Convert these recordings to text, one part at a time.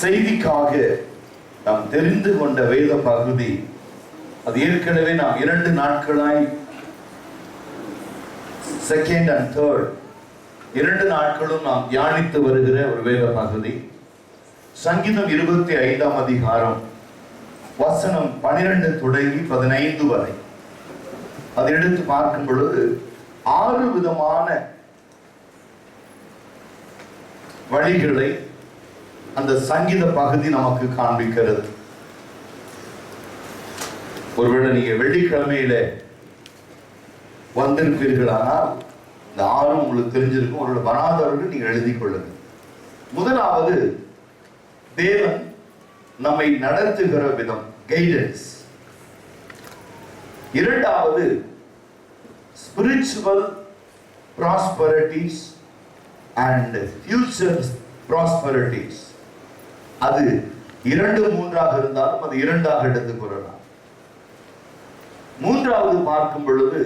செய்திக்காக நாம் தெரிந்து கொண்ட வேத பகுதி, அது ஏற்கனவே நாம் 2 நாட்களாய் செகண்ட் அண்ட் தேர்ட் 2 நாட்களும் நாம் தியானித்து வருகிற ஒரு வேத பகுதி. சங்கீதம் 25ஆம் அதிகாரம் வசனம் 12 தொடங்கி 15 வரை. அதை எடுத்து பார்க்கும் பொழுது 6 விதமான வழிகளை அந்த சங்கீத பகுதி நமக்கு காண்பிக்கிறது. ஒருவேளை நீங்க வெள்ளிக்கிழமையில வந்திருப்பீர்களானால் இந்த 6 உங்களுக்கு தெரிஞ்சிருக்கும். ஒருவேளை வராதவர்கள் நீங்க எழுதி கொள்ளுங்க. முதலாவது, தேவன் நம்மை நடத்துகிற விதம், கைடன்ஸ். இரண்டாவது, spiritual prosperity's and future prosperity's. அது 2, 3ஆக இருந்தாலும் அது 2ஆக எடுத்துக்கொள்ளலாம். மூன்றாவது பார்க்கும் பொழுது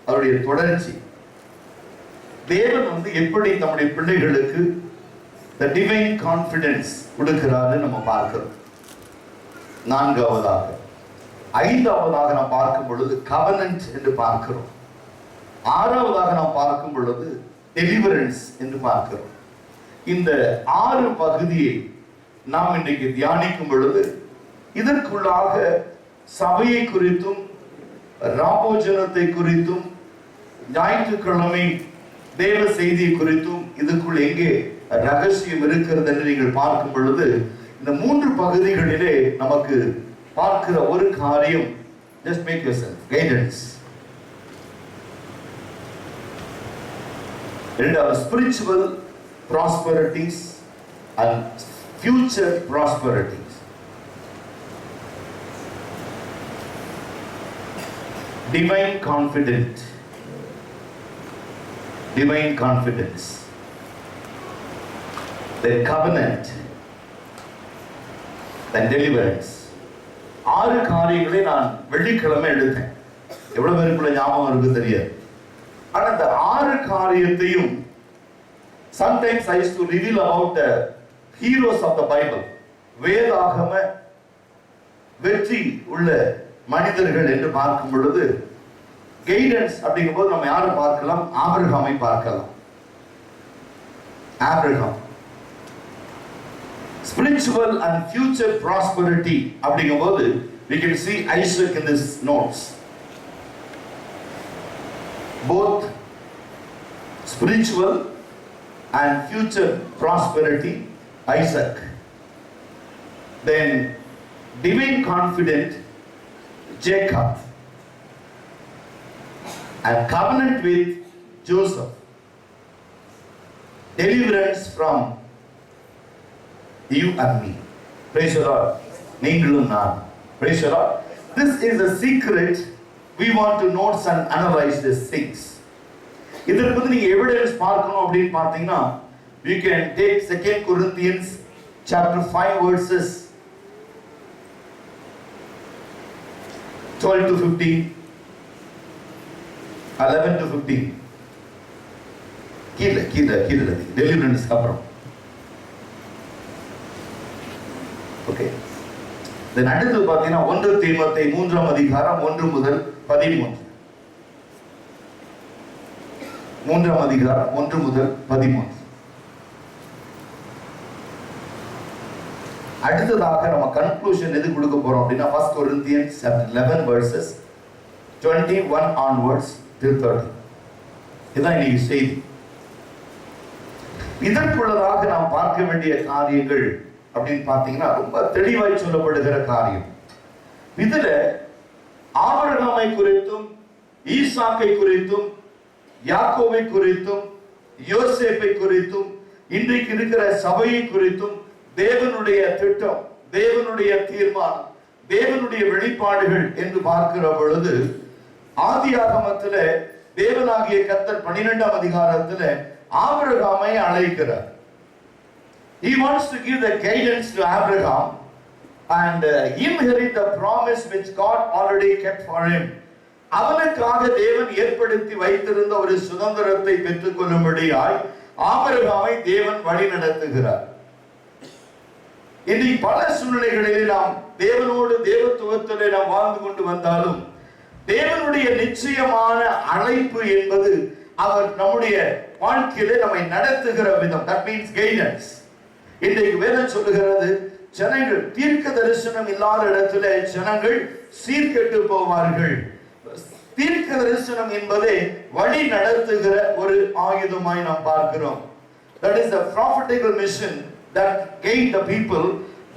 அவருடைய தொடர்ச்சி. தேவன் எப்படி நம்முடைய பிள்ளைகளுக்கு the divine confidence கொடுக்கிறாரு நம்ம பார்க்கிறோம். 4ஆவதாக, 5ஆவதாக நாம் பார்க்கும் பொழுது covenant என்று பார்க்கிறோம். 6ஆவதாக நாம் பார்க்கும் பொழுது deliverance என்று பார்க்கிறோம். இந்த 6 பகுதியை நாம் இன்றைக்கு தியானிக்கும் பொழுது இதற்குள்ளாக சபையை குறித்தும் ராபோஜனத்தை குறித்தும் ஞாயிற்றுக்கிழமை தேவ செய்தியை குறித்தும் இதுக்குள் எங்கே ரகசியம் இருக்கிறது என்று நீங்கள் பார்க்கும் பொழுது இந்த 3 பகுதிகளிலே நமக்கு பார்க்கிற ஒரு காரியம், just make yourself guidance. இரண்டாவது, spiritual prosperities and future prosperities. Divine confidence, divine confidence, the covenant, the deliverance. 6 காரியங்களை நான் வெள்ளிக்கிழமை எடுத்தேன். எவ்வளவு பேருக்குள்ள ஞாபகம் இருக்கு தெரியாது. ஆனா இந்த 6 காரியத்தையும் sometimes I used to reveal about the heroes of the Bible. வேதாகம வெற்றி உள்ள மனிதர்கள் என்று பார்க்கும் பொழுது கைடன்ஸ் அப்படிங்கும்போது நம்ம யாரை பார்க்கலாம்? ஆபிரகாமை பார்க்கலாம். Abraham. Spiritual and future prosperity அப்படிங்கும்போது we can see Isaac in this notes. Both spiritual and future prosperity, Isaac. Then divine confidence, Jacob. And covenant with Joseph. Deliverance from you and me. Praise the Lord. நீங்களும் நான். Praise the Lord. This is a secret. We want to note and analyze these things. இதற்கு வந்து நீங்க evidence பார்க்கணும் அப்படின்னு பார்த்தீங்கன்னா you can take 2 Corinthians chapter 5 verses 12 to 15, 11 to 15. கீழே deliverance அப்புறம். Okay. Then அடுத்து பார்த்தீங்கன்னா 1 தீமோத்தேயு 3ஆம் அதிகாரம் 1 முதல் 13. 3ஆம் அதிகாரம் 1 முதல் 13. அடுத்ததாக நம்ம கன்க்ளூஷன் எது கொடுக்க போறோம் அப்படின்னா 1 Corinthians chapter 11 verses 21 onwards till 30. இதான் இன்னைக்கு செய்தி. இதற்குள்ளதாக நாம் பார்க்க வேண்டிய காரியங்கள் அப்படின்னு பார்த்தீங்கன்னா ரொம்ப தெளிவாய் சொல்லப்படுகிற காரியம். இதுல ஆபிரகாமை குறித்தும் ஈசாக்கை குறித்தும் யாக்கோபை குறித்தும் யோசேப்பை குறித்தும் இன்றைக்கு இருக்கிற சபையை குறித்தும் தேவனுடைய திட்டம், தேவனுடைய தீர்மானம், தேவனுடைய வெளிப்பாடுகள் என்று பார்க்கிற பொழுது ஆதியாகமத்திலே தேவனாகிய கர்த்தர் 12ஆம் அதிகாரத்திலே ஆபிரகாமை அழைக்கிறார். He wants to give the guidance to Abraham and inherit the promise which God already kept for him. அவனுக்காக தேவன் ஏற்படுத்தி வைத்திருந்த ஒரு சுதந்திரத்தை பெற்றுக் கொள்ளும்படியாய் ஆபிரகாமை தேவன் வழி நடத்துகிறார். இனி பல சூழ்நிலைகளிலே நாம் தேவனோடு தேவத்துவத்திலே நாம் வாழ்ந்து கொண்டு வந்தாலும் தேவனுடைய நிச்சயமான அழைப்பு என்பது அவர் நம்முடைய வாழ்க்கையிலே நம்மை நடத்துகிற விதம். that means guidance. இன்றைக்கு வேதம் சொல்லுகிறது, ஜனங்கள் தீர்க்க தரிசனம் இல்லாத இடத்திலே ஜனங்கள் சீர்கெட்டு போவார்கள். தீர்க்க தரிசனம் என்பதை வழி நடத்துகிற ஒரு ஆயுதமாய் நாம் பார்க்கிறோம். that is the prophetical mission that guide the people,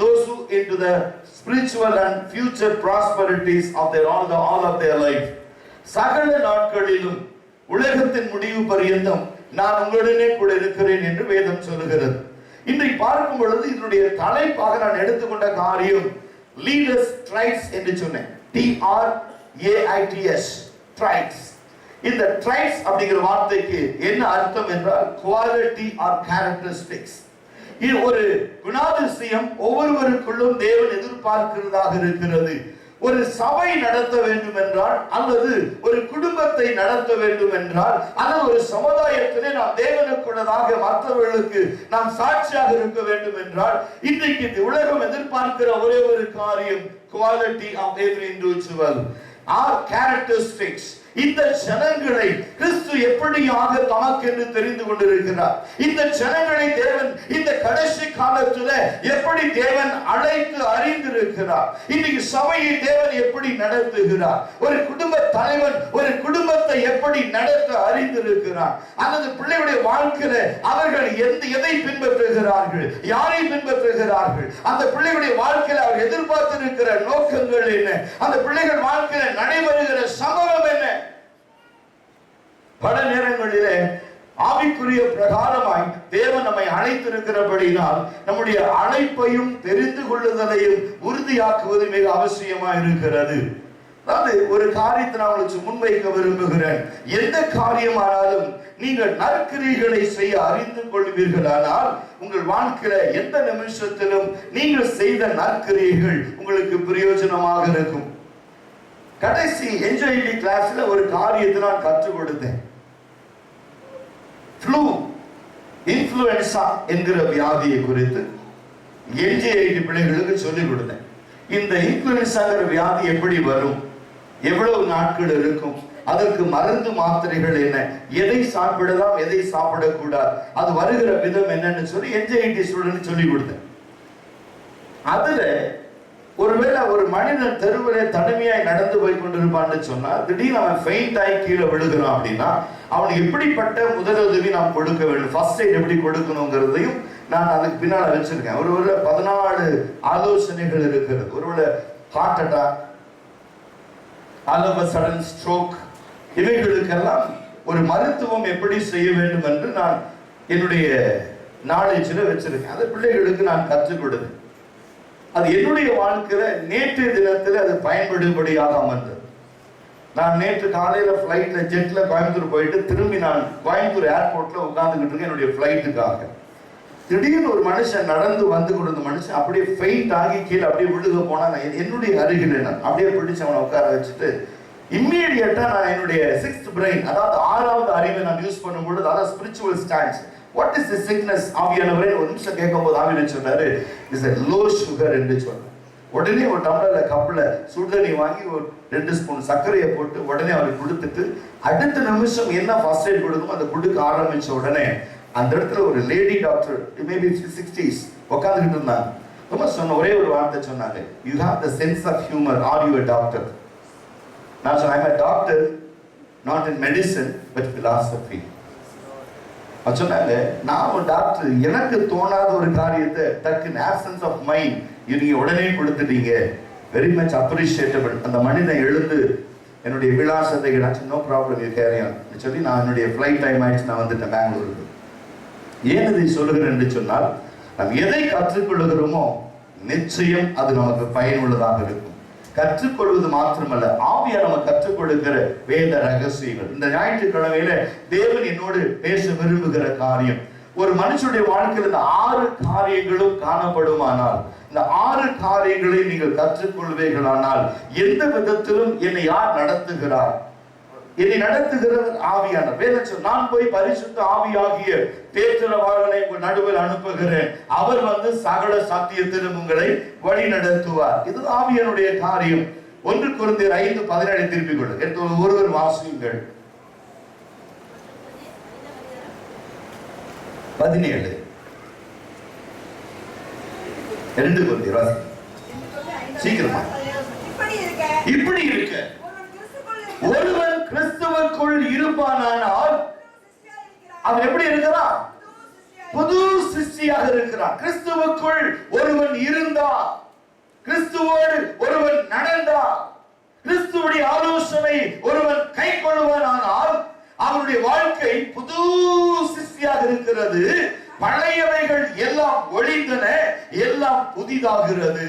those who into the spiritual and future prosperities of their all of their life. சகல நாட்களிலும் உலகத்தின் முடிவு பரியந்தம் நான் உங்களுடனே கூட இருக்கிறேன் என்று வேதம் சொல்லுகிறது. இன்றைக்கு பார்க்கும் பொழுது இதனுடைய தலைப்பாக நான் எடுத்துக்கொண்ட காரியம் லீடர்ஸ் ட்ரைட்ஸ் என்று சொன்னேன். TRAITS traits. இந்த ட்ரைட்ஸ் அப்படிங்கிற வார்த்தைக்கு என்ன அர்த்தம் என்றால் குவாலிட்டி ஆர் கேரக்டரிஸ்டிக்ஸ். இது ஒரு குணாதிசயம் ஒவ்வொருவருக்குள்ளும் தேவன் எதிர்பார்க்கிறதாக இருக்கிறது. ஒரு சபை நடத்த வேண்டும் என்றால், அல்லது ஒரு குடும்பத்தை நடத்த வேண்டும் என்றால், அல்லது ஒரு சமுதாயத்திலே நாம் தேவனுக்குள்ளதாக மற்றவர்களுக்கு நாம் சாட்சியாக இருக்க வேண்டும் என்றால், இன்றைக்கு இந்த உலகம் எதிர்பார்க்கிற ஒரே ஒரு காரியம் quality of every individual are characteristics. இந்த ஜனங்களை கிறிஸ்து எப்படியாக தமக்கென்று தெரிந்து கொண்டிருக்கிறார். இந்த ஜனங்களை தேவன் இந்த கடைசி காலத்துல எப்படி தேவன் அழைத்து அறிந்திருக்கிறார். இன்னைக்கு சபையை தேவன் எப்படி நடத்துகிறார். ஒரு குடும்ப தலைவன் ஒரு குடும்பத்தை எப்படி நடத்த அறிந்திருக்கிறார். அல்லது பிள்ளைகளுடைய வாழ்க்கையில அவர்கள் எதை பின்பற்றுகிறார்கள், யாரை பின்பற்றுகிறார்கள், அந்த பிள்ளைகளுடைய வாழ்க்கையில அவர் எதிர்பார்த்திருக்கிற நோக்கங்கள் என்ன, அந்த பிள்ளைகள் வாழ்க்கையில நடைபெறுகிற சம்பவம் என்ன. பல நேரங்களிலே ஆவிக்குரிய பிரகாரமாய் தேவன் நம்மை அழைத்திருக்கிறபடினால் நம்முடைய அழைப்பையும் தெரிந்து கொள்ளுதலையும் உறுதியாக்குவது மிக அவசியமாக இருக்கிறது. அதாவது ஒரு காரியத்தை நான் உங்களுக்கு முன்வைக்க விரும்புகிறேன். எந்த காரியமானாலும் நீங்கள் நற்கிரியைகளை செய்ய அறிந்து கொள்வீர்களானால் உங்கள் வாழ்க்கையில எந்த நிமிஷத்திலும் நீங்கள் செய்த நற்கிரியைகள் உங்களுக்கு பிரயோஜனமாக இருக்கும். கடைசி என்ஜாய்டி கிளாஸ்ல ஒரு காரியத்தை நான் கற்றுக் கொடுத்தேன். ஃப்ளூ இன்ஃப்ளூயன்சா என்கிற வியாதியை குறித்து என்ஜிஐடி பிள்ளைகளுக்கு சொல்லிக் கொடுத்தேன். இந்த இன்ஃப்ளூயன்சாங்கிற வியாதி எப்படி வரும், எவ்வளவு நாட்கள் இருக்கும், அதற்கு மருந்து மாத்திரைகள் என்ன, எதை சாப்பிடலாம் எதை சாப்பிடக்கூடாது, அது வருகிற விதம் என்னன்னு சொல்லி என்ஜிஐடி ஸ்டூடெண்ட் சொல்லிக் கொடுத்தேன். அதுல ஒருவேளை ஒரு மனிதன் தெருவிலே தனிமையாய் நடந்து போய் கொண்டிருப்பான்னு சொன்னா திடீர்னு அவன் ஃபெயிண்ட் ஆகி கீழே விழுகிறான் அப்படின்னா அவனுக்கு எப்படிப்பட்ட முதலுதவி நாம் கொடுக்க வேண்டும், ஃபர்ஸ்ட் எய்ட் எப்படி கொடுக்கணுங்கிறதையும் நான் அதுக்கு பின்னால வச்சிருக்கேன். ஒருவேளை 14 ஆலோசனைகள் இருக்கிறது. ஒருவேளை heart attack, all of a sudden stroke, இவைகளுக்கெல்லாம் ஒரு மருத்துவம் எப்படி செய்ய வேண்டும் என்று நான் என்னுடைய நாலேஜில் வச்சிருக்கேன். அதை பிள்ளைகளுக்கு நான் கற்றுக் கொடுத்தேன். அது என்னுடைய வாழ்க்கையில நேற்றைய தினத்தில் அது பயன்படும்படியாக அமர்ந்தது. நான் நேற்று காலையில பிளைட்ல ஜெட்ல கோயம்புத்தூர் போயிட்டு திரும்பி நான் கோயம்புத்தூர் ஏர்போர்ட்ல உட்கார்ந்துகிட்டு இருக்கேன் என்னுடைய பிளைட்டுக்காக. திடீர்னு ஒரு மனுஷன் நடந்து வந்து கொடுத்த மனுஷன் அப்படியே ஃபெயிண்ட் ஆகி கீழே அப்படியே விழுக போனா நான் என்னுடைய அருகில் நான் அப்படியே பிடிச்சு அவனை உட்கார வச்சுட்டு இம்மீடியட்டா நான் என்னுடைய 6th பிரெயின், அதாவது 6வது அறிவை நான் யூஸ் பண்ணும்போது, அதாவது spiritual stands, what is the sickness ஆவியானவரே ஒரு நிமிஷம் கேட்கும்போது ஆவியானவர் சொன்னாரு இஸ் a low sugar என்று சொன்னார். உடனே ஒரு டம்ளர்ல கப்ல சுடுதண்ணி வாங்கி ஒரு 2 ஸ்பூன் சர்க்கரையை போட்டு உடனே அவருக்கு கொடுத்துட்டு அடுத்த நிமிஷம் என்ன ஃபர்ஸ்ட் எய்ட் கொடுக்கணும் அதை கொடுக்க ஆரம்பிச்ச உடனே அந்த இடத்துல ஒரு லேடி டாக்டர் மேபி 60s உட்கார்ந்துட்டு இருந்தாங்க. ரொம்ப சொன்ன ஒரே ஒரு வார்த்தை சொன்னாங்க, you have the sense of humour, are you a doctor? நான் சொன்னேன், I am a doctor not in medicine but philosophy. சொன்னாங்க, நான் ஒரு டாக்டர், எனக்கு தோணாத ஒரு காரியத்தை டக்குன்னு ஆப்சன்ஸ் ஆஃப் மைண்ட் நீங்க உடனே கொடுத்துட்டீங்க, வெரி மச் அப்ரிஷியேட்டபிள். அந்த மனிதன் எழுந்து என்னுடைய விலாசத்தை no problem you carry on சொல்லி நான் என்னுடைய ஃப்ளைட் டைம் ஆயிடுச்சு, நான் வந்துட்டேன் பெங்களூருக்கு. ஏன் இதை சொல்லுகிறேன் என்று சொன்னால், நாம் எதை கற்றுக்கொள்ளுகிறோமோ நிச்சயம் அது நமக்கு பயனுள்ளதாக இருக்கும். கற்றுக்கொள்வது மாத்திரமல்ல, ஆவியார் நம்ம கற்றுக் கொடுக்கிற வேத ரகசியங்கள். இந்த ஞாயிற்றுக்கிழமையில தேவன் என்னோடு பேச விரும்புகிற காரியம், ஒரு மனுஷனுடைய வாழ்க்கையில் இந்த 6 காரியங்களும் காணப்படுமானால், இந்த 6 காரியங்களை நீங்கள் கற்றுக்கொள்வீர்களானால், எந்த விதத்திலும் என்னை யார் நடத்துகிறார், என்னை நடத்துகிறவர் ஆவியானவர். வேதம் நான் போய் பரிசுத்த ஆவியாகிய தேற்றரவாளனை உங்கள் நடுவில் அனுப்புகிறேன், அவர் வந்து சகல சத்தியத்திலும் உங்களை வழி நடத்துவார். இது ஆவியானுடைய காரியம். 1 கொரிந்தியர் 5:17 திருப்பிக் கொள்ளுங்கள். ஒருவர் வாசியுங்கள். 17 2 கொரிந்தியர் வாசி சீக்கிரமா. இப்படி இருக்க ஒருவன் கிறிஸ்துவுக்குள் இருப்பானானால் அவன் எப்படி இருக்கிறான்? புது சிருஷ்டியாக இருக்கிறான். கிறிஸ்துவுக்குள் ஒருவன் இருந்தா, கிறிஸ்துவோடு ஒருவன் நடந்தா, கிறிஸ்துவுடைய ஆலோசனை ஒருவன் கை கொள்வானால் அவனுடைய வாழ்க்கை புது சிருஷ்டியாக இருக்கிறது. பழையவைகள் எல்லாம் ஒழிந்தன, எல்லாம் புதிதாகிறது.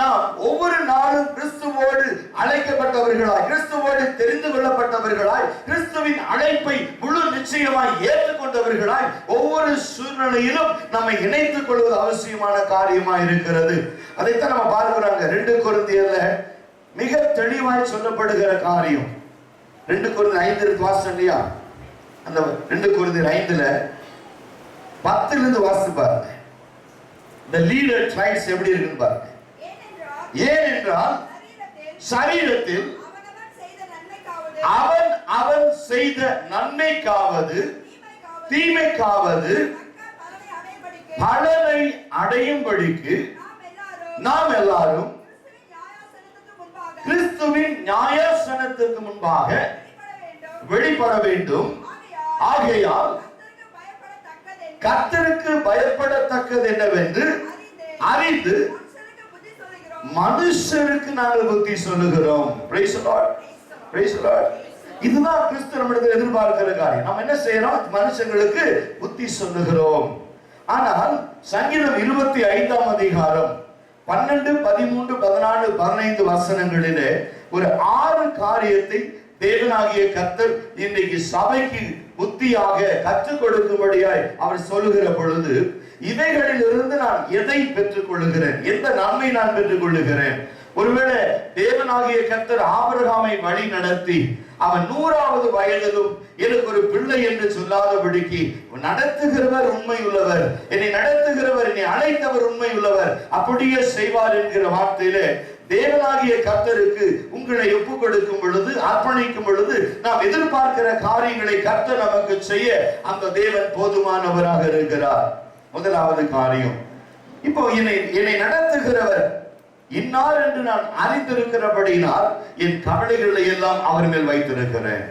நாம் ஒவ்வொரு நாளும் கிறிஸ்துவோடு அழைக்கப்பட்டவர்களாய், கிறிஸ்துவோடு தெரிந்து கொள்ளப்பட்டவர்களாய், கிறிஸ்துவின் அழைப்பை முழு நிச்சயமாய் ஏற்றுக்கொண்டவர்களாய் ஒவ்வொரு சூழ்நிலையிலும் நம்மை இணைத்துக் கொள்வது அவசியமான காரியமாய் இருக்கிறது. அதைத்தான் நம்ம பார்க்கிறாங்க 2 கொரிந்தியர்ல மிக தெளிவாய் சொல்லப்படுகிற காரியம். 2 கொரிந்தியர் 5 வாசம் இல்லையா? அந்த 2 கொரிந்தியர் 5ல 10 இருந்து வாசித்து பாருங்க. the leader tries எப்படி இருக்குன்னு பாருங்க. ஏனென்றால் சரீரத்தில் அவன் செய்த நன்மைக்காவது தீமைக்காவது பலனை அடையும்படிக்கு நாம் எல்லாரும் கிறிஸ்துவின் நியாயாசனத்திற்கு முன்பாக வெளிப்பட வேண்டும். ஆகையால் கர்த்தருக்கு பயப்படத்தக்கது என்னவென்று அறிந்து மனுஷருக்கு நாங்கள் புத்தி சொல்லுகிறோம். Praise the Lord. Praise the Lord. இதுதான் கிறிஸ்து நம்மிடத்தில் எதிர்பார்க்கிற காரியம். நாம் என்ன செய்யறோம்? மனுஷங்களுக்கு புத்தி சொல்லுகிறோம். ஆனால் சங்கீதம் 25ஆம் அதிகாரம் 12, 13, 14, 15 வசனங்களிலே ஒரு 6 காரியத்தை தேவனாகிய கர்த்தர் இன்றைக்கு சபைக்கு புத்தியாக கற்றுக் கொடுக்கும்படியாய் அவர் சொல்லுகிற பொழுது, இவைகளிலிருந்து நான் எதை பெற்றுக் கொள்ளுகிறேன்? எந்த நன்மை நான் பெற்றுக் கொள்ளுகிறேன்? ஒருவேளை தேவனாகிய கர்த்தர் ஆபிரகாமை வழி நடத்தி அவன் 100வது வயதிலும் எனக்கு ஒரு பிள்ளை என்று சொல்லாதபடிக்கு நடத்துகிறவர் உண்மை உள்ளவர், என்னை நடத்துகிறவர், என்னை அழைத்தவர் உண்மை உள்ளவர், அப்படியே செய்வார் என்கிற வார்த்தையிலே தேவனாகிய கர்த்தருக்கு உங்களை ஒப்புக் கொடுக்கும் பொழுது, அர்ப்பணிக்கும் பொழுது நாம் எதிர்பார்க்கிற காரியங்களை கர்த்தர் நமக்கு செய்ய அந்த தேவன் போதுமானவராக இருக்கிறார். முதலாவது காரியம், இப்போ என்னை நடத்துகிறவர் இன்னார் என்று நான் அறிந்திருக்கிறபடினால் என் கவலைகளை எல்லாம் அவர் மேல் வைத்திருக்கிறேன்.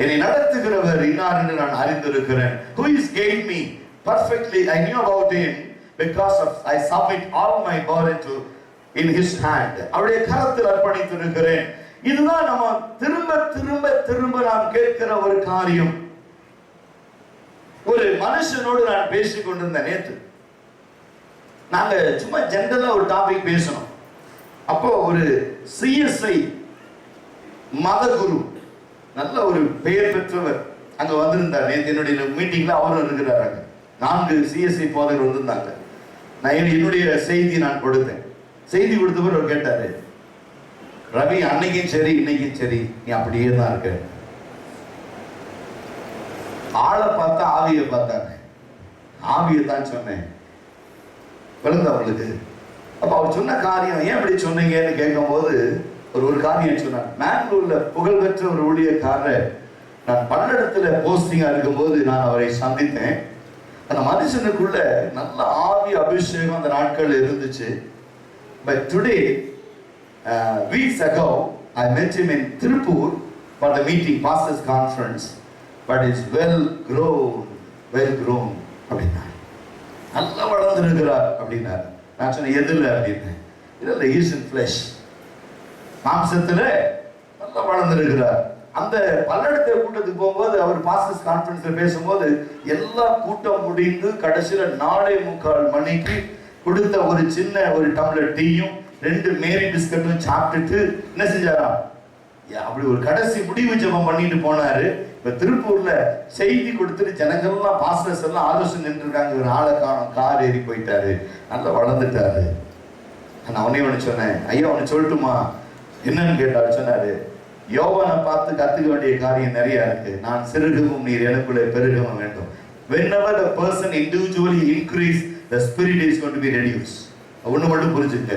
என்னை நடத்துகிறவர் இன்னார் என்று நான் அறிந்திருக்கிறேன். Who is gave me perfectly, I knew about him because of I submit all my burden to in his hand. அவருடைய கரத்தில் அர்ப்பணித்திருக்கிறேன். இதுதான் நம்ம திரும்ப திரும்ப திரும்ப நாம் கேட்கிற ஒரு காரியம். ஒரு மனுஷனோடு நான் பேசிக் கொண்டிருந்தேன் நேற்று. நாங்க சும்மா ஜெனரலா ஒரு டாபிக் பேசணும். அப்போ ஒரு சிஎஸ்ஐ மதகுரு, நல்ல ஒரு பெயர் பெற்றவர் அங்க வந்திருந்தார். நேற்று என்னுடைய மீட்டிங்ல அவரும் இருக்கிறார். 4 சிஎஸ்ஐ போதகர் வந்திருந்தாங்க. நான் என்னுடைய செய்தி நான் கொடுத்தேன். செய்தி கொடுத்தவர் அவர் கேட்டாரு, ரவி அன்னைக்கும் சரி இன்னைக்கும் சரி நீ அப்படியே தான் இருக்க. ஆளை பார்த்தா ஆவியை பார்த்தாங்க, ஆவியை தான் சொன்னேன். விழுந்த அவங்களுக்கு. அப்ப அவர் சொன்ன காரியம் ஏன் அப்படி சொன்னீங்கன்னு கேட்கும் போது ஒரு காரியம் சொன்னார். மேங்களூர்ல புகழ்பெற்ற ஒரு ஊழியக்காரர், நான் பல்லடத்துல போஸ்டிங்கா இருக்கும் போது நான் அவரை சந்தித்தேன். அந்த மனுஷனுக்குள்ள நல்ல ஆவி அபிஷேகம் அந்த நாட்கள் இருந்துச்சு. But today, weeks ago, I met him in Tirupur for the meeting, pastors conference. But it's well grown. அப்படின்னா நல்லா வளர்ந்துருக்கிறார் அப்படின்னாரு. நான் சொன்னேன் எதுல அப்படின்னு. இல்ல he is in flesh, மாம்சத்துல நல்லா வளர்ந்துருக்கிறார். அந்த பல்லடத்தை கூட்டத்துக்கு போகும்போது அவர் பாஸ்டர்ஸ் கான்ஃபரன்ஸ்ல பேசும்போது எல்லா கூட்டம் முடிந்து கடைசியில 4:45 மணிக்கு கொடுத்த ஒரு சின்ன ஒரு டம்ளர் டீயும் 2 மேரி பிஸ்கட்டும் சாப்பிட்டுட்டு என்ன செஞ்சாரா, அப்படி ஒரு கடைசி முடிவு ஜெபம் பண்ணிட்டு போனாரு. இப்ப திருப்பூர்ல செய்தி கொடுத்துட்டு ஜனங்கள்லாம் பாஸ்டர்ஸ் எல்லாம் ஆலோசனை நின்று இருக்காங்க. ஒரு ஆளை காணும், கார் ஏறி போயிட்டாரு, நல்லா வளர்ந்துட்டாரு. நான் அவனே ஒன்று சொன்னேன், ஐயா ஒன்று சொல்லட்டுமா என்னன்னு கேட்டாரு. சொன்னாரு, யோவானை பார்த்து கத்துக்க வேண்டிய காரியம் நிறைய இருக்கு. நான் சிறுகவும் நீர் எனக்குள்ளே பெருகவும் வேண்டும். Whenever the person individually increase, the spirit is going to be reduced. ஒண்ணு மட்டும் புரிஞ்சுக்க,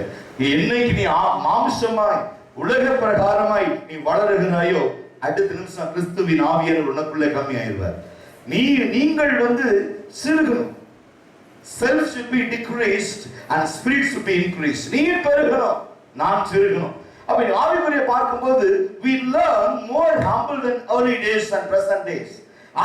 என்னைக்கு நீ மாம்சமாய் உலக பிரகாரமாய் நீ வளருகிறாயோ அடுத்த நிமிஷம் கிறிஸ்துவின் ஆவியானவர் உனக்குள்ளே கம்மி ஆயிடுவார். நீங்கள் சிறுகணும். Self should be decreased and spirit should be increased. நீ பெருகணும், நான் சிறுகணும். அப்ப ஆவிக்குரிய பார்க்கும்போது we learn more humble than early days and present days.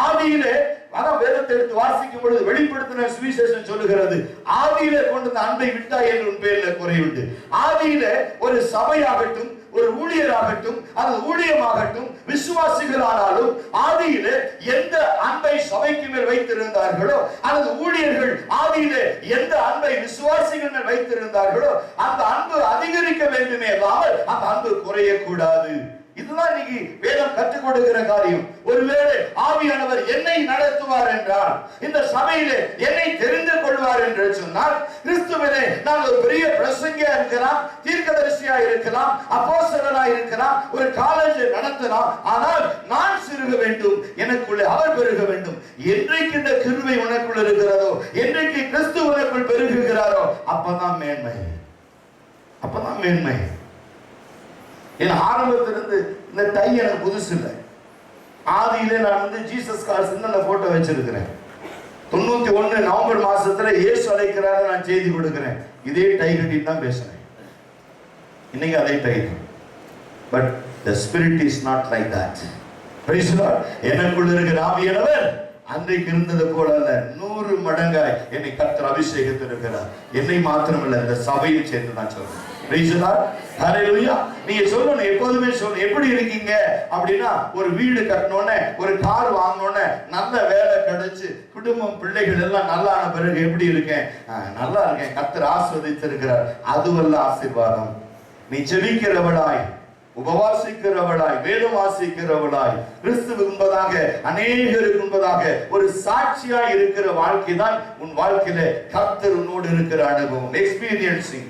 ஆதியிலே வேதத்தை எடுத்து வாசிக்கும் பொழுது வெளிப்படுத்தின சுவிசேஷம் சொல்லுகிறது, ஆதியிலே கொண்டு அன்பை விட்டாய் என்று உன் பேரில் குறையுண்டு. ஆதியிலே ஒரு சபையாகட்டும், ஒரு ஊழியராகட்டும், அது ஊழியமாகட்டும், விசுவாசிகளானாலும் ஆதியிலே எந்த அன்பை சபைக்கு மேல் வைத்திருந்தார்களோ, அல்லது ஊழியர்கள் ஆதியிலே எந்த அன்பை விசுவாசிகள் மேல் வைத்திருந்தார்களோ அந்த அன்பு அதிகரிக்க வேண்டுமே அல்லாமல் அந்த அன்பு குறையக்கூடாது. இதுதான் இன்னைக்கு வேதம் கற்றுக் கொடுக்கிற காரியம். ஒருவேளை ஆவியானவர் என்னை நடத்துவார் என்றால், இந்த சபையிலே என்னை தெரிந்து கொள்வார் என்று சொன்னால், கிறிஸ்துவிலே நான் ஒரு பெரிய பிரசங்கியா இருக்கலாம், தீர்க்கதரிசியா இருக்கலாம், அப்போஸ்தலனா இருக்கலாம், ஒரு காலேஜ் நடத்தலாம். ஆனால் நான் சிறுக வேண்டும், எனக்குள்ளே அவர் பெருக வேண்டும். என்றைக்கு இந்த கிருபை உனக்குள் இருக்கிறதோ, என்றைக்கு கிறிஸ்து உனக்குள் பெருகுகிறாரோ அப்பதான் மேன்மை, அப்பதான் மேன்மை. என் ஆரம்பத்திலிருந்து இந்த டை எனக்கு புதுசு இல்லை. ஆதியிலே நான் ஜீசஸ் கார்ஸ் அந்த போட்டோ வச்சிருக்கிறேன். 91 நவம்பர் மாசத்துல இயேசு அழைக்கிறாரு நான் செய்தி கொடுக்கிறேன். இதே டை கட்டிட்டு தான் பேசுறேன். இன்னைக்கு அதே tie. But the spirit is not like that. Praise God. எனக்குள்ள இருக்கிற ஆவியானவர் அன்றைக்கு இருந்தது போல அல்ல, 100 மடங்காய் என்னை கர்த்தர் அபிஷேகத்திருக்கிறார். என்னை மாத்திரமல்ல, இந்த சபையை சேர்த்து நான் சொல்றேன். Praise God. Hallelujah. நீங்க சொல்லணும், எப்போதுமே சொல்லணும், எப்படி இருக்கீங்க அப்படின்னா, ஒரு வீடு கட்டணும்னு, ஒரு கார் வாங்கணும்னு, நல்ல வேலை கிடைச்சு, குடும்பம் பிள்ளைகள் எல்லாம் நல்லா ஆன பிறகு எப்படி இருக்கேன்? நல்லா இருக்கேன், கர்த்தர் ஆசீர்வதித்திருக்கிறார். அதுவல்ல ஆசீர்வாதம். நீ ஜெபிக்கிறவளாய், உபவாசிக்கிறவளாய், வேதம் வாசிக்கிறவளாய், கிறிஸ்துவுக்கு முன்பதாக, அநேகருக்கு முன்பதாக ஒரு சாட்சியாய் இருக்கிற வாழ்க்கை தான் உன் வாழ்க்கையில கர்த்தர் உன்னோடு இருக்கிற அனுபவம், எக்ஸ்பீரியன்சிங்.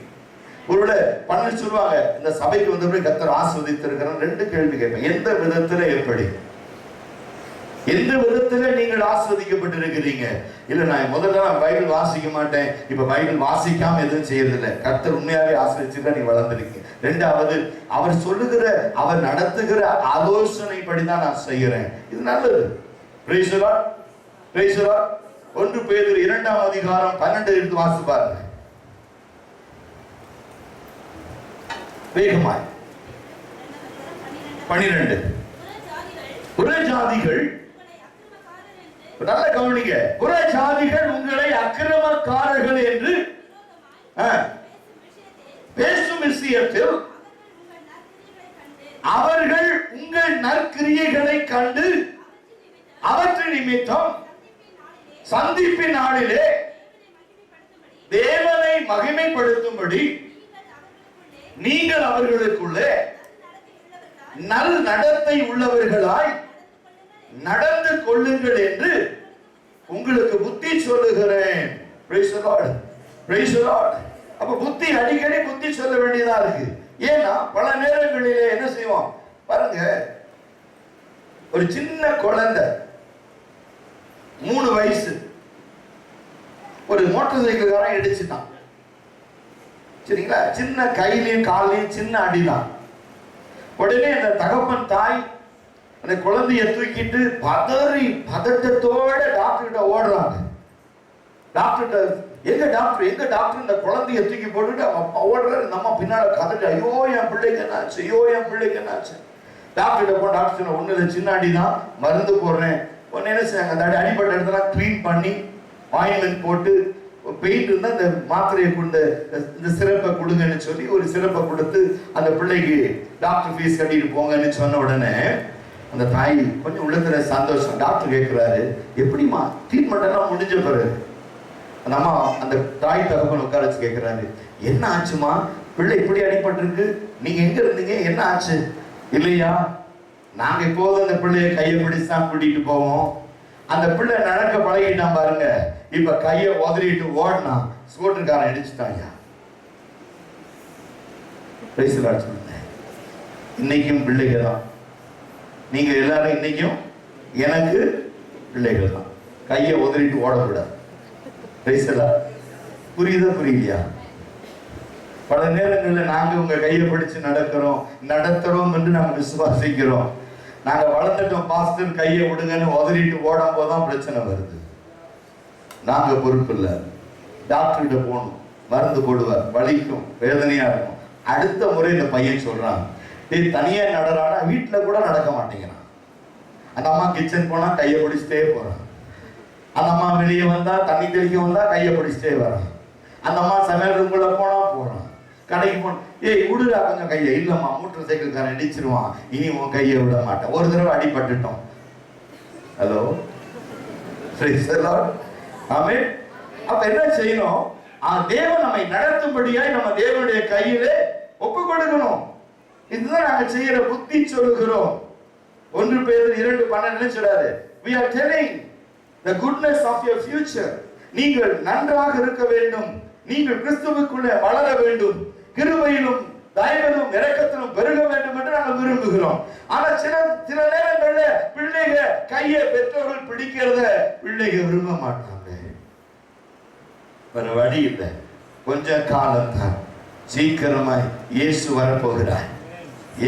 ஒருவேளை பண்ண சொல்லுவாங்க, இந்த சபைக்கு வந்தபடி கர்த்தர் ஆசீர்வதித்திருக்கிறார். 2 கேள்வி கேட்பேன். எந்த விதத்துல, எப்படி, எந்த விதத்துல நீங்கள் ஆசீர்வதிக்கப்பட்டிருக்கிறீங்க? இல்ல நான் முதல்ல பைபிள் வாசிக்க மாட்டேன், இப்ப பைபிள் வாசிக்காம எதுவும் செய்யறதில்லை. கர்த்தர் உண்மையாவே ஆசீர்வதிச்சுட்டா நீ வளர்ந்துருக்கீங்க. 2வது, அவர் சொல்லுகிற, அவர் நடத்துகிற ஆலோசனைப்படிதான் நான் செய்யறேன். இது நல்லது. Praise the Lord, praise the Lord. 1 பேதுரு 2ஆம் அதிகாரம் 12 எடுத்து வாசி பாருங்க வேகமாய். 12. புறஜாதிகள், நல்ல கவனிங்க, புறஜாதிகள் உங்களை அக்கிரமக்காரர்கள் என்று பேசும் விஷயத்தில் அவர்கள் உங்கள் நற்கிரியைகளை கண்டு அவற்றின் நிமித்தம் சந்திப்பின் நாளிலே தேவனை மகிமைப்படுத்தும்படி நீங்கள் அவர்களுக்குள்ளே நல் நடத்தை உள்ளவர்களாய் நடந்து கொள்ளுங்கள் என்று உங்களுக்கு புத்தி சொல்லுகிறேன். Praise the Lord. Praise the Lord. அப்ப புத்தி, அடிக்கடி புத்தி சொல்ல வேண்டியதா இருக்கு. ஏன்னா பல நேரங்களிலே என்ன செய்வோம் பாருங்க, ஒரு சின்ன குழந்தை 3 வயசு ஒரு மோட்டார் சைக்கிள்காரன் இடிச்சுட்டான். சரிங்களா, சின்ன கையிலையும் காலையும் சின்ன அடிதான். உடனே அந்த தகப்பன் தாய் அந்த குழந்தைய தூக்கிட்டு பதறி பதட்டத்தோட டாக்டர் கிட்ட ஓடுறாங்க. டாக்டர் எங்க டாக்டர், எங்க டாக்டர், இந்த குழந்தைய தூக்கி போட்டுட்டு ஓடுறாரு. நம்ம பின்னால கதட்டு, ஐயோ என் பிள்ளைக்கு என்னாச்சு, ஐயோ என் பிள்ளைக்கு என்னாச்சு. டாக்டர் போ, டாக்டர் சொன்ன ஒண்ணு இல்லை, சின்ன அடிதான், மருந்து போடுறேன். உடனே என்ன செய்யாங்க, அந்த அடிப்பட்ட இடத்துல கிளீன் பண்ணி ஆயின்மெண்ட் போட்டு, பெயிண்ட் இருந்தா இந்த மாத்திரையை கொண்டு இந்த சிறப்பை கொடுங்கன்னு சொல்லி ஒரு சிறப்பை கொடுத்து அந்த பிள்ளைக்கு டாக்டர் ஃபீஸ் கட்டிட்டு போங்கன்னு சொன்ன உடனே அந்த தாய் கொஞ்சம் உள்ளத்துல சந்தோஷம். டாக்டர் கேட்கிறாரு, எப்படிமா ட்ரீட்மெண்ட் எல்லாம் முடிஞ்ச பிறகு அந்த அம்மா அந்த தாய் தகப்பன் உட்கார வச்சு கேட்கிறாரு, என்ன ஆச்சுமா, பிள்ளை இப்படி அடிபட்டிருக்கு, நீங்க எங்க இருந்தீங்க, என்ன ஆச்சு? இல்லையா, நாங்க இப்போது அந்த பிள்ளைய கையை பிடிச்சுதான் கூட்டிட்டு போவோம். அந்த பிள்ளை நடக்க பழகிட்டான் பாருங்க, இப்ப கையை உதறிட்டு ஓடினா ஸ்கூட்டர்காரன் அடிச்சுட்டாங்க. இன்னைக்கும் பிள்ளைங்க தான் நீங்க எல்லாரும் இன்னைக்கும் எனக்கு பிள்ளைகள் தான். கையை உதறிட்டு ஓடக்கூடாது. புரியுதா புரியலையா? பல நேரங்களில் நாங்க உங்க கையை பிடிச்சு நடத்துறோம் என்று நாங்க விசுவாசிக்கிறோம். நாங்க வளர்ந்துட்டோம் பாஸ்டர் கையை விடுங்கன்னு உதறிட்டு ஓடும் போதுதான் பிரச்சனை வருது. நாங்க பொறுப்பு இல்லை. டாக்டர்கிட்ட போகணும், மருந்து போடுவார், வலிக்கும், வேதனையா இருக்கும். அடுத்த முறை இந்த பையன் சொல்றான், தனியா நடறானா, வீட்டுல கூட நடக்க மாட்டேங்கிறான். அந்த அம்மா கிச்சன் போனா கையை பிடிச்சிட்டே போறான். அந்த அம்மா வெளியே வந்தா தண்ணி தெளிக்க வந்தா கையை பிடிச்சிட்டே வரான். அந்த அம்மா சமையல் ரூம்குள்ள போறான். கடைக்கு ஏய் விடுறா கொஞ்சம் கையை. இல்லம்மா மோட்டர் சைக்கிள்காரன் இடிச்சிருவான், இனி உன் கையை விட மாட்டேன். ஒரு தடவை அடிபட்டுட்டோம். ஹலோ, ஆமென். அப்ப என்ன செய்யணும்? தேவன் நம்மை நடத்தும்படியாய் நம்ம தேவனுடைய கையிலே ஒப்பு கொடுக்கணும். இதுதான் நாங்க செய்யற புத்தி சொல்லுகிறோம். 1 பேதுரு 2:12 சொல்றாரு, we are telling the goodness of your future. நீங்கள் நன்றாக இருக்க வேண்டும், நீங்கள் கிறிஸ்துவுக்குள்ளே வளர வேண்டும், கிருபையிலும் தயவிலும் இரக்கத்திலும் பெருக வேண்டும் என்று நாங்கள் விரும்புகிறோம். ஆனா சில நேரங்கள்ல பிள்ளைங்க கையை பெற்றோர்கள் பிடிக்கிறத பிள்ளைங்க விரும்ப மாட்டாங்க. வேற வழி இல்லை, கொஞ்ச காலம் தான். சீக்கிரமாய் இயேசு வரப்போகிறார்.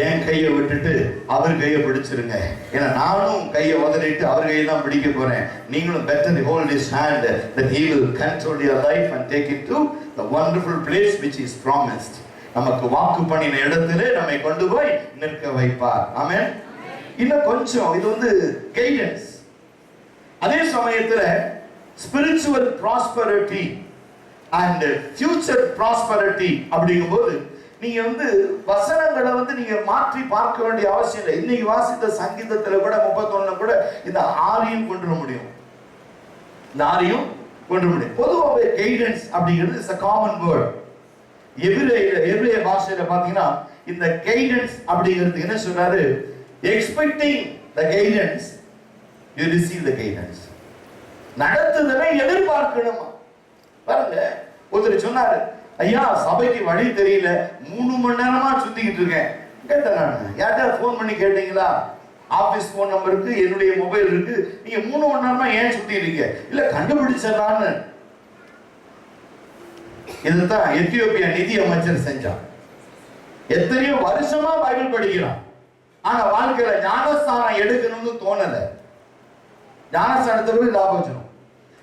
என் கையை விட்டுட்டு அவர் கையை பிடிச்சிருங்க. ஏன்னா நானும் கையை உதறிட்டு அவர் கையை தான் பிடிக்க போறேன். நீங்களும் better hold his hand that he will control your life and take it to the wonderful place which is promised. நமக்கு வாக்கு பண்ணின இடத்திலே நம்மை கொண்டு போய் நிற்க வைப்பார். ஆமென். இன்னும் கொஞ்சம் இது கைடன்ஸ். அதே சமயத்துல spiritual prosperity and future prosperity அப்படிங்கும்போது நீங்க வசனங்களை நீங்க மாற்றி பார்க்க வேண்டிய அவசியம் இல்லை. இன்னைக்கு வாசித்த சங்கீதத்துல கூட 31 கூட இந்த ஆரியும் கொண்டு வர முடியும். இந்த ஆரியும் கொண்டு வர முடியும். பொதுவாகவே கைடன்ஸ் அப்படிங்கிறது இஸ் a common word. எபிரேய பாஷையில பாத்தீங்கன்னா இந்த கைடன்ஸ் அப்படிங்கிறது என்ன சொல்றாரு? expecting the guidance you receive the guidance. நடத்துதலை எதிர்பார்க்கணுமா? பாருங்க, ஒருத்தர் சொன்னாரு, ஐயா சபைக்கு வழி தெரியல, 3 மணி நேரமா சுத்திக்கிட்டு இருக்கேன். கேட்டேன் நான், யார்கிட்ட போன் பண்ணி கேட்டீங்களா? ஆபீஸ் போன் நம்பருக்கு என்னுடைய மொபைல் இருக்கு, நீங்க 3 மணி நேரமா ஏன் சுத்தி இருக்கீங்க? இல்ல கண்டுபிடிச்சதான்னு. இதுதான் எத்தியோப்பியா நிதி அமைச்சர் செஞ்சான். எத்தனையோ வருஷமா பைபிள் படிக்கிறான், ஆனா வாழ்க்கையில ஞானஸ்தானம் எடுக்கணும்னு தோணல. ஞானஸ்தானத்துக்கு லாபம்,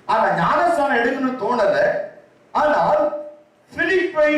ஆனா ஞானஸ்தானம் எடுக்கணும்னு தோணல. ஆனால் பிலிப்பை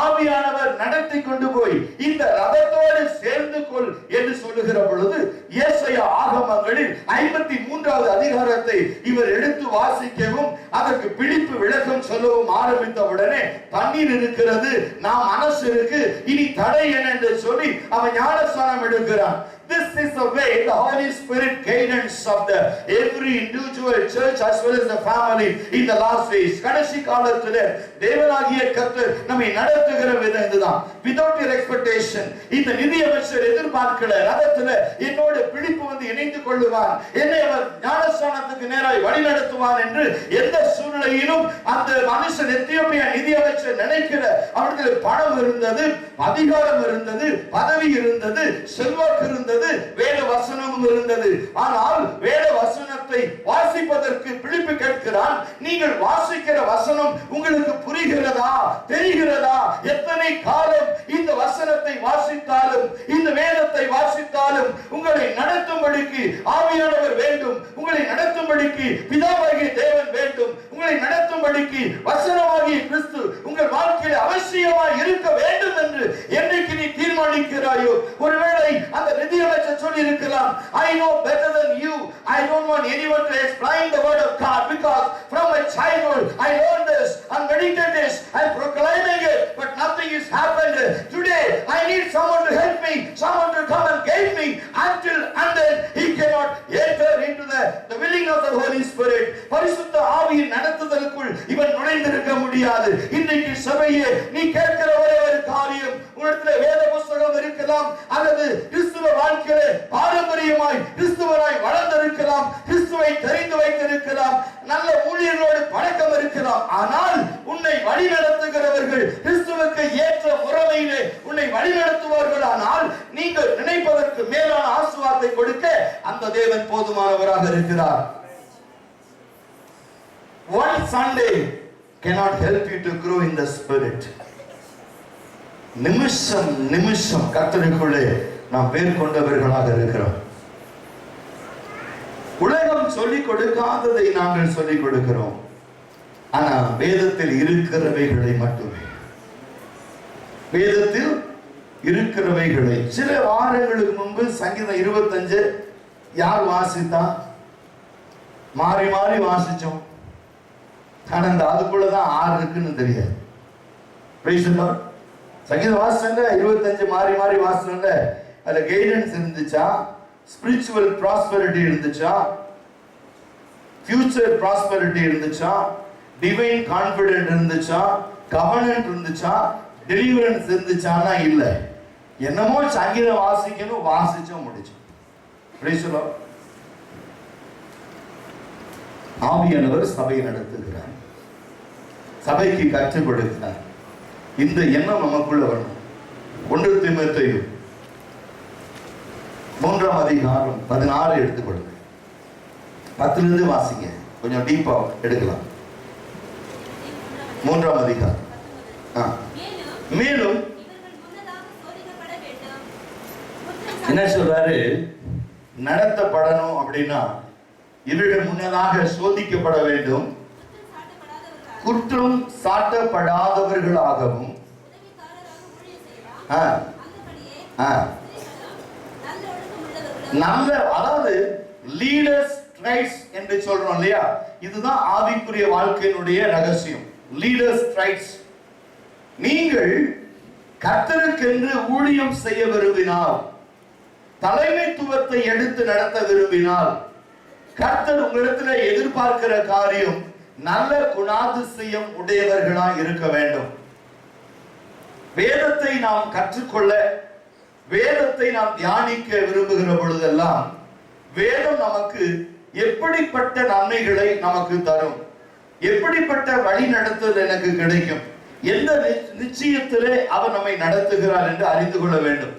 ஆவியானவர் நடத்தி கொண்டு போய் இந்த ரதத்தோடு சேர்ந்து கொள் என்று சொல்லுகிற பொழுது ஏசாயா ஆகமங்களில் 53வது அதிகாரத்தை இவர் எடுத்து வாசிக்கவும் அதற்கு பிடிப்பு விளக்கம் சொல்லவும் ஆரம்பித்த உடனே தண்ணீர் இருக்கிறது, நாம் மனசு இருக்கு, இனி தடை என்ன என்று சொல்லி அவன் ஞானஸ்தானம் எடுக்கிறான். This is the way the Holy Spirit guidance of the every individual church as well as the family in the last days. கடைசி காலத்திலே தேவனாகிய கர்த்தர் நம்மை நடத்துகிற விதம் இதுதான். Without your expectation, இந்த நிதி அமைச்சர் எதிர்பார்க்கல, ரதத்திலே என்னோட பிடிப்பு இணைந்து கொள்ளுவான், என்னை அவர் ஞானஸ்தானத்துக்கு நேராய் வழி நடத்துவான் என்று எந்த சூழ்நிலையிலும் அந்த மனுஷன் எத்தியோப்பியா நிதி அமைச்சர் நினைக்கிற அவர்களுக்கு பணம் இருந்தது, அதிகாரம் இருந்தது, பதவி இருந்தது, செல்வாக்கு இருந்தது, வேத வசனமும் இருந்தது. ஆனால் வேத வசனத்தை வாசிப்பதற்கு பிலிப்பு கேட்கிறான், நீங்கள் வாசிக்கிற வசனம் உங்களுக்கு புரிகிறதா, தெரிகிறதா? எத்தனை காலம் இந்த வசனத்தை வாசித்தாலும் இந்த வேதத்தை வாசித்தாலும் உங்களை நடத்தும்படிக்கு ஆவியானவர் வேண்டும், உங்களை நடத்தும்படிக்கு பிதாவாகிய தேவன் வேண்டும், உங்களை நடத்தும்படிக்கு வசனமாகிய கிறிஸ்து உங்கள் வாழ்க்கையில் அவசியமாய் இருக்க வேண்டும் என்று என்னைக்கு நீ தீர்மானிக்கிறாயோ, ஒருவேளை அந்த நிதி அமைச்சர் சொல்லி இருக்கலாம், I know better than you, I don't want anyone to explain the word of God because from my childhood I learned this and meditated this and proclaiming it, but nothing has happened. Today I need someone to help me, someone to come and guide me until and then he cannot enter into the willing of the Holy Spirit. பரிசுத்த ஆவியின் நடத்துதலுக்குள் இவன் நுழைந்திருக்க முடியாது. இன்னைக்கு சபையே நீ கேட்கிற ஒரே ஒரு காரியம், உன்னிடத்திலே வேத புத்தகம் இருக்கலாம் அல்லது கிறிஸ்துவ வாழ்க்கையிலே பாரம்பரியமாய் கிறிஸ்துவராய் வளர்ந்திருக்கலாம், கிறிஸ்துவை தெரிந்து வைத்திருக்கலாம், நல்ல ஊழியர்களோடு பழக்கம் இருக்கலாம், ஆனால் உன்னை வழி நடத்துகிறவர்கள் கிறிஸ்துவுக்கு ஏற்ற முறையிலே உன்னை வழிநடத்துவார்களானால் நீங்கள் நினைப்பதற்கு மேலான ஆசீர்வாதத்தை கொடுக்க அந்த தேவன் போதுமானவராக இருக்கிறார். One Sunday cannot help you to grow in the spirit. நிமிஷம் நிமிஷம் கர்த்தருக்குள்ளே நாம் பேர் கொண்டவர்களாக இருக்கிறோம். உலகம் சொல்லிக் கொடுக்காததை நாங்கள் சொல்லிக் கொடுக்கிறோம். ஆனா வேதத்தில் இருக்கிறவைகளை மட்டுமே, வேதத்தில் இருக்கிறவைகளை. சில வாரங்களுக்கு முன்பு சங்கீதம் 25 யார் வாசித்தா? மாறி மாறி வாசிச்சோம். ஆனா அதுக்குள்ளதான் 6 இருக்குன்னு தெரியாது. சங்கீதம் வாசிச்சங்க 25 மாறி மாறி வாசிச்சங்க. அதுல கைடன்ஸ் இருந்துச்சா? ஸ்பிரிச்சுவல் ப்ராஸ்பெரிட்டி இருந்துச்சா? ஃபியூச்சர் ப்ராஸ்பெரிட்டி இருந்துச்சா? டிவைன் கான்ஃபிடென்ட் இருந்துச்சா? கவர்னன்ட் இருந்துச்சா? டெலிவரன்ஸ் இருந்துச்சானா இல்ல. என்னமோ சங்கீதம் வாசிக்கணும், வாசிச்சோம், முடிச்சோம். ஆவியானவர் சபையை நடத்துகிறார், சபைக்கு கற்றுக் கொடுக்கிறார். இந்த எண்ணம் நமக்குள்ள வரணும். 1 தீமோத்தேயு 3ஆம் அதிகாரம் 16 எடுத்துக்கொள்ளுங்க. 10 வாசிங்க, கொஞ்சம் டீப்பா எடுக்கலாம். 3ஆம் அதிகாரம். மேலும் என்ன சொல்றாரு? நடத்தப்படணும் அப்படின்னா இவர்கள் முன்னதாக சோதிக்கப்பட வேண்டும், குற்றம் சாட்டப்படாதவர்களாகவும் நல்ல, அதாவது லீடர்ஸ் ரைட்ஸ் என்று சொல்றோம் இல்லையா? இதுதான் ஆவிக்குரிய வாழ்க்கையினுடைய ரகசியம். Leaders rights. நீங்கள் கர்த்தருக்கென்று ஊழியம் செய்ய விரும்பினால், தலைமைத்துவத்தை எடுத்து நடத்த விரும்பினால், கர்த்தர் உங்களிடத்தில் எதிர்பார்க்கிற காரியம் நல்ல குணாதிசயம் உடையவர்களாக இருக்க வேண்டும். வேதத்தை நாம் கற்றுக்கொள்ள, வேதத்தை நாம் தியானிக்க விரும்புகிற பொழுதெல்லாம் வேதம் நமக்கு எப்படிப்பட்ட நன்மைகளை நமக்கு தரும், எப்படிப்பட்ட வழி நடத்துதல் எனக்கு கிடைக்கும், எந்த நிச்சயத்திலே அவர் நம்மை நடத்துகிறார் என்று அறிந்து கொள்ள வேண்டும்.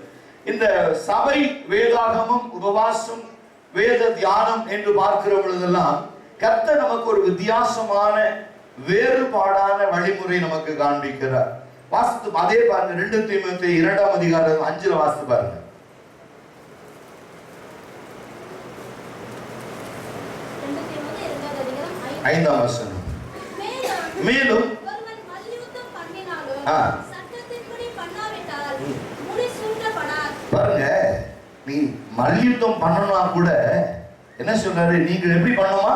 இந்த சபை வேதாகமம், உபவாசம், வேத தியானம் என்று பார்க்கிற பொழுதெல்லாம் கர்த்தர் நமக்கு ஒரு வித்தியாசமான வேறுபாடான வழிமுறை நமக்கு காண்பிக்கிறார். வாசித்து அதே பாருங்க. 2 தீமோத்தேயு 2ஆம் அதிகாரம் 5 வாசித்து பாருங்க. 5ஆம் வசனம். மேலும் பாருங்க, நீ மல்யுத்தம் பண்ணனா கூட என்ன சொல்றாரு? நீங்கள் எப்படி பண்ணுமா?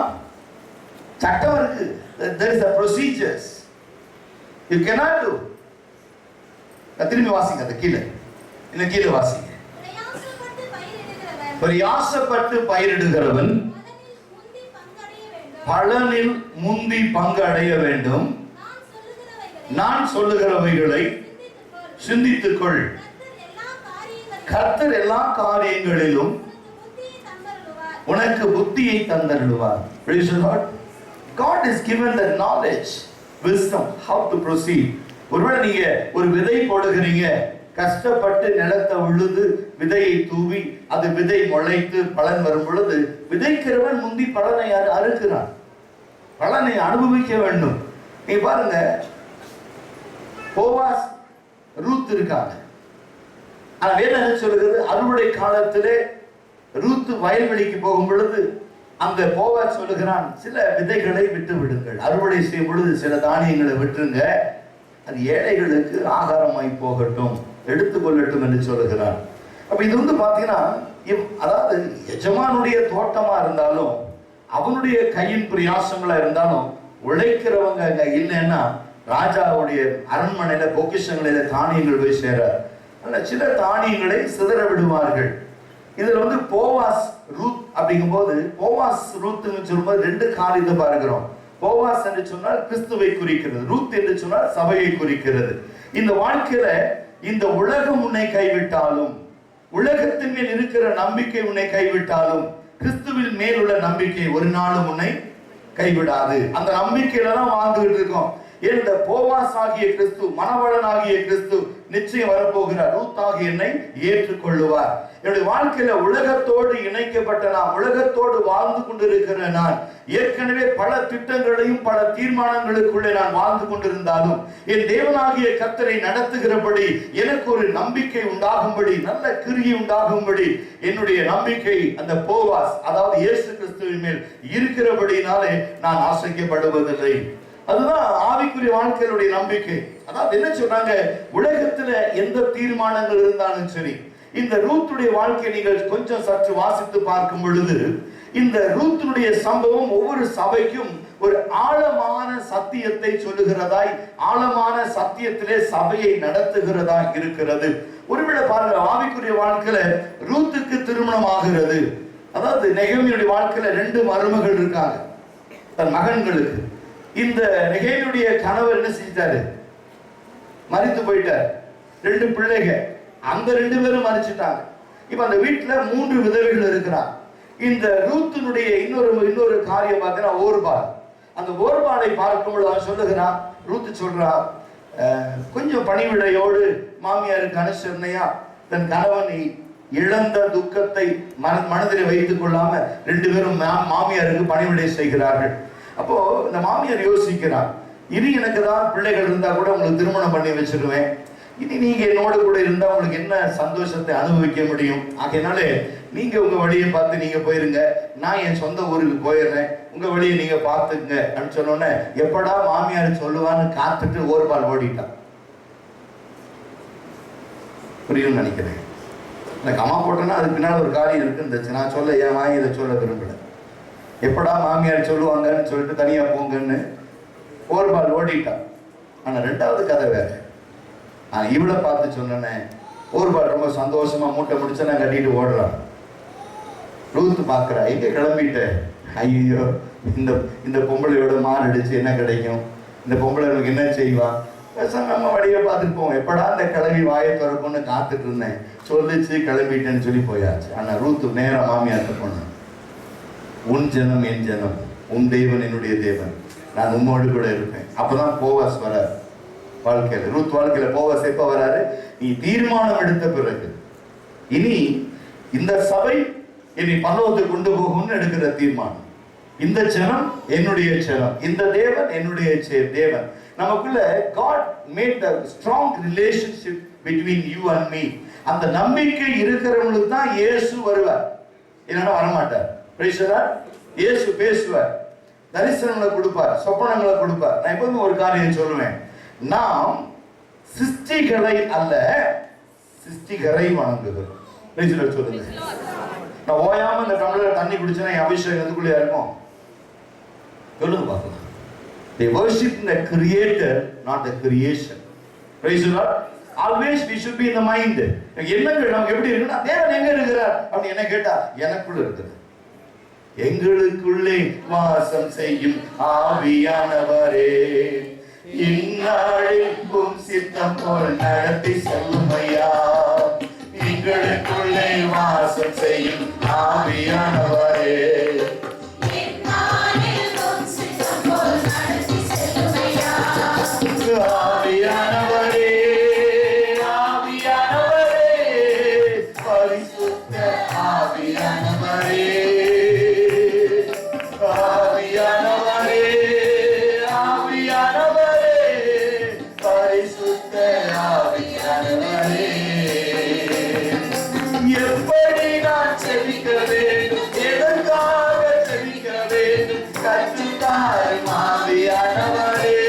சட்டம் இருக்கு. There is a procedures. You cannot do. திரும்பி வாசிங்க, அந்த கீழே, இந்த கீழே வாசிங்க. பிரயாசப்பட்டு பயிரிடுகிறவன் பலனில் முந்தி பங்கு அடைய வேண்டும். நான் சொல்லுகிறவைகளை சிந்தித்துக்கொள். கர்த்தர் எல்லா காரியங்களிலும் உனக்கு புத்தியை தந்தருளுவார். Praise the Lord. God has given the knowledge, wisdom, how to proceed. ஒருவேளை நீங்க ஒரு விதை போடுகிறீங்க, கஷ்டப்பட்டு நிலத்தை உழுது விதையை தூவி அது விதை முளைத்து பலன் வரும் பொழுது விதைக்கிறவன் முந்தி பலனை அறுக்கிறான், பலனை அனுபவிக்க வேண்டும். நீ பாருங்க, போவாஸ் ரூத் இருக்காங்க. ஆனா வேதம் என்ன சொல்லுகிறது? அறுவடை காலத்திலே ரூத் வயல்வெளிக்கு போகும் பொழுது அந்த போவாஸ் சொல்லுகிறான், சில விதைகளை விட்டு விடுங்கள், அறுவடை செய்யும் பொழுது சில தானியங்களை விட்டுருங்க, அது ஏழைகளுக்கு ஆகாரமாய் போகட்டும், எடுத்துக்கொள்ளட்டும் என்று சொல்லுகிறான். அப்ப இது பாத்தீங்கன்னா, அதாவது எஜமானுடைய தோட்டமா இருந்தாலும் அவனுடைய கையின் பிரயாசங்களா இருந்தாலும் உழைக்கிறவங்க அங்க இல்லைன்னா ராஜாவுடைய அரண்மனையில பொக்கிஷங்களில தானியங்கள் போய் சேராது. சில தானியங்களை சிதற விடுவார்கள். இதுல போவாஸ் ரூத் அப்படிங்கும் போது, போவாஸ் ரூத்னு சொல்லும்போது 2 காரியத்தை பார்க்கிறோம். போவாஸ் என்று சொன்னால் கிறிஸ்துவை குறிக்கிறது, ரூத் என்று சொன்னால் சபையை குறிக்கிறது. இந்த வாழ்க்கையில இந்த உலகம் உன்னை கைவிட்டாலும், உலகத்தின் மேல் இருக்கிற நம்பிக்கை உன்னை கைவிட்டாலும், கிறிஸ்துவின் மேல் உள்ள நம்பிக்கை ஒரு நாளும் உன்னை கைவிடாது. அந்த நம்பிக்கையில தான் வாழ்ந்துகிட்டு இருக்கோம். இந்த போவாஸ் ஆகிய கிறிஸ்து, மணவாளன் ஆகிய கிறிஸ்து நிச்சயம் வரப்போகிறார். ரூத் ஆகிய என்னை ஏற்றுக்கொள்ளுவார். என்னுடைய வாழ்க்கையில உலகத்தோடு இணைக்கப்பட்ட நான், உலகத்தோடு வாழ்ந்து கொண்டிருக்கிற நான், ஏற்கனவே பல திட்டங்களையும் பல தீர்மானங்களுக்குள்ளே நான் வாழ்ந்து கொண்டிருந்தாலும் என் தேவனாகிய கர்த்தரை நடத்துகிறபடி எனக்கு ஒரு நம்பிக்கை உண்டாகும்படி, நல்ல கிரியை உண்டாகும்படி என்னுடைய நம்பிக்கை அந்த போவாஸ், அதாவது இயேசு கிறிஸ்துவின் மேல் இருக்கிறபடினாலே நான் ஆசைக்கப்படுவதில்லை. அதுதான் ஆவிக்குரிய வாழ்க்கையினுடைய நம்பிக்கை. அதாவது என்ன சொல்றாங்க, உலகத்துல எந்த தீர்மானங்கள் இருந்தாலும் சரி, இந்த ரூத்துடைய வாழ்க்கை நீங்கள் கொஞ்சம் சற்று வாசித்து பார்க்கும் பொழுது இந்த ரூத்துடைய சம்பவம் ஒவ்வொரு சபைக்கும் ஒரு ஆழமான சத்தியத்தை சொல்லுகிறதாய், ஆழமான சத்தியத்திலே சபையை நடத்துகிறதாய் இருக்கிறது. ஒருவேளை பாருங்க, ஆவிக்குரிய வாழ்க்கையில ரூத்துக்கு திருமணம் ஆகிறது. அதாவது நெகேமியுடைய வாழ்க்கையில 2 மருமகள் இருக்காங்க தன் மகன்களுக்கு. இந்த நெகேமியுடைய கணவர் என்ன செஞ்சிட்டாரு, மரித்து போயிட்டார். 2 பிள்ளைகள், அந்த 2 பேரும் மரிச்சிட்டாங்க. இப்ப அந்த வீட்டுல 3 விதவைகள் இருக்கிறார். இந்த ரூத்தினுடைய இன்னொரு காரியம் பார்த்தீங்கன்னா ஓர்பால். அந்த ஓர்பாலை பார்க்கும்போது அவன் சொல்லுகிறான், ரூத்து சொல்றா, கொஞ்சம் பணிவிடையோடு மாமியாருக்கு அனுசரணையா தன் கணவனை இழந்த துக்கத்தை மனதில் வைத்துக் கொள்ளாம 2 பேரும் மாமியாருக்கு பணிவிடை செய்கிறார்கள். அப்போ இந்த மாமியார் யோசிக்கிறார், இனி எனக்கு தான் பிள்ளைகள் இருந்தா கூட உங்களுக்கு திருமணம் பண்ணி வச்சிருவேன், இனி நீங்க என்னோட கூட இருந்தா உங்களுக்கு என்ன சந்தோஷத்தை அனுபவிக்க முடியும், ஆகையினாலே நீங்க உங்க வழியை பார்த்து நீங்க போயிருங்க, நான் என் சொந்த ஊருக்கு போயிடுறேன், உங்க வழியை நீங்க பார்த்துங்க அப்படின்னு சொன்னோன்னே எப்படா மாமியார் சொல்லுவான்னு காத்துட்டு ஓர்பால் ஓடிட்டான். புரியும் நினைக்கிறேன். எனக்கு அம்மா போட்டேன்னா அதுக்கு பின்னால் ஒரு காரியம் இருக்குன்னு நான் சொல்ல, என் வாங்கி இதை சொல்ல விரும்பல. எப்படா மாமியார் சொல்லுவாங்கன்னு சொல்லிட்டு தனியா போங்கன்னு ஓர்பால் ஓடிட்டான். ஆனா 2வது கதை வேற. இவளை பார்த்து சொன்னேன், ஓர்பால் ரொம்ப சந்தோஷமா மூட்டை முடிச்ச நான் கட்டிட்டு ஓடுறான். ரூத் பாக்குறா, எங்க கிளம்பிட்ட, ஐயோ இந்த பொம்பளையோட மாரடிச்சு என்ன கிடைக்கும், இந்த பொம்பளை எனக்கு என்ன செய்வா, நம்ம வழியை பார்த்துட்டு போவோம், எப்படா இந்த கிளம்பி வாயை திறக்கும்னு காத்துட்டு இருந்தேன், சொல்லிச்சு கிளம்பிட்டேன்னு சொல்லி போயாச்சு. ஆனா ரூத் நேரம் மாமியார்ட்ட போனேன், உன் ஜனம் என் ஜனம், உன் தேவன் என்னுடைய தேவன், நான் உம்மோடு கூட இருப்பேன். அப்பதான் போவாஸ் வராரு வாழ்க்கையில. ரூத் வாழ்க்கையில போவாஸ் எப்ப வராரு, நீ தீர்மானம் எடுத்த பிறகு, இனி இந்த சபை என்னை பரலோகத்துக்கு கொண்டு போகும்னு எடுக்கிற தீர்மானம், இந்த ஜனம் என்னுடைய ஜனம், இந்த தேவன் என்னுடைய தேவன். நமக்குள்ள God made a strong relationship between you and me. அந்த நம்பிக்கை இருக்கிறவங்களுக்கு தான் இயேசு வருவார், இல்லைன்னா வரமாட்டார். Praise the Lord. இயேசு பேசுவார், தரிசனங்களை கொடுப்பார், சொப்பனங்களை கொடுப்பார். நான் எப்பவுமே ஒரு காரியம் சொல்லுவேன், நாம் சிருஷ்டிகளை அல்ல சிருஷ்டிகரை வணங்குகிறோம். Praise the Lord சொல்லுங்க. நான் ஓயாம இந்த டம்ளர் தண்ணி குடிச்சேன்னா என் அபிஷேகம் எதுக்குள்ளே இருக்கும் சொல்லுங்க பார்க்கலாம். They worship the creator, not the creation. Praise the Lord. Always we should be in the mind. எண்ணங்கள் நமக்கு எப்படி இருக்குன்னா, தேவன் எங்க இருக்கிறார் அப்படி என்ன கேட்டா, எனக்குள்ள இருக்கிறார். எங்களுக்குள்ளே வாசம் செய்யும் ஆவியானவரே, இந்நாளிற்கும் சித்தம் போல் நடத்தி செல்லுமையா, எங்களுக்குள்ளே வாசம் செய்யும் ஆவியானவரே, ஆவியானவரே, ஆவியானவரே, பரிசுத்த ஆவியானவரே, ஆவியானவரே, ஆவியானவரே, பரிசுத்த ஆவியானவரே, எப்படி நான் செபிக்க வேண்டும், எதற்காக செபிக்க வேண்டும், கற்றுத்தாரும் ஆவியானவரே,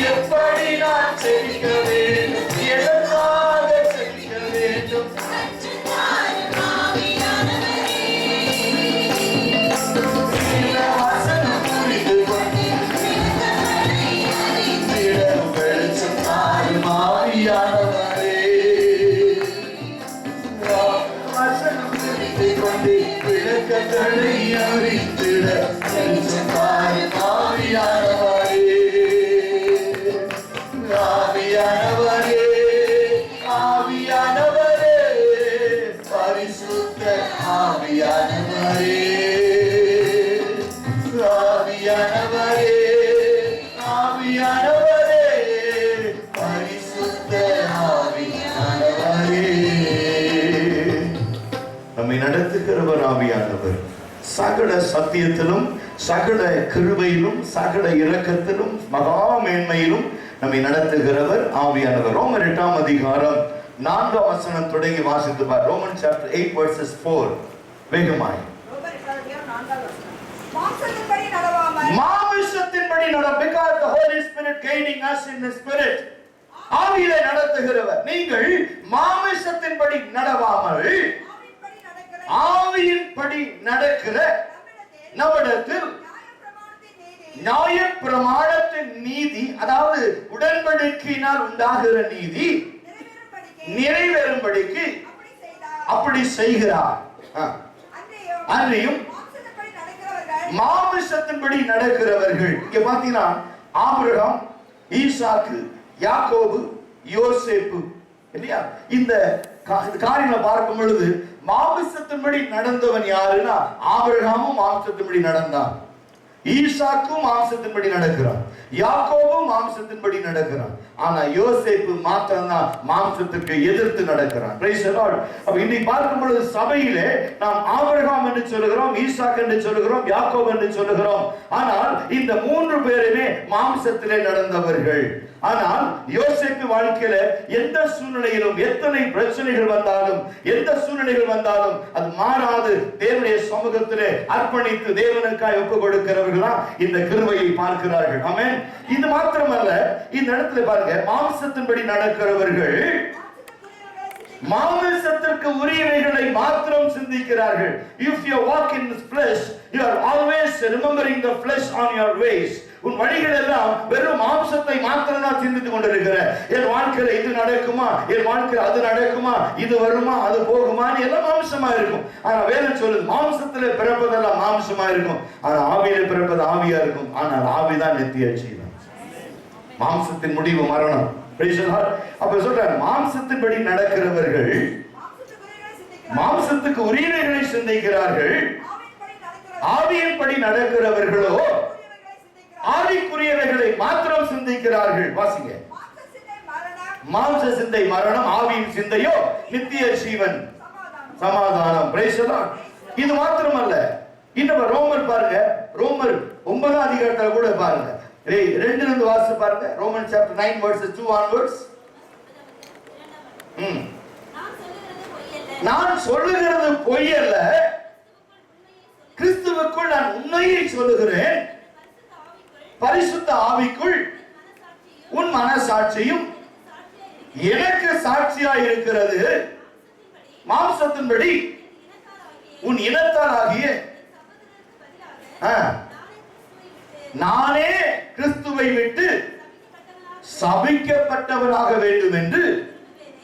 எப்படி நான் செபிக்க வேண்டும், எதற்காக செபிக்க வேண்டும், வசனம் புரிந்து கொண்டு வெளிச்சம் தாரும் ஆவியானவரே, வசனம் புரிந்து கொண்டு விளக்கங்களை அறிந்திட வெளிச்சம் தாரும் ஆவியானவரே, ஆவியானவரே, நடத்துகிறவர் ஆவியானவர். சகல சத்தியத்திலும் சகல கிருபையிலும் சகல இரக்கத்திலும் மகா மேன்மையிலும் நம்மை நடத்துகிறவர் ஆவியானவர். ரோமர் 8ஆம் அதிகாரம் 4ஆம் வசனம் தொடங்கி வாசித்து பார். Romans chapter 8 verses 4. வேகமாய். மாம்சத்தின்படி நட, because the Holy Spirit guiding us in the spirit. ஆவியிலே நடத்துகிறவர். நீங்கள் மாம்சத்தின்படி நடவாமல் ஆவியின்படி நடக்கிற நம்மிடத்தில் நியாயப்பிரமாணத்தின் நீதி, அதாவது உடன்படிக்கையினால் உண்டாகிற நீதி நிறைவேறும்படிக்கு அப்படி செய்கிறார். அன்றையும் மாமிசத்தின்படி நடக்கிறவர்கள். இங்க பாத்தீங்கன்னா ஆபிரகாம், ஈசாக்கு, யாக்கோபு, யோசேப்பு இல்லையா? இந்த காரியங்களை பார்க்கும் பொழுது மாமிசத்தின்படி நடந்தவன் யாருன்னா ஆபிரகாமும் மாம்சத்தின்படி நடந்தான், ஈசாக்கும் மாம்சத்தின்படி நடக்கிறான், யாக்கோபும் மாம்சத்தின்படி நடக்கிறான். ஆனா யோசேப்பு மாத்திரம்தான் மாம்சத்துக்கு எதிர்த்து நடக்கிறான். Praise the Lord. அப்ப இன்னைக்கு பார்க்கும் பொழுது சபையிலே நாம் ஆபிரகாம் என்று சொல்லுகிறோம், ஈசாக் என்று சொல்லுகிறோம், யாக்கோபு என்று சொல்லுகிறோம். ஆனால் இந்த மூன்று பேருமே மாம்சத்திலே நடந்தவர்கள். ஆனால் யோசேப்பு வாழ்க்கையில எந்த சூழ்நிலையிலும் எத்தனை பிரச்சனைகள் வந்தாலும் எந்த சூழ்நிலைகள் வந்தாலும் அது மாறாது தேவனுடைய சமூகத்திலே அர்ப்பணித்து தேவனுக்காய் ஒப்பு கொடுக்கிறவர்களா இந்த கிருபையை பார்க்கிறார்கள். ஆமென். இது மாத்திரமல்ல, இந்த இடத்துல பாருங்க, மாம்சத்தின்படி நடக்கிறவர்கள் மாம்சத்திற்கு உரியவைகளை மாத்திரம் சிந்திக்கிறார்கள். If you walk in the flesh, you are always remembering the flesh on your ways. உன் வழிகள் எல்லாம் வெறும் மாம்சத்தை மாத்திரம் தான் சிந்தித்துக் கொண்டிருக்கிற. என் வாழ்க்கையில இது நடக்குமா, என் வாழ்க்கையில அது நடக்குமா, இது வருமா, அது போகுமா, எல்லாம் மாம்சமா இருக்கும். ஆனா வேதம் சொல்லுது, மாம்சத்திலே பிறப்பதெல்லாம் மாம்சமா இருக்கும், ஆனா ஆவியிலே பிறப்பது ஆவியா இருக்கும். ஆனால் ஆவிதான் நித்திய ஜீவன். மாம்சத்தின் முடிவு மரணம். அப்ப சொல்ற மாம்சத்தின்படி நடக்கிறவர்கள் மாம்சத்துக்கு உரியவைகளை சிந்திக்கிறார்கள், ஆவியின்படி நடக்கிறவர்களோ ஆவிக்குரியவைகளை மாத்திரம் சிந்திக்கிறார்கள். வாசிங்க. மாம்ச சிந்தை மரணம், ஆவியின் சிந்தையோ நித்திய ஜீவன் சமாதானம். Praise the Lord. இது மாத்திரமல்ல, இன்னும் ரோமர் பாருங்க, ரோமர் 9ஆம் அதிகாரத்துல கூட பாருங்க, 2 இருந்து வாசி பாருங்க. Romans chapter 9 verses 2 onwards. நான் சொல்லுகிறது பொய் அல்ல, கிறிஸ்துவுக்குள் நான் உண்மையை சொல்லுகிறேன். பரிசுத்த ஆவிக்குள் உன் மனசாட்சியும் எனக்கு சாட்சியாய் இருக்கிறது. மாம்சத்தின்படி உன் இனத்தால் ஆகிய நானே கிறிஸ்துவை விட்டு சபிக்கப்பட்டவனாக வேண்டும் என்று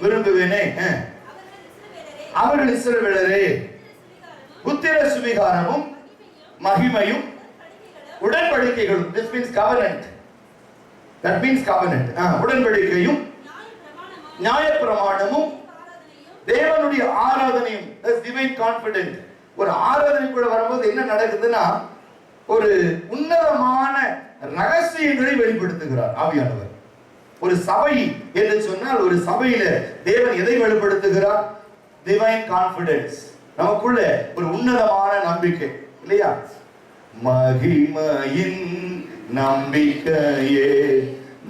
விரும்புவேனே. அவர்கள் இஸ்ரவேலரே, புத்திர சுவிகாரமும் மகிமையும் உடன்படிக்கைகளும், this means covenant, that means covenant, உடன்படிக்கையும் நியாயப்பிரமாணமும் தேவனுடைய ஆராதனையும், that's divine confidence. ஒரு ஆராதனைக்குள்ள வரும்போது என்ன நடக்குதுன்னா, ஒரு உன்னதமான ரகசியங்களை வெளிப்படுத்துகிறார் ஆவியானவர். ஒரு சபை என்று சொன்னால், ஒரு சபையில தேவன் எதை வெளிப்படுத்துகிறார்? Divine confidence. நமக்குள்ள ஒரு உன்னதமான நம்பிக்கை இல்லையா? மகிமையின் நம்பிக்கையே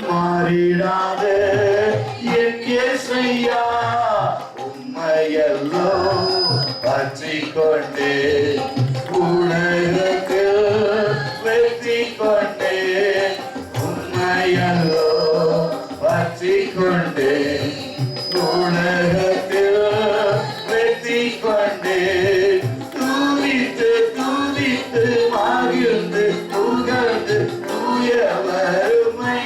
மாறிடாத என் இயேசையா, உம்மையல்லோ பற்றிக் கொண்டே உலகத்தில் வெற்றி கொண்டே, உம்மையல்லோ பற்றிக் கொண்டே உலகத்தில் வெற்றி கொண்டே, துதித்து துதித்து மகிழ்ந்து புகழ்ந்து தூயவருமை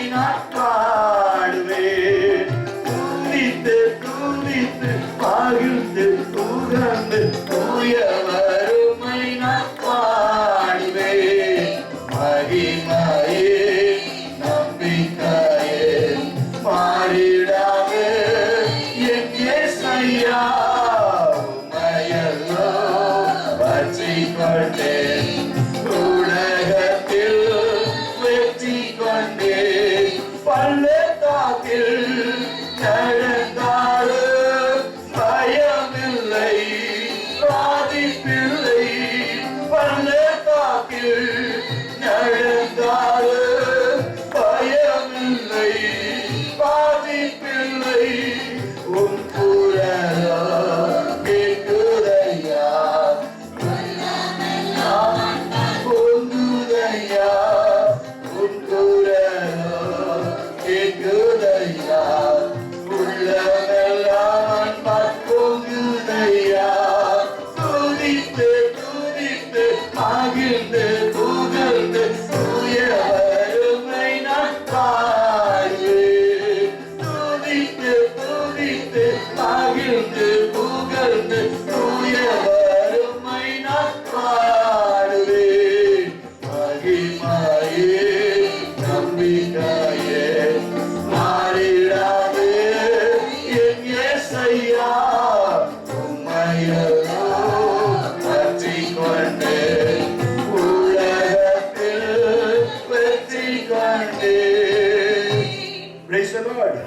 Praise the Lord.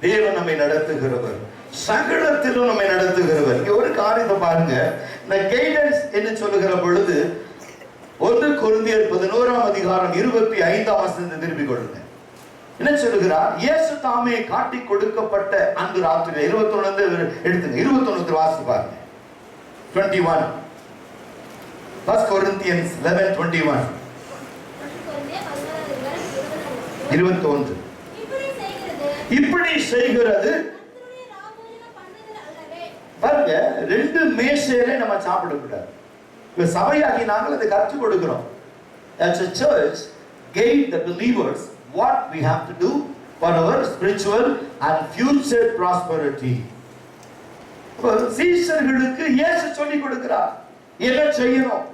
தேவன் நம்மை நடத்துகிறவர், சகலத்திலும் நம்மை நடத்துகிறவர். இங்க ஒரு காரியத்தை பாருங்க, இந்த கைடன்ஸ் என்று சொல்லுகிற பொழுது 1 கொரிந்தியர் 11ஆம் அதிகாரம் 25ஆம் வசனத்தை திருப்பிக் கொள்ளுங்க. என்ன சொல்லுகிறார்? இயேசு தாமே காட்டி கொடுக்கப்பட்ட அந்த ராத்திரி 21 எடுத்துங்க, 21 வாசி பாருங்க. 21 1 Corinthians 11:21 21 இப்படி செய்கிறது பாருங்க. 2 மேசையில நம்ம சாப்பிடக்கூடாது. இப்ப சபையாகி நாங்கள் அதை கற்றுக் கொடுக்கிறோம். As a church gave the believers what we have to do for our spiritual and future prosperity. சீஷர்களுக்கு இயேசு சொல்லிக் கொடுக்கிறார், எதை செய்யணும்,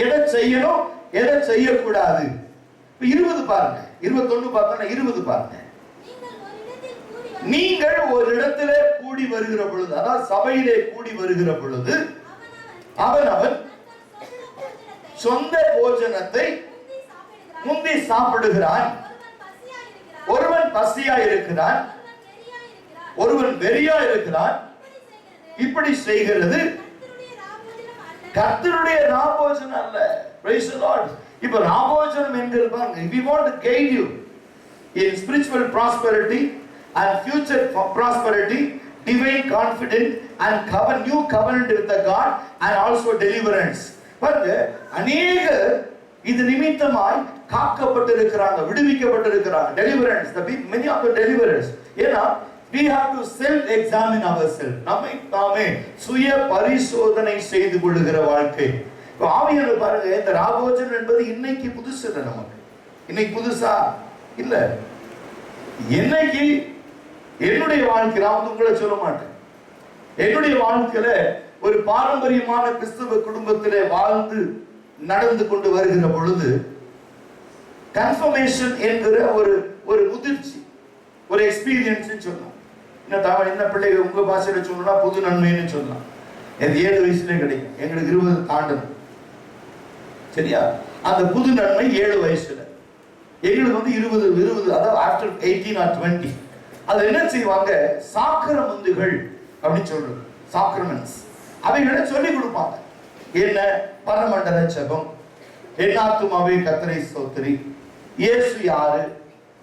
எதை செய்யணும், எதை செய்யக்கூடாது. 20 பாருங்க, 21 பார்த்தா 20 பாருங்க. நீங்கள் ஒரு இடத்திலே கூடி வருகிற பொழுது, அதாவது சபையிலே கூடி வருகிற பொழுது அவன் சொந்த போஜனத்தை முந்தி சாப்பிடுகிறான். ஒருவன் பசியா இருக்கிறான், ஒருவன் வெறியா இருக்கிறான். இப்படி செய்கிறது கர்த்தருடைய ராபோஜனம் அல்ல. Praise the Lord. இப்ப ராபோஜனம் என்கிறது பாருங்க. If we want to guide you in spiritual prosperity and future prosperity, divine confidence and new covenant with the God and also deliverance. பாருங்க, அநேக இது நிமித்தமாய் காக்கப்பட்டிருக்கிறாங்க, விடுவிக்கப்பட்டிருக்கிறாங்க. deliverance, the many of the deliverers. ஏன்னா we have to self examine ourselves. நம்மை நாமே சுய பரிசோதனை செய்து கொள்ளுகிற வாழ்க்கை. இப்போ ஆவியானவர் பாருங்க, இந்த ராபோஜனம் என்பது இன்னைக்கு புதுசு இல்லை நமக்கு. இன்னைக்கு புதுசா இல்ல. என்னைக்கு என்னுடைய வாழ்க்கை, நான் வந்து உங்களை சொல்ல மாட்டேன், என்னுடைய வாழ்க்கையில ஒரு பாரம்பரியமான கிறிஸ்தவ குடும்பத்திலே வாழ்ந்து நடந்து கொண்டு வருகிற பொழுது கன்ஃபர்மேஷன் என்கிற ஒரு முதிர்ச்சி, ஒரு எக்ஸ்பீரியன்ஸ் சொல்லலாம். என்ன பிள்ளைகள் உங்க பாஷையில சொல்லலாம், புது நன்மைன்னு சொல்லலாம். எனக்கு 7 வயசுல கிடைக்கும், எங்களுக்கு 20 தாண்டணும். சரியா? அந்த புது நன்மை 7 வயசுல, எங்களுக்கு வந்து 20 அதாவது ஆஃப்டர் 18 or 20. அது என்ன செய்வாங்க, சாக்கிரமந்துகள் அப்படின்னு சொல்றது, சாக்ரமெண்ட்ஸ் அவைகளை சொல்லி கொடுப்பாங்க. என்ன? பரமண்டல ஜெபம், என்னாத்துமாவே கர்த்தரை ஸ்தோத்திரி, இயேசு யாரு,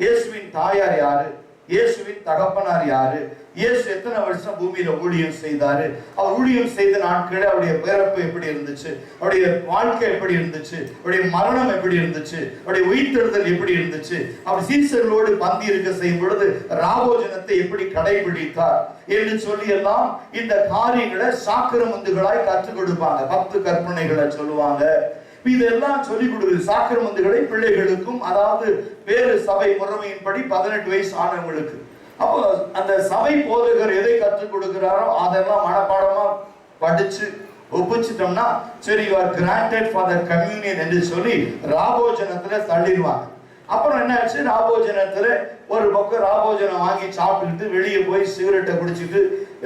இயேசுவின் தாயார் யாரு, இயேசுவின் தகப்பனார் யாரு, இயேசு எத்தனை வருஷம் பூமியில ஊழியம் செய்தாரு, அவர் ஊழியம் செய்த நாட்களில் அவருடைய பிறப்பு எப்படி இருந்துச்சு, அவருடைய வாழ்க்கை எப்படி இருந்துச்சு, அவருடைய மரணம் எப்படி இருந்துச்சு, அவருடைய உயிர்த்தெழுதல் எப்படி இருந்துச்சு, அவர் சீசர்களோடு பந்தி இருக்க செய்யும் பொழுது ராபோஜனத்தை எப்படி கடைபிடித்தார் என்று சொல்லி எல்லாம் இந்த காரியங்களை சாக்கிரமந்துகளாய் கற்றுக் கொடுப்பாங்க. 10 கற்பனைகளை சொல்லுவாங்க. இதெல்லாம் சொல்லிக் கொடுக்குது. சாக்கிரமந்துகளை பிள்ளைகளுக்கும், அதாவது வேறு சபை முறைமையின்படி 18 வயசு ஆனவங்களுக்கு. அப்போ அந்த சபை போதகர் எதை கற்றுக் கொடுக்கிறாரோ அதெல்லாம் மனப்பாடமா படிச்சு ஒப்பிச்சிட்டோம்னா சரி, you are granted for the communion என்று சொல்லி ராபோஜனத்துல தள்ளிடுவாங்க. அப்புறம் என்ன ஆச்சு, ராபோஜனத்துல ஒரு பக்கம் ராபோஜனம் வாங்கி சாப்பிட்டுட்டு வெளியே போய் சிகரெட்டை குடிச்சிட்டு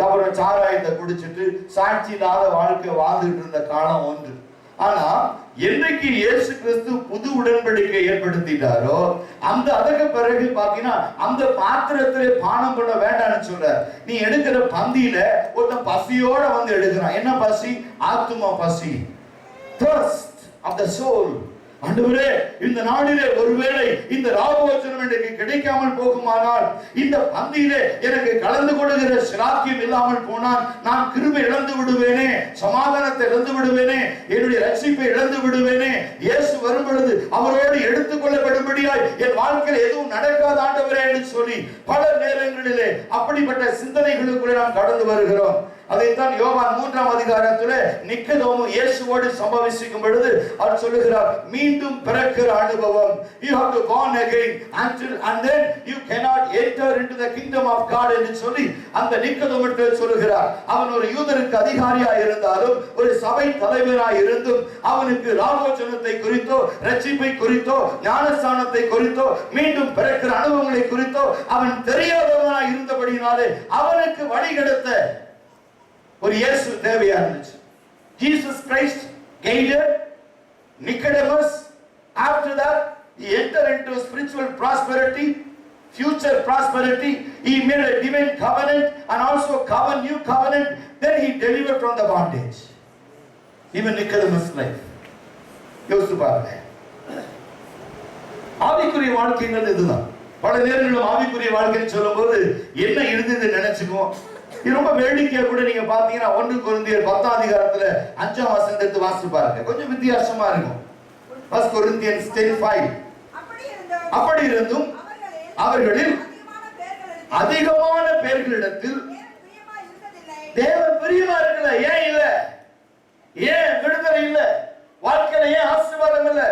அப்புறம் சாராயத்தை குடிச்சிட்டு சாட்சி இல்லாத வாழ்க்கை வாழ்ந்துட்டு இருந்த காலம் ஒன்று. ஆனா என்னைக்கு இயேசு கிறிஸ்து புது உடன்படிக்கை ஏற்படுத்திட்டாரோ அதுக்கு பிறகு பாத்தீங்கன்னா அந்த பாத்திரத்திலே பானம் பண்ண வேண்டாம்னு சொல்ற. நீ எடுக்கிற பந்தியில ஒருத்தன் பசியோட வந்து எடுக்கிறான். என்ன பசி? ஆத்துமா பசி, thirst of the soul. ஆண்டவரே, இந்த நாளிலே ஒருவேளை இந்த ராபோஜனம் எனக்கு கிடைக்காமல் போகுமானால், இந்த பந்தியிலே எனக்கு கலந்து கொள்கிற சிராக்கியம் இல்லாமல் போனால் நான் கிருபை இழந்து விடுவேனே, சமாதானத்தை இழந்து விடுவேனே, என்னுடைய ரட்சிப்பை இழந்து விடுவேனே. இயேசு வரும் பொழுது அவரோடு எடுத்துக்கொள்ளப்படும்படியாய் என் வாழ்க்கையில் எதுவும் நடக்காத ஆண்டவரே என்று சொல்லி பல நேரங்களிலே அப்படிப்பட்ட சிந்தனைகளுக்குள்ளே நாம் கடந்து வருகிறோம். அதைத்தான் யோவான் 3ஆம் அதிகாரத்திலே நிக்கதோமு இயேசுவோடு சம்பவிக்கும் பொழுது அவர் சொல்லுகிறார், மீண்டும் பிறக்கிற அனுபவம். You have to born again and then you cannot enter into the kingdom of God என்று சொல்லி அந்த நிக்கதோமுக்கு சொல்லுகிறார். அவன் ஒரு யூதருக்கு அதிகாரியாய் இருந்தாலும், ஒரு சபை தலைவராய் இருந்தும் அவனுக்கு ராபோஜனத்தை குறித்தோ, ரட்சிப்பை குறித்தோ, ஞானஸ்நானத்தை குறித்தோ, மீண்டும் பிறக்கிற அனுபவங்களை குறித்தோ அவன் தெரியாதவனாய் இருந்தபடினாலே அவனுக்கு வழி கிடைத்த ஒரு இயேசு தேவையா இருந்துச்சு. Jesus Christ guided Nicodemus. After that he entered into spiritual prosperity, future prosperity. He made a divine covenant and also new covenant. Then he delivered from the bondage. Even Nicodemus' life. யோசித்து பாருங்க. ஆவிக்குரிய வாழ்க்கைங்கிறது இதுதான். பல நேரங்களிலும் ஆவிக்குரிய வாழ்க்கைன்னு சொல்லும்போது என்ன இருந்தது நினைச்சுக்குவோம். இது ரொம்ப வேடிக்கையா கூட நீங்க பாத்தீங்கன்னா 1 கொரிந்தியர் 10ஆம் அதிகாரத்துல 5ஆம் வசனத்தை வாசித்து பாருங்க. கொஞ்சம் வித்தியாசமா இருக்கும். 1 Corinthians 10:5. அப்படி இருந்தும் அவர்களில் அதிகமான பேர்களிடத்தில் தேவன் பிரியமா இருக்கல. ஏன் இல்ல? ஏன் விடுதலை இல்ல? வாழ்க்கையில ஏன் ஆசீர்வாதம் இல்ல?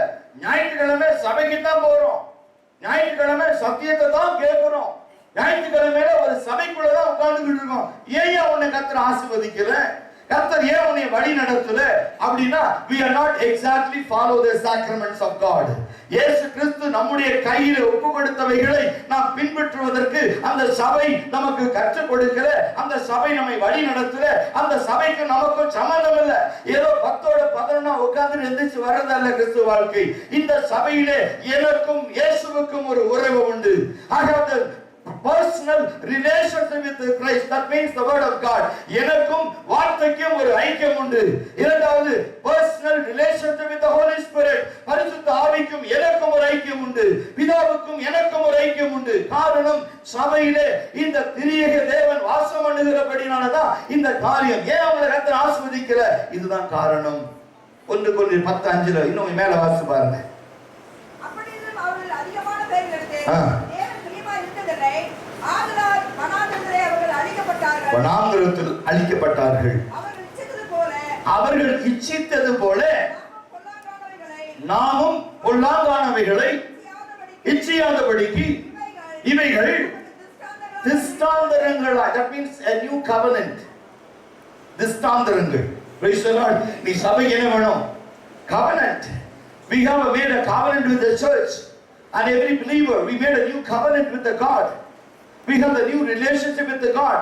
ஞாயிற்றுக்கிழமை சபைக்கு தான் போறோம், ஞாயிற்றுக்கிழமை சத்தியத்தை தான் கேட்கிறோம், ஞாயிற்றுக்கிழமையில ஒரு சபைக்குள்ளதான் உட்கார்ந்துகிட்டு இருக்கோம். ஏன் உன்னை கர்த்தர் ஆசீர்வதிக்கல? கர்த்தர் ஏன் உன்னை வழி நடத்தல? அப்படின்னா we are not exactly follow the sacraments of God. இயேசு கிறிஸ்து நம்முடைய கையில ஒப்பு கொடுத்தவைகளை நாம் பின்பற்றுவதற்கு அந்த சபை நமக்கு கற்றுக் கொடுக்கல, அந்த சபை நம்மை வழி நடத்தல, அந்த சபைக்கு நமக்கும் சம்பந்தம் இல்ல. ஏதோ 10ஓட 11 உட்கார்ந்து எந்திரிச்சு வர்றதல்ல கிறிஸ்து வாழ்க்கை. இந்த சபையிலே எனக்கும் இயேசுவுக்கும் ஒரு உறவு உண்டு. ஆகவே personal relationship with Christ, that means the word of God. எனக்கும் வார்த்தைக்கும் ஒரு ஐக்கியம் உண்டு. இரண்டாவது personal relationship with the Holy Spirit. பரிசுத்த ஆவிக்கும் எனக்கும் ஒரு ஐக்கியம் உண்டு, பிதாவுக்கும் எனக்கும் ஒரு ஐக்கியம் உண்டு. காரணம் சபையிலே இந்த திரியேக தேவன் வாசம் பண்ணுகிறபடினாலதான் இந்த காரியம். ஏன் அவங்களை கர்த்தர் ஆசீர்வதிக்கல? இதுதான் காரணம். 1 கொரிந்தியர் 10:5 இன்னும் மேல வாசிச்சு பாருங்க. அப்படியே அவர்கள் அதிகமான பேர்களுக்கு வனாந்திரத்தில் அழிக்கப்பட்டார்கள். அவர்கள் இச்சித்தது போல நாமும் பொல்லாங்கானவைகளை இச்சியாதபடிக்கு இவைகள் திஸ்தாந்தரங்களாய். That means a new covenant. திஸ்தாந்தரங்கள். Praise the Lord. நீ சபை என்ன வேணும்? Covenant. We have made a covenant with the church and every believer. We made a new covenant with the God. We have the new relationship with the God.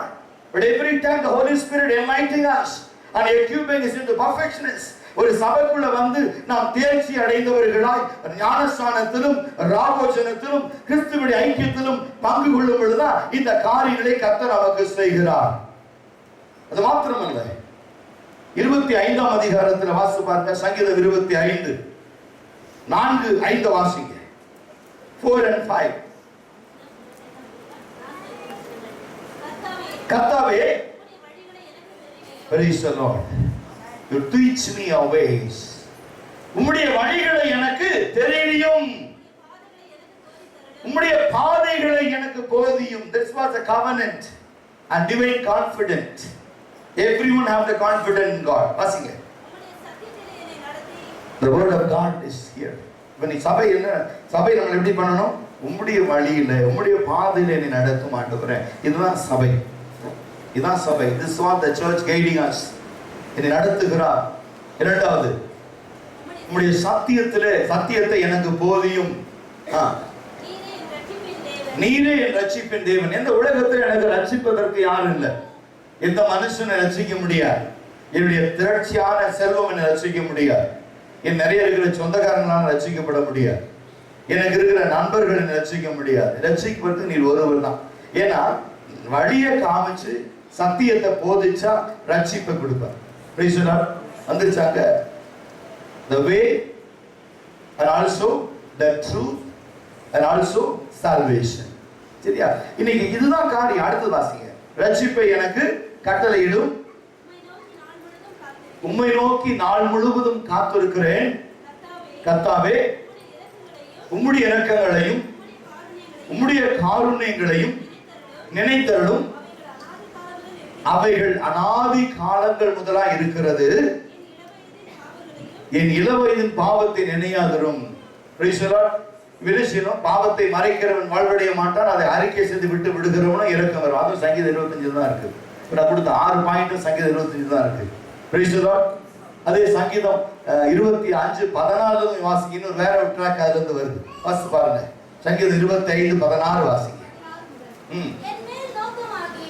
But every time the Holy Spirit enlightening us and equipping us into perfectionists. ஒரு சபைக்குள்ள வந்து நாம் தேர்ச்சி அடைந்தவர்களாய் ஞானஸ்நானத்திலும் ராபோஜனத்திலும் கிறிஸ்துவுடைய ஐக்கியத்திலும் பங்கு கொள்ளும் பொழுதுதான் இந்த காரியங்களை கர்த்தர் நமக்கு செய்கிறார். அது மாத்திரமல்ல, 25ஆம் அதிகாரத்தில் வாசித்து பாருங்க. சங்கீதம் 25 4-5 வாசிங்க. 4 and 5. கர்த்தாவே, praise the Lord, you teach me your ways. உம்முடைய வழிகளை எனக்கு தெரியும், உம்முடைய பாதைகளை எனக்கு போதியும். This was a covenant and divine confidence. Everyone have the confidence in God. வாசிங்க. The word of God is here. when சபை என்ன சபை நம்ம எப்படி பண்ணணும்? உம்முடைய வழியில உம்முடைய பாதையில நீ நடத்தும் ஆண்டவரே. இதுதான் சபை, இதுதான் சபை. This is what the church guiding us. என்னை நடத்துகிறார். இரண்டாவது, உம்முடைய சத்தியத்தை எனக்கு போதியும். நீரே என் ரட்சிப்பின் தேவன். எந்த உலகத்தில் எனக்கு ரட்சிப்பதற்கு யாரும் இல்லை. எந்த மனுஷனை ரட்சிக்க முடியாது. என்னுடைய திரட்சியான செல்வம் என்னை ரட்சிக்க முடியாது. என் நிறைய இருக்கிற சொந்தக்காரங்களால ரட்சிக்கப்பட முடியாது. எனக்கு இருக்கிற நண்பர்கள் என்னை ரட்சிக்க முடியாது. ரட்சிப்பதற்கு நீர் ஒருவர் தான். ஏன்னா வழியை காமிச்சு சத்தியத்தை போதிச்சா ரட்சிப்பை கொடுப்பார். வந்துருச்சாங்க. The way and also the truth and also salvation. சரியா? இன்னைக்கு இதுதான் காரியம். அடுத்து வாசிங்க. ரட்சிப்பை எனக்கு கட்டளையிடும், உம்மை நோக்கி நாள் முழுவதும் காத்திருக்கிறேன். கர்த்தாவே, உம்முடைய இரக்கங்களையும் உம்முடைய காருண்யங்களையும் நினைத்தருளும். அவைகள் அநாதி காலங்கள் முதலாய் இருக்கிறது. என் இளவயதின் பாவத்தை நினையாதரும். பாவத்தை மறைக்கிறவன் வாழ்வடைய மாட்டான், அதை அறிக்கை செய்து விட்டு விடுகிறவனும் இரக்கம் வரும். அதுவும் சங்கீதம் 25 தான் இருக்கு. நான் கொடுத்த 6 பாயிண்ட்டும் சங்கீதம் 25 தான் இருக்கு. அதே சங்கீதம் 25:14 வாசிங்க. இன்னொரு வேற ஒரு ட்ராக் அதுல இருந்து வருது. வாசி பாருங்க. சங்கீதம் 25:16 வாசிங்க.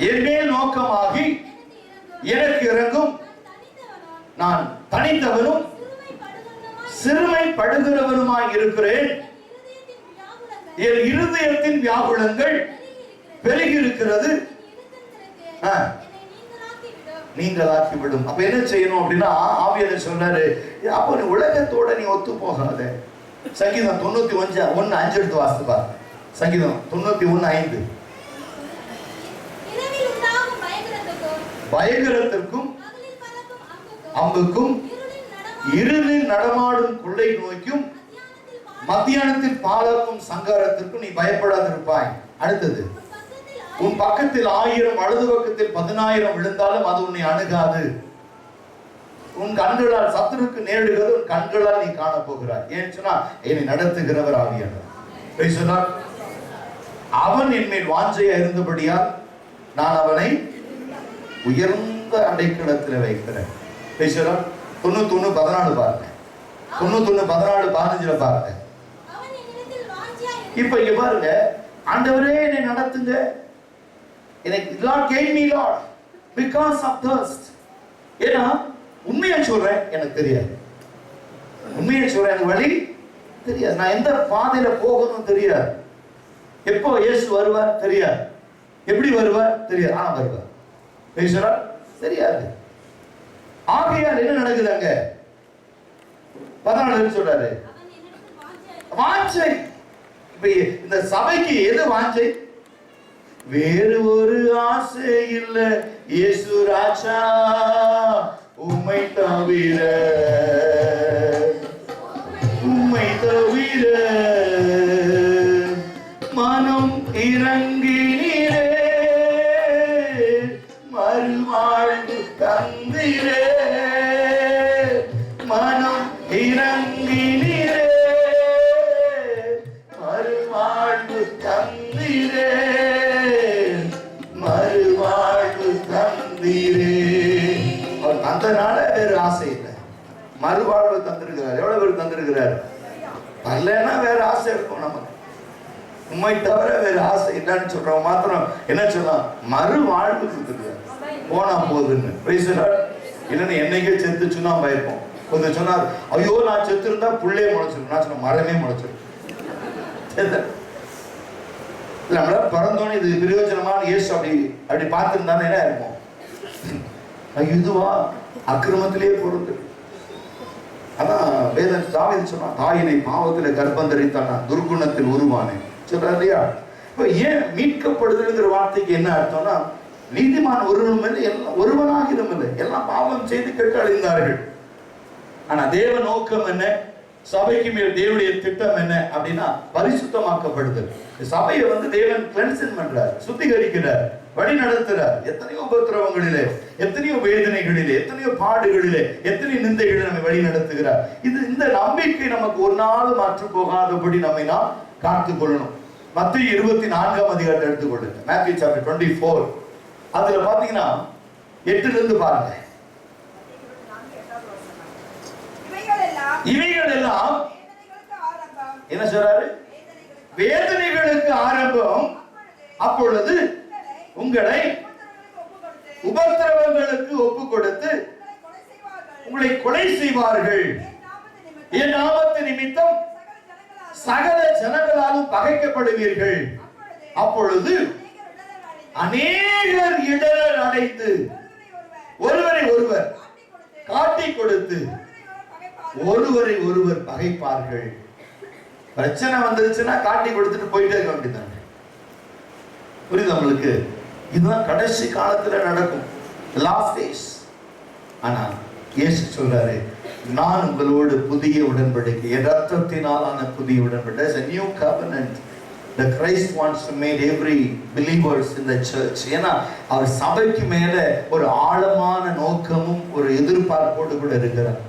என் மேல் நோக்கமாகி எனக்கு இறங்கும். நான் தனித்தவனும் சிறுமைப்படுகிறவனுமாய் இருக்கிறேன். என் இருதயத்தின் வியாகுலங்கள் பெருகி இருக்கிறது, நீங்களாக்கி விடும். அப்ப என்ன செய்யணும் அப்படின்னா, ஆவியானவர் சொன்னாரு, அப்போ நீ உலகத்தோட நீ ஒத்து போகாத. சங்கீதம் 91:1-5 எடுத்து வாசித்து பாருங்க. சங்கீதம் 91:5. பயங்கரத்திற்கும் அம்புக்கும் இருளில் நடமாடும் கொள்ளை நோய்க்கும் மத்தியானத்தில் பாலக்கும் சங்காரத்திற்கும் நீ பயப்படாதிருப்பாய். அடுத்தது, உன் பக்கத்தில் 1000 வலது பக்கத்தில் 10,000 விழுந்தாலும் அது உன்னை அணுகாது. உன் கண்களால் சத்துருக்கு நேரிடுகிறது, உன் கண்களால் நீ காண போகிறாய். ஏன்னு சொன்னா, என்னை நடத்துகிறவர் ஆவியானவர். அவன் என் மேல் வாஞ்சையா இருந்தபடியால் நான் அவனை உயர்ந்த அடைக்கலத்தில் வைக்கிறேன். 91:14 பாருங்க. 91:14-15 பாருங்க. இப்ப இங்க பாருங்க, ஆண்டவரே என்னை நடத்துங்க. எனக்கு Lord guide me Lord because of thirst. ஏன்னா உண்மையை சொல்றேன், எனக்கு தெரியாது. உண்மையை சொல்றேன், எனக்கு வழி தெரியாது. நான் எந்த பாதையில போகணும் தெரியாது. எப்போ இயேசு வருவார் தெரியாது. எப்படி வருவார் தெரியாது. ஆனா வருவார். பேசுறா தெரியாது. ஆகையால் என்ன நடக்குது அங்க? 14 சொல்றாரு, வாஞ்சை. இப்ப இந்த சபைக்கு எது வாஞ்சை? வேறு ஒரு ஆசை இல்ல இயேசு ராஜா உம்மை தவிர, உம்மை தவிர. மனம் இறங்கினீரே, மறுவாழ்வு தந்திரே. மனம் இறங்கினீரே, மறுவாழ்வு தந்திரே, மறுவாழ்வு தந்திரே. அவர் தந்தனால வேறு ஆசை இல்லை, மறுவாழ்வு தந்திருக்கிறார். எவ்வளவு பேர் தந்திருக்கிறார்? வரலன்னா வேற ஆசை இருக்கும் நமக்கு. உண்மை தவிர வேற ஆசை இல்லைன்னு சொல்றவங்க மாத்திரம் என்ன சொல்லலாம்? மறுவாழ்வு கொடுத்துருக்காரு. போனா போகுதுன்னு பேசுறாரு. இல்லைன்னு என்னைக்கே செத்து சுண்ணாம்பு ஆயிருப்போம். கொஞ்சம் சொன்னார், ஐயோ நான் செத்து இருந்தா புள்ளையே முளைச்சிருக்கும். நான் சொன்ன மரமே முளைச்சிருக்கும். நம்மள பிறந்தோன்னு இது பிரயோஜனமான இயேசு அப்படி பார்த்துருந்தானே என்ன இருக்கும்? இதுவா அக்கிரமத்திலேயே பொறுத்து. அதான் வேதன் தாவீது சொன்னா, தாயினை பாவத்தில் கர்ப்பம் தரித்தானா துர்குணத்தில் உருவானேன் சொல்றாரு இல்லையா? இப்ப ஏன் மீட்கப்படுதுங்கிற வார்த்தைக்கு என்ன அர்த்தம்னா, நீதிமான் ஒருவனாகிலும் இல்லை, எல்லாம் பாவம் செய்து கெட்டு அழிந்தார்கள். ஆனா தேவ நோக்கம் என்ன? சபைக்கு மேல் தேவனுடைய திட்டம் என்ன அப்படின்னா பரிசுத்தமாக்கப்படுது. சபையை தேவன் கிளென்சிங் பண்றார், சுத்திகரிக்கிறார், வழி நடத்துறார். எத்தனையோ உபத்திரவங்களிலே, எத்தனையோ வேதனைகளிலே, எத்தனையோ பாடுகளிலே, எத்தனை நிந்தைகளிலே நம்மை வழி நடத்துகிறார். இந்த நம்பிக்கை நமக்கு ஒரு நாள் மாற்று போகாதபடி நம்மை நாம் காத்துக் கொள்ளணும். மத்தேயு 24ஆம் அதிகாரத்தை எடுத்துக்கொள்ளுங்க. Matthew chapter 24. அதுல பாத்தீங்கன்னா 8 பாருங்க. இவைகள் எல்லாம் என்ன சொல்றாரு? வேதனைகளுக்கு ஆரம்பம். அப்பொழுது உங்களை உபத்திரவங்களுக்கு ஒப்பு கொடுத்து உங்களை கொலை செய்வார்கள். என் நாமத்து நிமித்தம் சகல ஜனங்களாலும் பகைக்கப்படுவீர்கள். அப்பொழுது அநேகர் இடரல் அடைந்து ஒருவரை ஒருவர் காட்டிக் கொடுத்து ஒருவரை ஒருவர் பகைப்பார்கள். பிரச்சனை வந்துருச்சுன்னா காட்டி கொடுத்துட்டு போயிட்டே இருக்க வேண்டியதாங்க. புரியுது உங்களுக்கு? இதுதான் கடைசி காலத்துல நடக்கும், லாஸ்ட் டேஸ். ஆனா இயேசு சொல்றாரு, நான் உங்களோடு புதிய உடன்படிக்கை, என் ரத்தத்தினாலான புதிய உடன்படிக்கை, a new covenant that Christ wants to make every believers in the church. ஏன்னா அவர் சபைக்கு மேல ஒரு ஆழமான நோக்கமும் ஒரு எதிர்பார்ப்போடு கூட இருக்கிறார்.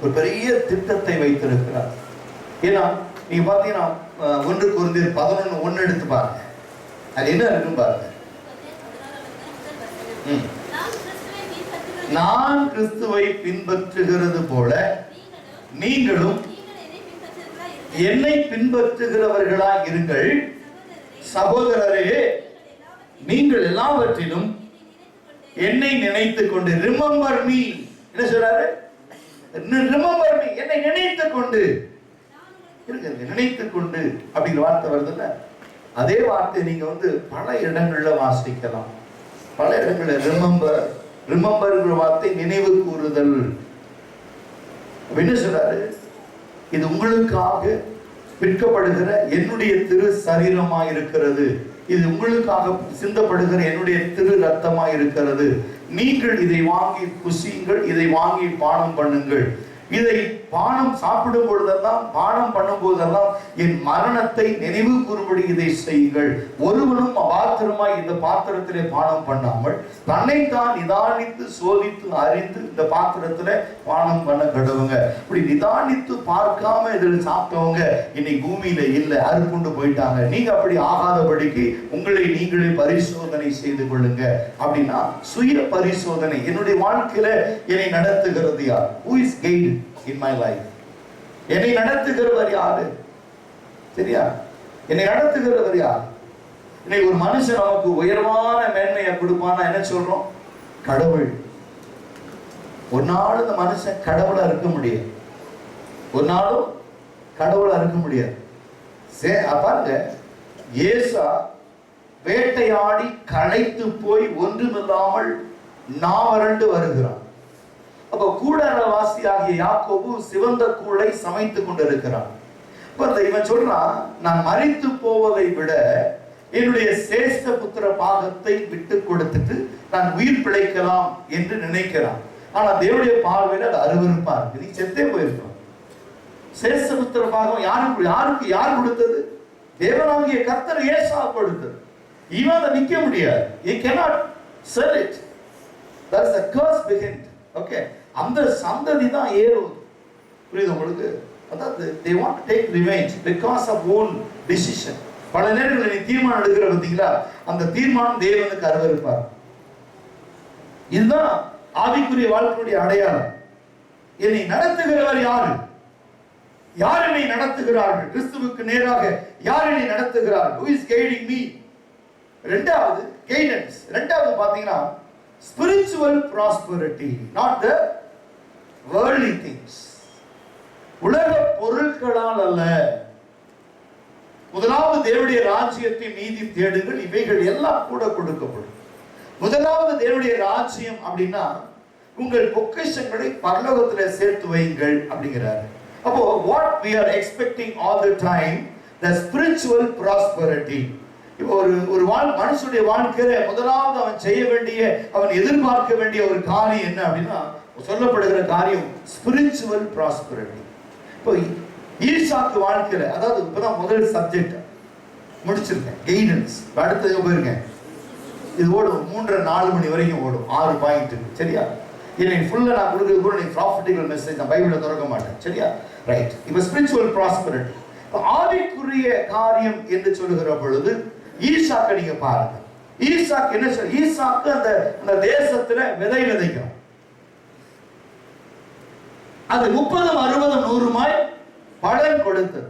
ஒரு பெரிய திட்டத்தை வைத்திருக்கிறார். ஏன்னா நீங்க பாத்தீங்கன்னா 1 கொரிந்தியர் 11:1 எடுத்து பாருங்க. அது என்ன இருக்குன்னு பாருங்க. நான் கிறிஸ்துவை பின்பற்றுகிறது போல நீங்களும் என்னை பின்பற்றுகிறவர்களாய் இருங்கள். சகோதரரே, நீங்கள் எல்லாவற்றிலும் என்னை நினைத்துக் கொண்டு, ரிமெம்பர் மீ. என்ன சொல்றாரு? ரிமெம்பர் மீ, என்னை நினைத்துக் கொண்டு. நினைத்து கொண்டு அப்படிங்கிற வார்த்தை வருதுல்ல, அதே வார்த்தை நீங்க பல இடங்கள்ல வாசிக்கலாம். பல இடங்கள்ல ரிமெம்பர் வார்த்தை நினைவு கூறுதல். என்ன சொல்றாரு? இது உங்களுக்காக விற்கப்படுகிற என்னுடைய திரு சரீரமாய் இருக்கிறது, இது உங்களுக்காக சிந்தப்படுகிற என்னுடைய திரு ரத்தமாய் இருக்கிறது, நீங்கள் இதை வாங்கி புசியுங்கள், இதை வாங்கி பானம் பண்ணுங்கள். இதை பானம் சாப்பிடும் பொழுதெல்லாம், பானம் பண்ணும் போதெல்லாம் என் மரணத்தை நினைவு கூறும்படி இதை செய்யுங்கள். ஒருவனும் அபாத்திரமாய் இந்த பாத்திரத்திலே பானம் பண்ணாமல் தன்னைத்தான் நிதானித்து சோதித்து அறிந்து இந்த பாத்திரத்துல பானம் பண்ண கடவுங்க. இப்படி நிதானித்து பார்க்காம இதில் சாப்பிட்டவங்க இன்னைக்கு பூமியில இல்லை, அறுப்புண்டு போயிட்டாங்க. நீங்க அப்படி ஆகாதபடிக்கு உங்களை நீங்களே பரிசோதனை செய்து கொள்ளுங்க. அப்படின்னா சுய பரிசோதனை. என்னுடைய வாழ்க்கையில என்னை நடத்துகிறது யார்? Who is guide in my life? என்னை நடத்துகிறவர் யாரு? சரியா? என்னை நடத்துகிறவர் யார்? இன்னைக்கு ஒரு மனுஷன் நமக்கு உயர்வான மேன்மையை கொடுப்பான்னா என்ன சொல்றோம்? கடவுள். ஒரு நாள் இந்த மனுஷன் கடவுளா இருக்க முடியாது. ஒரு நாளும் கடவுளா இருக்க முடியாது. பாருங்க, ஏசா வேட்டையாடி களைத்து போய் ஒன்றுமில்லாமல் நாவரண்டு வருகிறான். அப்ப கூடாரவாசியாகிய யாக்கோபு சிவந்த கூளை சமைத்து கொண்டிருக்கிறான். இவன் சொல்றான், நான் மரித்து போவதை விட என்னுடைய சேஷ்ட புத்திர பாகத்தை விட்டு கொடுத்துட்டு நான் உயிர் பிழைக்கலாம் என்று நினைக்கிறான். ஆனா தேவனுடைய பார்வையில் அது அருவருப்பா இருக்கு. நீ செத்தே போயிருக்கலாம். சேஷ்ட புத்திர பாகம் யாருக்கு யார் கொடுத்தது? தேவனாகிய கர்த்தர் ஏசா கொடுத்தது. இவன் அதை நிக்க முடியாது. He cannot sell it. That is the curse behind. Okay, அந்த சந்ததி தான் ஏறுவது. புரியுது உங்களுக்கு? அதாவது they want to take revenge because of own decision. பல நேரங்களில் நீ தீர்மானம் எடுக்கிற பார்த்தீங்களா, அந்த தீர்மானம் தேவனுக்கு அருவருப்பார். இதுதான் ஆவிக்குரிய வாழ்க்கையுடைய அடையாளம். என்னை நடத்துகிறவர் யாரு? யார் என்னை நடத்துகிறார்கள்? கிறிஸ்துவுக்கு நேராக யார் என்னை நடத்துகிறார்கள்? Who is guiding me? ரெண்டாவது கைடன்ஸ். ரெண்டாவது பாத்தீங்கன்னா spiritual prosperity, not the worldly things. உலக பொருட்களால் அல்ல. முதலாவது தேவனுடைய ராஜ்யத்தை நீதி தேடுங்கள், இவைகள் எல்லாம் கூட கொடுக்கப்படும். முதலாவது தேவனுடைய ராஜ்யம் அப்படின்னா உங்கள் பொக்கிஷங்களை பரலோகத்துல சேர்த்து வையுங்கள் அப்படிங்கிறாரு. அப்போ what we are expecting all the time, the spiritual prosperity. இப்போ ஒரு மனுஷனுடைய வாழ்க்கையில முதலாவது அவன் செய்ய வேண்டிய, அவன் எதிர்பார்க்க வேண்டிய ஒரு காரியம் என்ன அப்படின்னா சொல்லப்படுகிற காரியம் ஸ்பிரிச்சுவல் ப்ராஸ்பரிட்டி. இப்போ ஈசாக்கு வாழ்க்கையில, அதாவது இப்பதான் முதல் சப்ஜெக்ட் முடிச்சிருக்கேன், கைடன்ஸ். அடுத்தது போயிருங்க, இது ஓடும் 3-4 மணி வரைக்கும் ஓடும், 6 பாயிண்ட். சரியா? இன்னைக்கு ஃபுல்லா நான் கொடுக்குறது கூட நீங்க ப்ராஃபிட்டிக்கல் மெசேஜ், நான் பைபிளை திறக்க மாட்டேன். சரியா? ரைட். இப்போ ஸ்பிரிச்சுவல் ப்ராஸ்பரிட்டி, ஆவிக்குரிய காரியம் என்று சொல்லுகிற பொழுது ஈசாக்கு நீங்க பாருங்க. ஈசாக்கு என்ன சொல்ற? ஈசாக்கு அந்த தேசத்துல விதை விதைக்கும். அது 30-60-100 பலன் கொடுத்தது.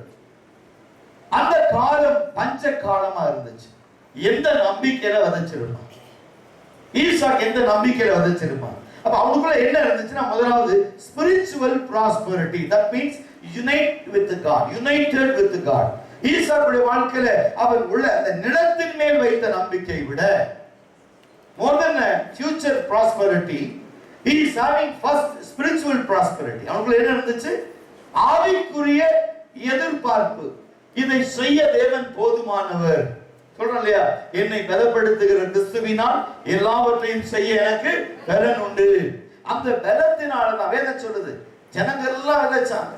அந்த காலம் பஞ்ச காலமா இருந்துச்சு. எந்த நம்பிக்கையில விதைச்சிருப்பான் ஈசாக்கு? எந்த நம்பிக்கையில விதைச்சிருப்பான்? அப்ப அவனுக்குள்ள என்ன இருந்துச்சுன்னா, முதலாவது spiritual prosperity. That means unite with God, united with God. ஈசாக்குடைய வாழ்க்கையில அவன் உள்ள அந்த நிலத்தின் மேல் வைத்த நம்பிக்கை விட more than a future prosperity, he is having first spiritual prosperity. அவனுக்குள்ள என்ன இருந்துச்சு? ஆவிக்குரிய எதிர்பார்ப்பு. இதை செய்ய தேவன் போதுமானவர். சொல்றோம் இல்லையா, என்னை பலப்படுத்துகிற கிறிஸ்துவினால் எல்லாவற்றையும் செய்ய எனக்கு பலன் உண்டு. அந்த பலத்தினால்தான் வேதம் சொல்லுது ஜனங்கள் எல்லாம் விதைச்சாங்க.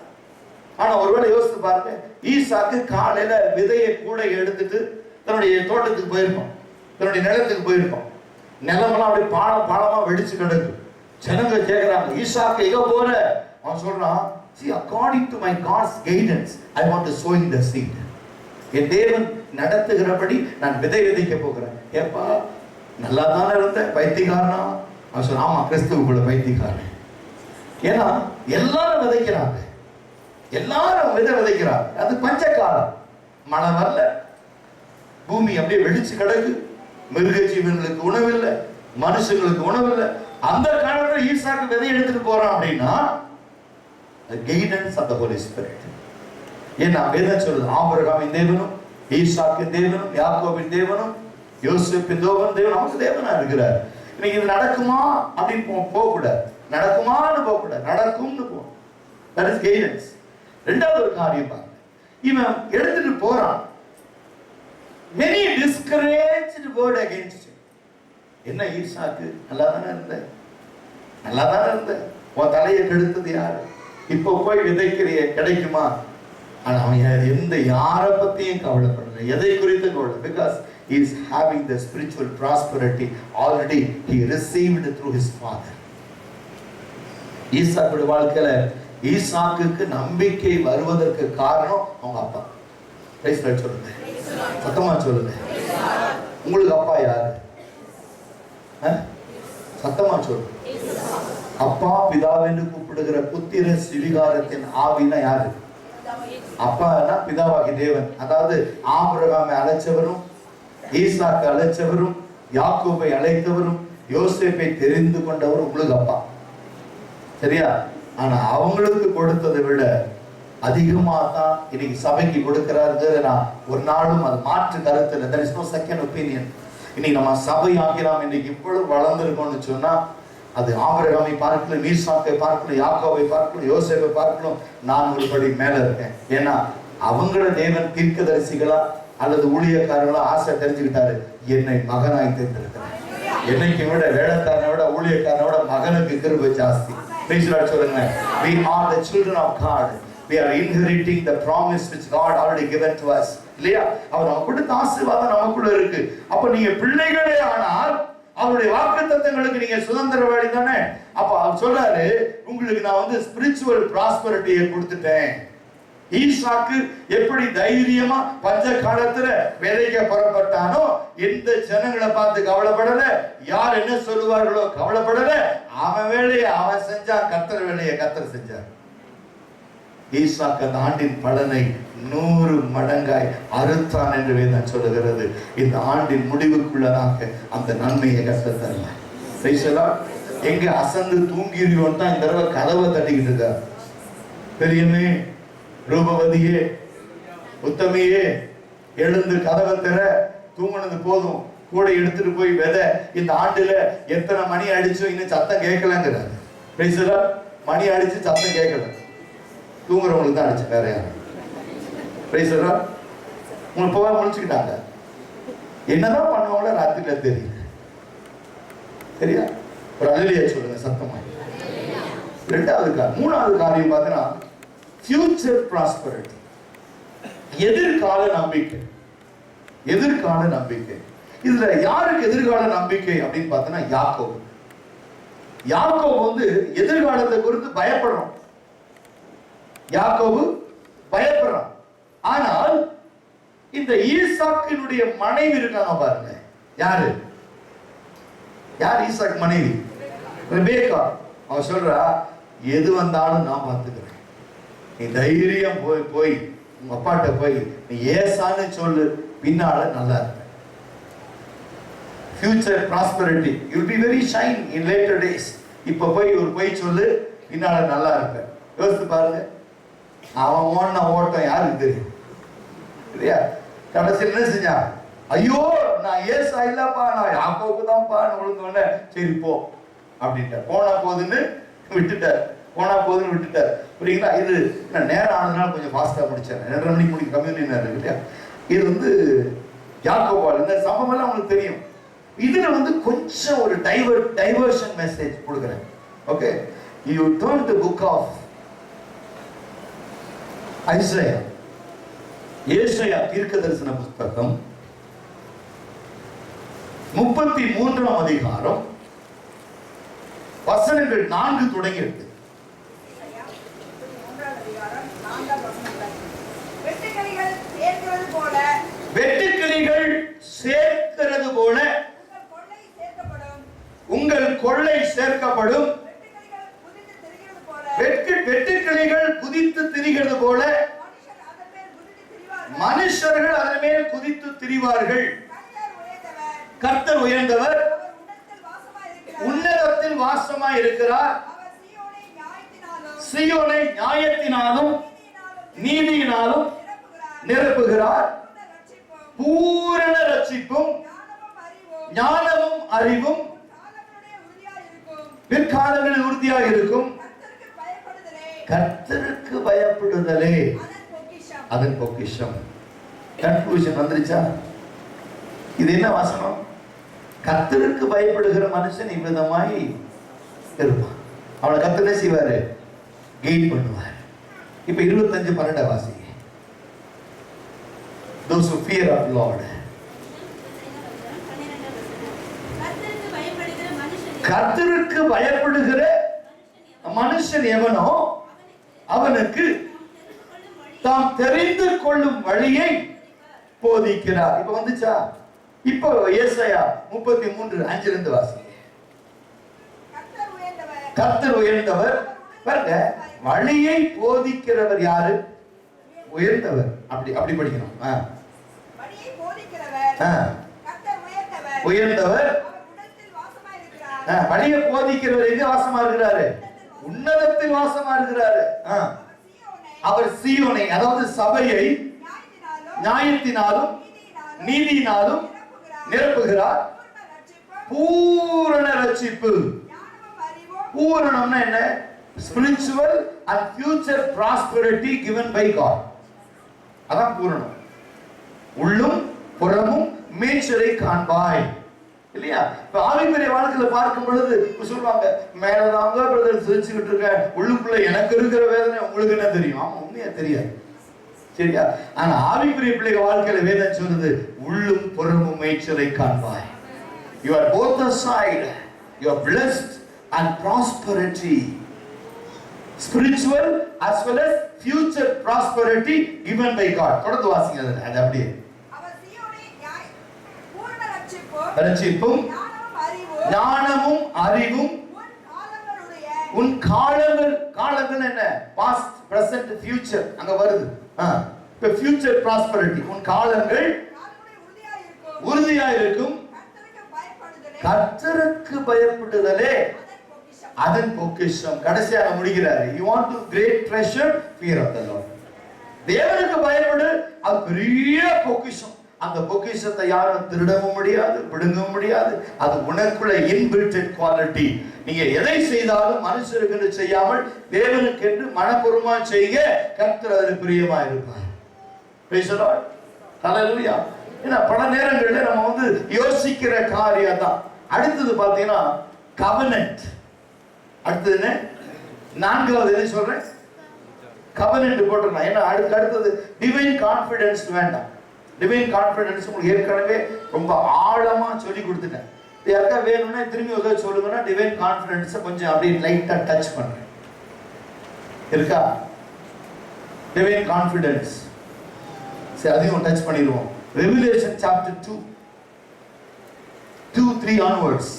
ஆனா ஒருவேளை யோசித்து பாருங்க, ஈசாக்கு காலையில விதையை கூட எடுத்துட்டு தன்னுடைய தோட்டத்துக்கு போயிருக்கோம், தன்னுடைய நிலத்துக்கு போயிருக்கோம். நிலமெல்லாம் அப்படியே பாலமா வெடிச்சு கிடக்கு. ஜனங்க கேட்கிறாங்க, ஈசாக்கு எங்க போற? அவன் சொல்றான், see, according to my God's guidance, I want to sow the seed. என் தேவன் நடத்துகிறபடி நான் விதை விதைக்க போகிறேன். ஏப்பா நல்லா தானே இருந்த பைத்தியக்காரனா? அவன் சொல்றான், ஆமா கிறிஸ்துவுக்குள்ள பைத்தியக்காரன். ஏன்னா எல்லாரும் விதைக்கிறாங்க, எல்லாரும் விதைக்கிறாங்க. அது பஞ்சகாலம், மழை வரல, பூமி அப்படியே வெடிச்சு கிடக்கு, மிருக ஜீவன்களுக்கு உணவில்லை, மனுஷங்களுக்கு உணவில்லை. அந்த காலத்துல ஈசாக்கு விதை எடுத்துட்டு போறான் அப்படின்னா guidance of the Holy Spirit. ஏன்னா வேதம் சொல்லுது ஆபிரகாமின் தேவனும் ஈசாக்கின் தேவனும் யாக்கோபின் தேவனும் யோசேப்பின் தேவன் நமக்கு தேவனா இருக்கிறார். இன்னைக்கு இது நடக்குமா அப்படின்னு போகக்கூடாது, நடக்குமான்னு போகக்கூடாது, நடக்கும்னு போகணும். That is guidance. ரெண்டாவது ஒரு காரியம் பாருங்க, இவன் எடுத்துட்டு போறான். Many discouraged word against him. என்ன ஈசாக்கு நல்லா தானே இருந்த, நல்லா தானே இருந்த, உன் தலையை கெடுத்தது யாரு, இப்போ போய் விதைக்கிறிய கிடைக்குமா? ஆனா அவன் எந்த யாரை பத்தியும் கவலைப்படல, எதை குறித்து கவலை, because he is having the spiritual prosperity already he received through his father. ஈசாக்குடைய வாழ்க்கையில ஈசாக்குக்கு நம்பிக்கை வருவதற்கு காரணம் அவங்க அப்பா. சொல்லுங்க, சத்தமா சொல்லுங்க, உங்களுக்கு அப்பா யாரு? சத்தமா சொல்லுங்க. அப்பா பிதாவென்று கூப்பிடுகிற புத்திர சிவிகாரத்தின் ஆவினா யாரு? அப்பானா பிதாவாகி தேவன். அதாவது ஆபிரகாமை அழைச்சவரும் ஈசாக்கு அழைச்சவரும் யாக்கோபை அழைத்தவரும் யோசேப்பை தெரிந்து கொண்டவரும் உங்களுக்கு அப்பா, சரியா? ஆனா அவங்களுக்கு கொடுத்ததை விட அதிகமா தான் இன்னைக்கு சபைக்கு கொடுக்கிறாரு. நான் ஒரு நாளும் அது மாற்று கருத்து இல்லை. there is no second opinion. இன்னைக்கு நம்ம சபையாகி நாம் இன்னைக்கு இவ்வளவு வளர்ந்துருக்கோம்னு சொன்னா அது ஆபிரகாமை பார்க்கணும், ஈசாக்கை பார்க்கணும், யாக்கோபை பார்க்கணும், யோசேப்பை பார்க்கணும். நான் ஒரு படி மேல இருக்கேன். ஏன்னா அவங்கள தேவன் தீர்க்கதரிசிகளா அல்லது ஊழியக்காரங்களா ஆசை தெரிஞ்சுக்கிட்டாரு, என்னை மகனாய் தேர்ந்தெடுக்கிறார். என்னைக்கு விட வேடக்காரனை விட ஊழியக்காரனை விட மகனுக்கு கிருபை ஜாஸ்தி. சொல்லுங்க, we are the children of God. We are inheriting the promise which God already given to us. இல்லையா? அவர் நமக்கு கொடுத்த ஆசீர்வாதம் நமக்குள்ள இருக்கு. அப்ப நீங்க பிள்ளைகளே ஆனால் அவருடைய வாக்குத்தத்தங்களுக்கு நீங்க சுதந்திரவாளி தானே. அப்ப அவர் சொல்றாரு, உங்களுக்கு நான் வந்து ஸ்பிரிச்சுவல் ப்ராஸ்பரிட்டியை கொடுத்துட்டேன். ஈசாக்கு எப்படி தைரியமா பஞ்ச காலத்துல விதைக்க புறப்பட்டானோ, எந்த ஜனங்களை பார்த்து கவலைப்படல, யார் என்ன சொல்லுவார்களோ கவலைப்படல, அவன் வேலையை அவன் செஞ்சான், கர்த்தர் வேலையை கர்த்தர் செஞ்சார். ஈசாக்கு அந்த ஆண்டின் பலனை 100 மடங்காய் அறுத்தான் என்று வேதம் சொல்லுகிறது. இந்த ஆண்டின் முடிவுக்குள்ளதாக அந்த நன்மையை கர்த்தர் தருவார். எங்க அசந்து தூங்கிடுவோம் தான் இந்த தடவை கதவை தட்டிக்கிட்டு இருக்கார். பெரியமே, ரூபவதியே, உத்தமியே, எழுந்து கதவை தர, தூங்கினது போதும், கூட எடுத்துட்டு போய் விதை. இந்த ஆண்டுல எத்தனை மணி அடிச்சோம் இன்னும் சத்தம் கேட்கலங்கிறார். மணி அடிச்சு சத்தம் கேட்கல, தூங்குறவங்களுக்கு தான் அடிச்சு, வேற யாரும். உங்களுக்கு போக முடிச்சுக்கிட்டாங்க. என்னதான் பண்ணுவாங்களோ ராத்திரில தெரியல, சரியா? ஒரு அல்லேலூயா சொல்லுங்க சத்தமா. மூணாவது காரியம் பார்த்தீங்கன்னா future prosperity, எதிர்கால நம்பிக்கை. எதிர்கால நம்பிக்கை. இதுல யாருக்கு எதிர்கால நம்பிக்கை அப்படின்னு பார்த்தோம்னா யாக்கோபு. யாக்கோபு வந்து எதிர்காலத்தை குறித்து பயப்படுறோம். யாக்கோபு பயப்படுறான். ஆனால் இந்த ஈசாக்கினுடைய மனைவி இருக்காங்க பாருங்க. யாரு? யார் ஈசாக்கு மனைவி? ரெபேக்கா. அவ சொல்றா, எது வந்தாலும் நான் பார்த்துக்கிறேன், நீ தைரியம் போய் உங்க அப்பாட்ட போய் நீ ஏசான்னு சொல்லு, பின்னால நல்லா இருப்ப. future prosperity, you will be very shine in later days. இப்ப போய் ஒரு போய் சொல்லு, பின்னால நல்லா இருப்ப. யோசித்து பாருங்க, அவன் ஓடின ஓட்டம் யாருக்கு தெரியும், இல்லையா? கடைசியில் என்ன செஞ்சா, ஐயோ நான் ஏசா இல்லப்பா, நான் யாக்கோபு தான்ப்பா விழுந்தோடனே, சரி போ அப்படின்ட்டு போனா போதுன்னு விட்டுட்டார். போனா போதுன்னு விட்டுட்டார். புரியுங்களா? இது நேரம் ஆனதுனால கொஞ்சம் ஃபாஸ்டா முடிச்சாரு. 2:30 மணிக்கு முடிக்க கம்யூனிட்டி நேரம் இருக்கு இல்லையா? இது வந்து யாக்கோபால். இந்த சம்பவம் எல்லாம் உங்களுக்கு தெரியும். இதுல வந்து கொஞ்சம் ஒரு டைவர்ஷன் மெசேஜ் கொடுக்குறேன். Okay, you turn the book of Isaiah. ஏசாயா தீர்க்கதரிசன புத்தகம் 33ஆம் அதிகாரம் வசனங்கள் 4 தொடங்கி இருக்கு. வெட்டுக்கிளிகள் சேர்க்கிறது போல உங்கள் கொள்ளை சேர்க்கப்படும். வெட்டுக்கிளிகள் குதித்து திரிகிறது போல மனுஷர்கள் அதன் மேல் குதித்து திரிவார்கள். கர்த்தர் உயர்ந்தவர், உன்னதத்தில் வாசமாய் இருக்கிறார். சீயோனை நியாயத்தினாலும் நீதியினாலும் நிரப்புகிறார். பூரண ரட்சிப்பும் ஞானமும் அறிவும் பிற்காலங்களில் உறுதியாக இருக்கும். கர்த்தருக்கு பயப்படுதலே அதன் பொக்கிஷம். கன்க்ளூஷன் வந்துருச்சா? இது என்ன வசனம்? கர்த்தருக்கு பயப்படுகிற மனுஷன் இவ்விதமாய் இருப்பான். அவனை கர்த்தர் என்ன செய்வாரு? கெயின் பண்ணுவார். இப்ப 25:12 வாசிங்க. Those who fear of Lord. கர்த்தருக்கு பயப்படுகிற மனுஷன் எவனோ அவனுக்கு தாம் தெரிந்து கொள்ளும் வழியை போதிக்கிறார். இப்ப வந்துச்சா? இப்போ ஏசாயா 33:5 வாசிங்க. கர்த்தர் உயர்ந்தவர். பாருங்க, வழியை போதிக்கிறவர் யாரு? உயர்ந்தவர். அப்படி படிக்கணும். உயர்ந்தவர். வழியை போதிக்கிறவர் எங்க வாசமா இருக்கிறாரு? உன்னதத்தில் வாசமா இருக்கிறாரு. அவர் சீயோனை, அதாவது சபையை நியாயத்தினாலும் நீதியினாலும் நிரப்புகிறார். பூரண ரட்சிப்பு. பூரணம்னா என்ன? Spiritual and future prosperity given by God. அதான் பூரணம். உள்ளும் புறமும் மேய்ச்சலை காண்பாய். இல்லையா? இப்ப ஆவிக்குரிய வாழ்க்கையில பார்க்கும் பொழுது சொல்லுவாங்க, மேலதாங்க பிரதர் சிரிச்சுக்கிட்டு இருக்க, உள்ளுக்குள்ள எனக்கு இருக்கிற வேதனை உங்களுக்கு என்ன தெரியும்? ஆமா, உண்மையா தெரியாது. சரியா? ஆனா ஆவிக்குரிய பிள்ளைங்க வாழ்க்கையில வேதனை சொல்றது, உள்ளும் புறமும் மேய்ச்சலை காண்பாய். You are both aside. You are blessed and prosperity. Spiritual as well as future prosperity given by God. தொடர்ந்து வாசிங்க அது அப்படியே. அவர் சீயோனை பூரண ரட்சிப்பும் ஞானமும் அறிவும் உன் காலங்கள் என்ன? past present future அங்க வருது. இப்ப future prosperity. உன் காலங்கள் உறுதியா இருக்கும். கர்த்தருக்கு பயப்படுதலே அதன் பொக்கிஷம். கடைசியாக முடிக்கிறாரு. You want to great treasure, fear of the Lord. தேவனுக்கு பயப்படு, அது பெரிய பொக்கிஷம். அந்த பொக்கிஷத்தை யாரும் திருடவும் முடியாது, பிடுங்கவும் முடியாது. அது உனக்குள்ள இன்பில்டட் குவாலிட்டி. நீங்க எதை செய்தாலும் மனுஷருக்கு செய்யாமல் தேவனுக்கு என்று மனப்பூர்வமா செய்ய கர்த்தர் அதில் பிரியமா இருப்பார். Praise the Lord. Hallelujah. ஏன்னா பல நேரங்களில் நம்ம யோசிக்கிற காரியம் தான். அடுத்தது பாத்தீங்கன்னா covenant. அடுத்தது என்ன? நான்காவது என்ன சொல்றேன்? covenant போட்டுறலாம். ஏன்னா அடுத்தது டிவைன் கான்ஃபிடன்ஸ் வேண்டாம். டிவைன் கான்ஃபிடன்ஸ் உங்களுக்கு ஏற்கனவே ரொம்ப ஆழமா சொல்லி கொடுத்துட்டேன். யாருக்கா வேணும்னா திரும்பி உதவி சொல்லுங்கன்னா டிவைன் கான்ஃபிடன்ஸை கொஞ்சம் அப்படியே லைட்டா டச் பண்றேன். இருக்கா? டிவைன் கான்ஃபிடன்ஸ் சரி, அதையும் டச் பண்ணிடுவோம். ரெவெலேஷன் சாப்டர் 2:3 onwards.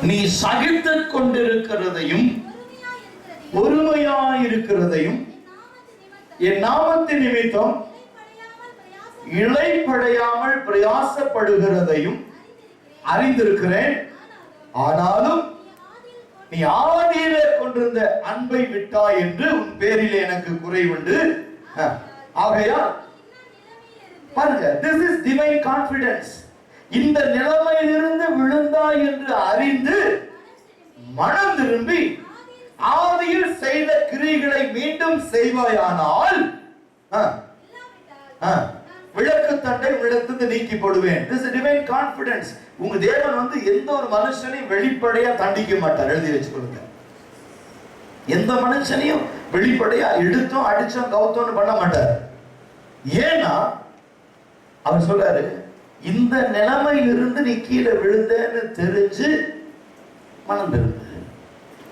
நீ சகித்துக் கொண்டிருக்கிறதையும் பொறுமையாயிருக்கிறதையும் என் நாமத்தின் நிமித்தம் இளைப்படையாமல் பிரயாசப்படுகிறதையும் அறிந்திருக்கிறேன். ஆனாலும் நீ ஆதியிலே கொண்டிருந்த அன்பை விட்டாய் என்று உன் பேரிலே எனக்கு குறைவுண்டு. ஆகையால் பாருங்க, this is divine confidence. இந்த நிலைமையிலிருந்து விழுந்தாய் என்று அறிந்து மனம் திரும்பி ஆதியில் செய்த கிரியைகளை மீண்டும் செய்வாயானால் விளக்கு தண்டை விளக்கு நீக்கி போடுவேன். This is divine confidence. உங்க தேவன் எந்த ஒரு மனுஷனையும் வெளிப்படையா தண்டிக்க மாட்டார். எழுதி வச்சுக்கொள்ளுங்க. எந்த மனுஷனையும் வெளிப்படையா எடுத்தோம் அடிச்சோம் கவுத்தோன்னு பண்ண மாட்டார். ஏன்னா அவர் சொல்றாரு, இந்த நிலைமையிலிருந்து நீ கீழே விழுந்தேன்னு தெரிஞ்சு மனம் திரும்ப.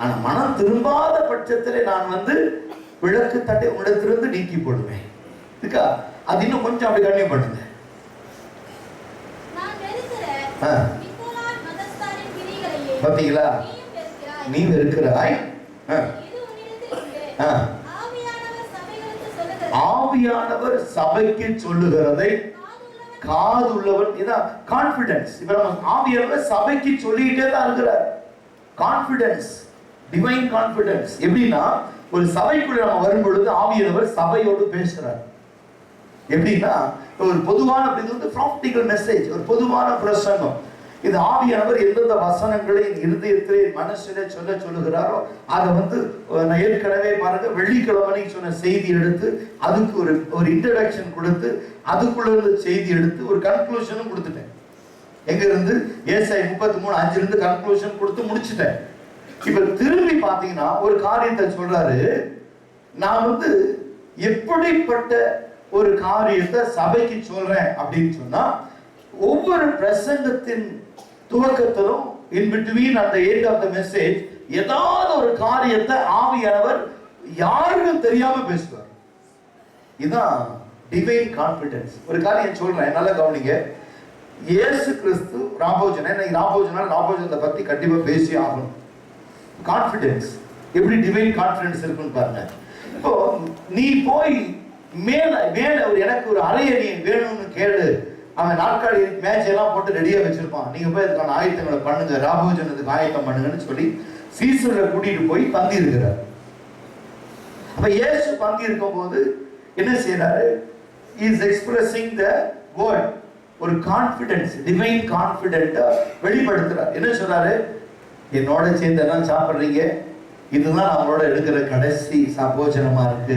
ஆனா மனம் திரும்பாத பட்சத்திலே நான் விளக்கு தட்டை உடத்திலிருந்து நீக்கி போடுவேன். இருக்கா? அது இன்னும் கொஞ்சம் அப்படி கண்ணியம் பண்ணுங்க. பாத்தீங்களா? நீ இருக்கிறாய். ஆவியானவர் சபைக்கு சொல்லுகிறதை காது உள்ளவன். இதான் கான்பிடன்ஸ். இப்ப நம்ம ஆவியானவர் சபைக்கு சொல்லிட்டே தான் இருக்கிறார். Confidence, divine confidence. எப்படின்னா ஒரு சபைக்குள்ள நம்ம வரும் பொழுது ஆவியானவர் சபையோடு பேசுறார். எப்படின்னா ஒரு பொதுவான ப்ராக்டிகல் மெசேஜ், ஒரு பொதுவான பிரசங்கம். இது ஆவியானவர் எந்தெந்த வசனங்களை இருதயத்திலே மனசிலே சொல்லுகிறாரோ அதை நான் ஏற்கனவே பாருங்க வெள்ளிக்கிழமை சொன்ன செய்தி எடுத்து அதுக்கு ஒரு இன்ட்ரடக்ஷன் கொடுத்து அதுக்குள்ள இருந்து செய்தி எடுத்து ஒரு கன்க்ளூஷனும் கொடுத்துட்டேன். எங்க இருந்து ஏசாயா 33:5 இருந்து கன்க்ளூஷன் கொடுத்து முடிச்சுட்டேன். இப்ப திரும்பி பாத்தீங்கன்னா ஒரு காரியத்தை சொல்றாரு. நான் எப்படிப்பட்ட ஒரு காரியத்தை சபைக்கு சொல்றேன் அப்படின்னு சொன்னா, ஒவ்வொரு பிரசங்கத்தின் துவக்கத்திலும் in between at the end of the message ஏதாவது ஒரு காரியத்தை ஆவியானவர் யாருக்கும் தெரியாம பேசுவார். இதுதான் டிவைன் கான்பிடன்ஸ். ஒரு காரியம் சொல்றேன், நல்லா கவனிங்க. இயேசு கிறிஸ்து ராபோஜனத்தை பத்தி கண்டிப்பா பேசி ஆகணும். கான்பிடன்ஸ் எப்படி டிவைன் கான்பிடன்ஸ் இருக்குன்னு பாருங்க. இப்போ நீ போய் மேல எனக்கு ஒரு அறையை நீ வேணும்னு கேளு. அவன் நாட்காலி மேட்ச் எல்லாம் போட்டு ரெடியா வச்சிருப்பான். நீங்க போய் அதுக்கான ஆயத்தங்களை பண்ணுங்க, ராபோஜனத்துக்கு ஆயத்தம் பண்ணுங்கன்னு சொல்லி சீசரை கூட்டிட்டு போய் பந்தி இருக்கிறார். அப்ப இயேசு பந்தி இருக்கும் போது என்ன செய்யறாரு? Is expressing the word. ஒரு கான்பிடன்ஸ், டிவைன் கான்பிடென்ட்டா வெளிப்படுத்துறார். என்ன சொல்றாரு? என்னோட சேர்ந்து எல்லாம் சாப்பிடுறீங்க, இதுதான் நம்மளோட எடுக்கிற கடைசி போஜனமா இருக்கு.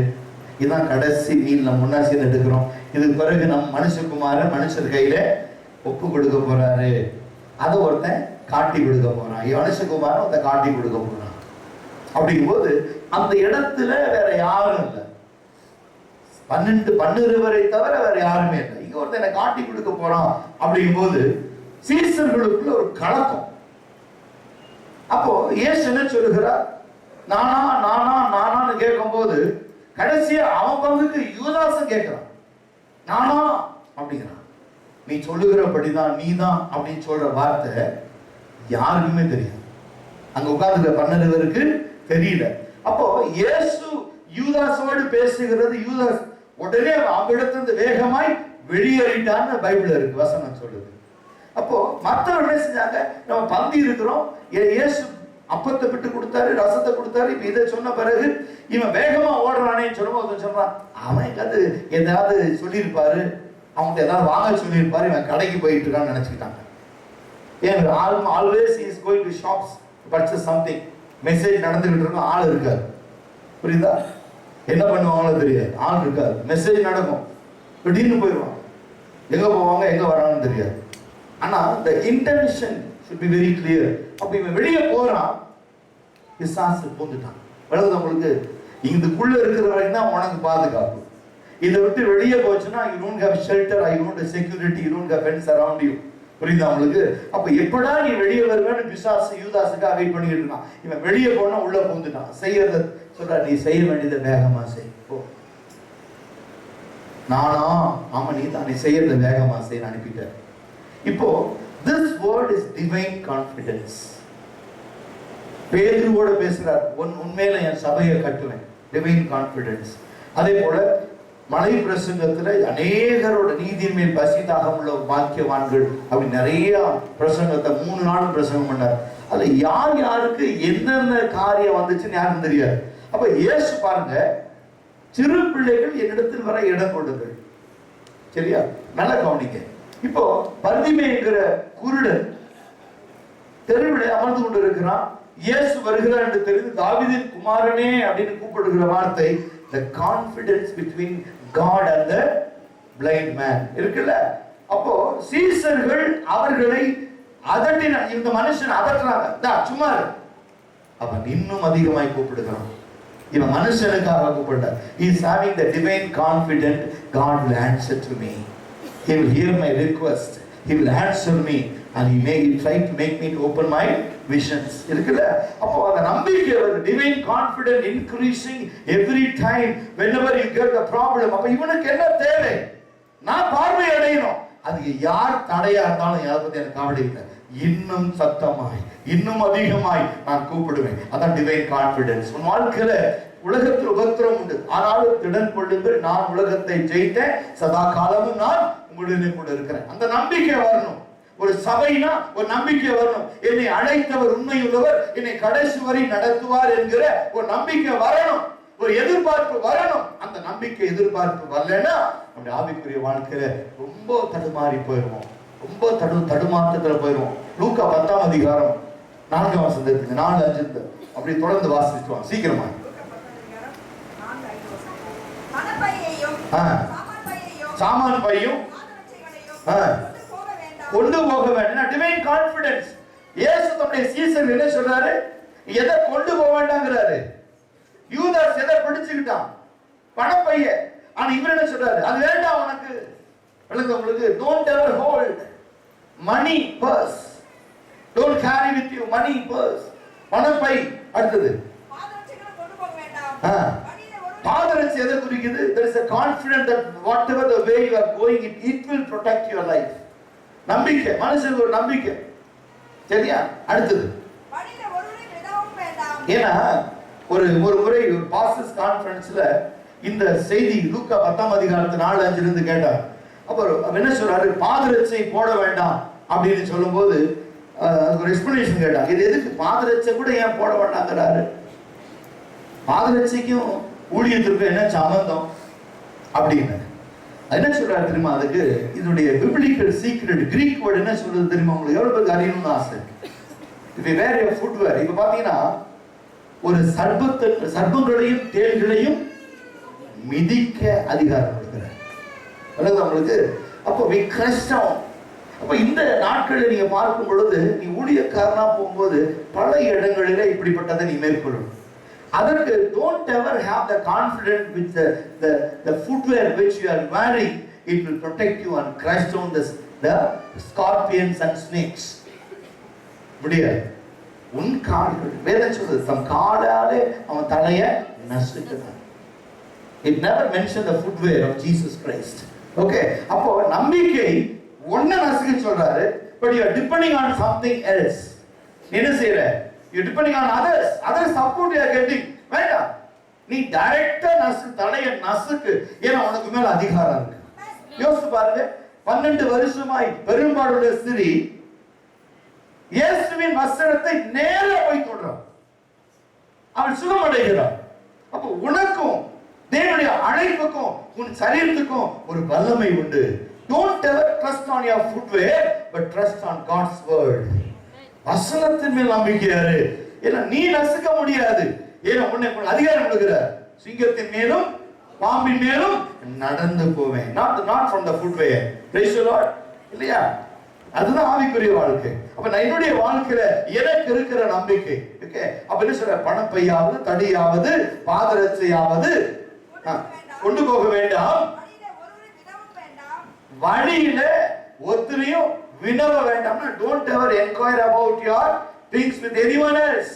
இதுதான் கடைசி மீல் நம்ம முன்னா சேர்ந்து எடுக்கிறோம். இதுக்கு பிறகு நம்ம மனுஷர் கையில ஒப்பு கொடுக்க போறாரு. அதை ஒருத்தன் காட்டி கொடுக்க போறான். மனுஷகுமாரன் ஒருத்தன் காட்டி கொடுக்க போறான். அப்படிங்கும் போது அந்த இடத்துல வேற யாரும் இல்லை. 12 தவிர வேற யாருமே இல்லை. இங்க ஒருத்தனை காட்டி கொடுக்க போறான். அப்படிங்கும் போது சீசர்களுக்குள்ள ஒரு கலக்கம். அப்போ இயேசு என்ன சொல்லுகிறார்? நானான்னு கேட்கும் போது கடைசியா அவன் பங்குக்கு யூதாசும் கேட்கிறான். நானா அப்படிங்கிறான். நீ சொல்லுகிறபடிதான், நீதான் அப்படின்னு சொல்ற வார்த்தை யாருக்குமே தெரியாது. அங்க உட்கார்ந்து 12 பேருக்கு தெரியல. அப்போ இயேசு யூதாசோடு பேசுகிறது. யூதாஸ் உடனே அவரிடத்திலிருந்து வேகமாய் வெளியேறிட்டான்னு பைபிள்ல இருக்கு, வசனம் சொல்லுது. அப்போ மற்றவர்கள் என்ன செஞ்சாங்க? நம்ம பந்தி இருக்கிறோம், இயேசு அப்பத்தை விட்டு கொடுத்தாரு, ரசத்தை கொடுத்தாரு. இப்ப இதை சொன்ன பிறகு இவன் வேகமா ஓடுறானே சொல்லும்போது சொல்றான், அவன் ஏதாவது சொல்லியிருப்பாரு, அவன்கிட்ட ஏதாவது வாங்க சொல்லியிருப்பாரு, இவன் கடைக்கு போயிட்டு இருக்கான்னு நினைச்சுக்கிட்டாங்க. ஏன் always is going to shops purchase something. Message நடந்துகிட்டு இருக்கும், ஆள் இருக்காது. புரியுதா? என்ன பண்ணுவாங்களோ தெரியாது, ஆள் இருக்காது. மெசேஜ் நடக்கும், திடீர்னு போயிடுவாங்க. எங்க போவாங்க, எங்க வராங்கன்னு தெரியாது. ஆனா the intention should be very clear. அப்ப இவன் வெளியே போறான், பிசாசு பூந்துட்டான். வலது உங்களுக்கு இதுக்குள்ள இருக்கிற வரைக்கும் தான் உனக்கு பாதுகாப்பு. இதை விட்டு வெளியே போச்சுன்னா you don't have shelter, you don't have security, you don't have fence around you. புரியுதா உங்களுக்கு? அப்ப எப்படா நீ வெளியே வருவேன்னு பிசாசு யூதாசுக்காக வெயிட் பண்ணிட்டு இருக்கான். இவன் வெளியே போனா உள்ள பூந்துட்டான். செய்யறத சொல்ற, நீ செய்ய வேண்டியதை வேகமா செய். போ. நானா? ஆமா, நீ தான். நீ செய்யறத வேகமா செய், அனுப்பிட்ட. இப்போ this word is divine confidence. பேதுருவோட பேசுறார், உண்மையில என் சபையை கட்டுவேன். Divine confidence. அதே போல மலை பிரசங்கத்துல அநேகரோட நீதியின் மேல் பசி தாகம் உள்ள பாக்கியவான்கள் அப்படி நிறைய பிரசங்கத்தை 3 நாளும் பிரசங்கம் பண்ணார். அதுல யாருக்கு என்னென்ன காரியம் வந்துச்சுன்னு யாருக்கும் தெரியாது. அப்ப இயேசு பாருங்க, சிறு பிள்ளைகள் என்னிடத்தில் வர இடம் கொடுங்கள். சரியா? நல்ல கவனிக்க. இப்போ பர்திமேங்கிற குருடன் தெருவிலே அமர்ந்து கொண்டு இருக்கிறான். இயேசு வருகிறார் என்று தெரிந்து தாவீதின் குமாரனே அப்படின்னு கூப்பிடுகிற வார்த்தை the confidence between God and the blind man இருக்குல்ல. அப்போ சீசர்கள் அவர்களை அதட்டின. இந்த மனுஷன் அதட்டுறாங்க, சும்மா அவன் இன்னும் அதிகமாய் கூப்பிடுகிறான். இவன் மனுஷனுக்காக கூப்பிட்டார். he is having the divine confidence. God will answer to me, he will hear my request, he will answer me, and he may try to make me to open my visions. இருக்குல்ல. அப்போ அந்த நம்பிக்கை, divine confidence increasing every time whenever you get the problem. அப்ப இவனுக்கு என்ன தேவை? நான் பார்வை அடையணும். அதுக்கு யார் தடையா இருந்தாலும் யாரை பத்தி எனக்கு கவலை இல்லை. இன்னும் சத்தமாய், இன்னும் அதிகமாய் நான் கூப்பிடுவேன். அதான் டிவைன் கான்பிடன்ஸ். உன் வாழ்க்கையில உலகத்தில் உபத்திரம் உண்டு, ஆனாலும் திடன் கொள்ளுங்கள், நான் உலகத்தை ஜெயித்தேன், சதா காலமும் நான் உங்களுடனே கூட இருக்கிறேன். அந்த நம்பிக்கை வரணும். ஒரு சபைனா ஒரு நம்பிக்கை வரணும். என்னை அழைத்தவர் உண்மையுள்ளவர், என்னை கடைசி வரை நடத்துவார் என்கிற ஒரு நம்பிக்கை வரணும். ஒரு எதிர்பார்ப்பு வரணும். அந்த நம்பிக்கை எதிர்பார்ப்பு வரலன்னா நம்முடைய ஆவிக்குரிய வாழ்க்கையில ரொம்ப தடுமாறி போயிடுவோம். ரொம்ப தடுமாற்றத்துல போயிடுவோம். லூக்கா 10ஆம் அதிகாரம் 4ஆம் வசனத்துக்கு 4-5 அப்படி தொடர்ந்து வாசிச்சுவாங்க சீக்கிரமா. சாமான் பையும் கொண்டு போக வேண்டாம். Divine confidence. இயேசு தம்முடைய சீசர் என்ன சொல்றாரு? எதை கொண்டு போக வேண்டாம்ங்கறாரு. யூதாஸ் எதை பிடிச்சுக்கிட்டான்? பணப்பைய. ஆனா இவர் என்ன சொல்றாரு? அது வேண்டாம் உனக்கு. விளங்க உங்களுக்கு. Don't ever hold money purse. Don't carry with you money purse. பணப்பை. அடுத்தது பாதரட்சைகளை கொண்டு போக வேண்டாம். பாதரட்சை எதை குறிக்குது? There is a confidence that whatever the way you are going, it will protect your life. நம்பிக்கை. மனுஷனுக்கு ஒரு நம்பிக்கை. சரியா? அடுத்தது ஏன்னா ஒரு முறை ஒரு பாஸ்டர்ஸ் கான்ஃபரன்ஸ்ல இந்த செய்தி லூக்கா 10ஆம் அதிகாரத்து 4-5 இருந்து கேட்டார். அப்புறம் என்ன சொல்றாரு? பாதரட்சை போட வேண்டாம் அப்படின்னு சொல்லும்போது ஒரு எக்ஸ்பிளனேஷன் கேட்டாங்க. இது எதுக்கு பாதரட்சை கூட ஏன் போட வேண்டாங்கிறாரு? பாதரட்சைக்கும் ஊழியத்திற்கும் என்ன சம்பந்தம் அப்படின்னு என்ன சொல்றாரு தெரியுமா? அதுக்கு இதனுடைய பிப்ளிக்கல் சீக்ரெட் கிரீக் வேர்ட் என்ன சொல்றது தெரியுமா? உங்களுக்கு எவ்வளவு பேருக்கு அறியணும்னு ஆசை. இது வேற ஃபுட்வேர். இப்ப பாத்தீங்கன்னா ஒரு சர்ப்பங்களையும் தேள்களையும் மிதிக்க அதிகாரம் கொடுக்கிறார். உங்களுக்கு அப்போ we crush down. அப்ப இந்த நாட்களில் நீங்க பார்க்கும் பொழுது நீ ஊழியக்காரனா போகும்போது பல இடங்களிலே இப்படிப்பட்டதை நீ மேற்கொள்ளும். அதற்கு don't ever have the confidence with the footwear which you are wearing. It will protect you and crush down the scorpions and snakes. முடியாது. உன் கால்கள் வேதம் சொல்றது தம் காலாலே அவன் தலையை நசுக்குறான். It never mentioned the footwear of Jesus Christ. Okay, அப்போ நம்பிக்கை ஒண்ண நசுக்க சொல்றாரு. But you are depending on something else. என்ன செய்யற? You are depending on others support you are getting. வேண்டாம். நீ டைரக்டா தலையை நசுக்கு. ஏன்னா உனக்கு மேல அதிகாரம் இருக்கு. யோசிச்சு பாருங்க. 12 வருஷமாய் பெரும்பாலுள்ள ஸ்திரீ இயேசுவின் வஸ்திரத்தை நேரே போய் தொடுறான். அவள் சுகமடைகிறாள். அப்போ உனக்கும் தேவனுடைய அழைப்புக்கும் உன் சரீரத்துக்கும் ஒரு வல்லமை உண்டு. Don't ever trust on your footwear, but trust on God's word. வசனத்தின் மேல் நம்பிக்கையாரு. ஏன்னா நீ நசுக்க முடியாது. ஏன்னா உன்னை அதிகாரம் கொடுக்கிறார். சிங்கத்தின் மேலும் பாம்பின் மேலும் நடந்து போவேன். Not from the footwear. Praise the Lord. இல்லையா? அதுதான் ஆவிக்குரிய வாழ்க்கை. அப்ப என்னுடைய வாழ்க்கையில எனக்கு இருக்கிற நம்பிக்கை. ஓகே. அப்ப என்ன சொல்ற? பணப்பையாவது தடியாவது பாதரட்சையாவது கொண்டு போக வேண்டாம். வழியில ஒருத்தரையும் வினவ வேண்டாம்னா don't ever inquire about your things with anyone else.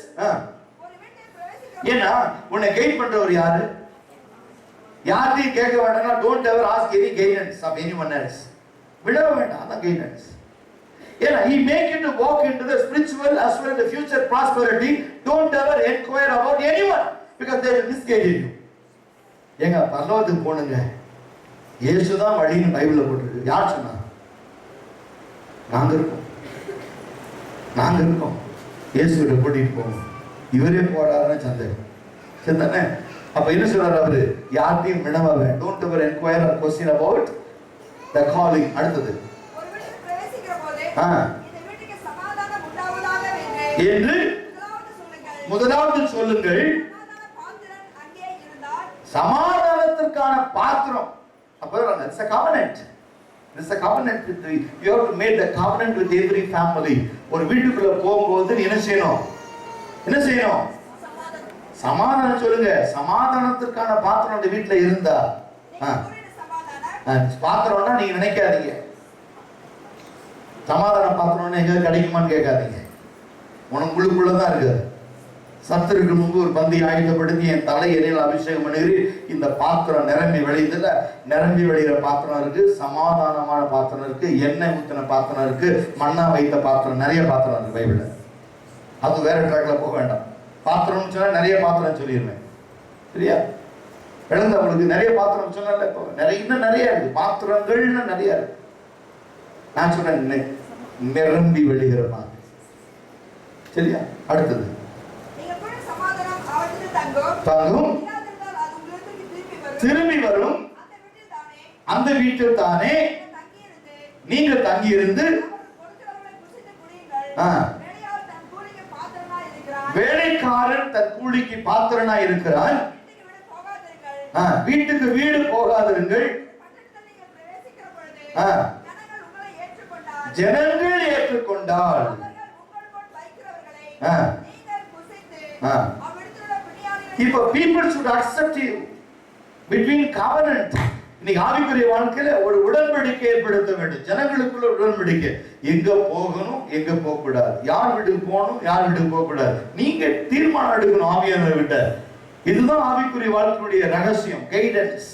ஏன்னா உன்னை கைட் பண்றவர் யாரு? யார்ட்டையும் கேட்க வேண்டாம்னா don't ever ask any guidance of anyone else. வினவ வேண்டாம். அதான் guidance. ஏன்னா he make you to walk into the spiritual as well as the future prosperity. Don't ever inquire about anyone because they will misguide you. ஏங்க பரலோகத்துக்கு போணுங்க. இயேசுதான் வழின்னு பைபிள்ல போட்டிருக்கு. யார் சொன்னா? நாங்க இருக்கோம். இயேசுவிட கூட்டிட்டு போவோம். இவரே போறாருன்னு சந்தேகம். சரிதானே? அப்ப என்ன சொல்றாரு அவரு? யார்ட்டையும் வினவ வேண்டாம். Don't ever inquire or question about the calling. அடுத்தது என்று முதலாவது சொல்லுங்கள். சமாதானத்திற்கான பாத்திரம். அப்ப it's a covenant. It's a covenant with the, you have to make the covenant with every family. ஒரு வீட்டுக்குள்ள போகும்போது என்ன செய்யணும்? சமாதானம் சொல்லுங்க. சமாதானத்திற்கான பாத்திரம் அந்த வீட்டுல இருந்தா பாத்திரம்னா நீங்க நினைக்காதீங்க சமாதான பாத்திரம்னு எங்க கிடைக்குமான்னு கேட்காதீங்க. உனக்குள்ளுக்குள்ளதான் இருக்கு. சத்துருக்கு முன்பு ஒரு பந்தி ஆயுதப்படுத்தி என் தலை எண்ணெயில் அபிஷேகம் பண்ணுகிறி. இந்த பாத்திரம் நிரம்பி வழியுதுல. நிரம்பி வழிகிற பாத்திரம் இருக்கு, சமாதானமான பாத்திரம் இருக்கு, எண்ணெய் ஊத்தின பாத்திரம் இருக்கு, மண்ணா வைத்த பாத்திரம், நிறைய பாத்திரம் இருக்கு பைபிள்ல. அது வேற ட்ராக்ல போக வேண்டாம். பாத்திரம்னு சொன்னா நிறைய பாத்திரம் சொல்லிடுவேன். சரியா? இழந்தவங்களுக்கு நிறைய பாத்திரம் சொன்னால இப்போ இன்னும் நிறைய இருக்கு. பாத்திரங்கள்னு நிறைய இருக்கு. நான் சொன்னேன் நிரம்பி வழிகிறமா. சரியா? அடுத்தது தங்கும், திரும்பி வரும். அந்த வீட்டில் தானே நீங்க தங்கி இருந்து வேலைக்காரன் தன் கூலிக்கு பாத்திரனா இருக்கிறான். வீட்டுக்கு வீடு போகாதிருங்கள். ஜனங்கள் ஏற்றுக்கொண்டால் இப்ப people should accept you between covenant. இன்னைக்கு ஆவிக்குரிய வாழ்க்கையில ஒரு உடன்படிக்கை ஏற்படுத்த வேண்டும். ஜனங்களுக்குள்ள உடன்படிக்கை. எங்க போகணும், எங்க போக கூடாது, யார் வீட்டுக்கு போகணும், யார் வீட்டுக்கு போக கூடாது, நீங்க தீர்மானம் எடுக்கணும் ஆவியானவரை விட்ட. இதுதான் ஆவிக்குரிய வாழ்க்கையுடைய ரகசியம். Guidance,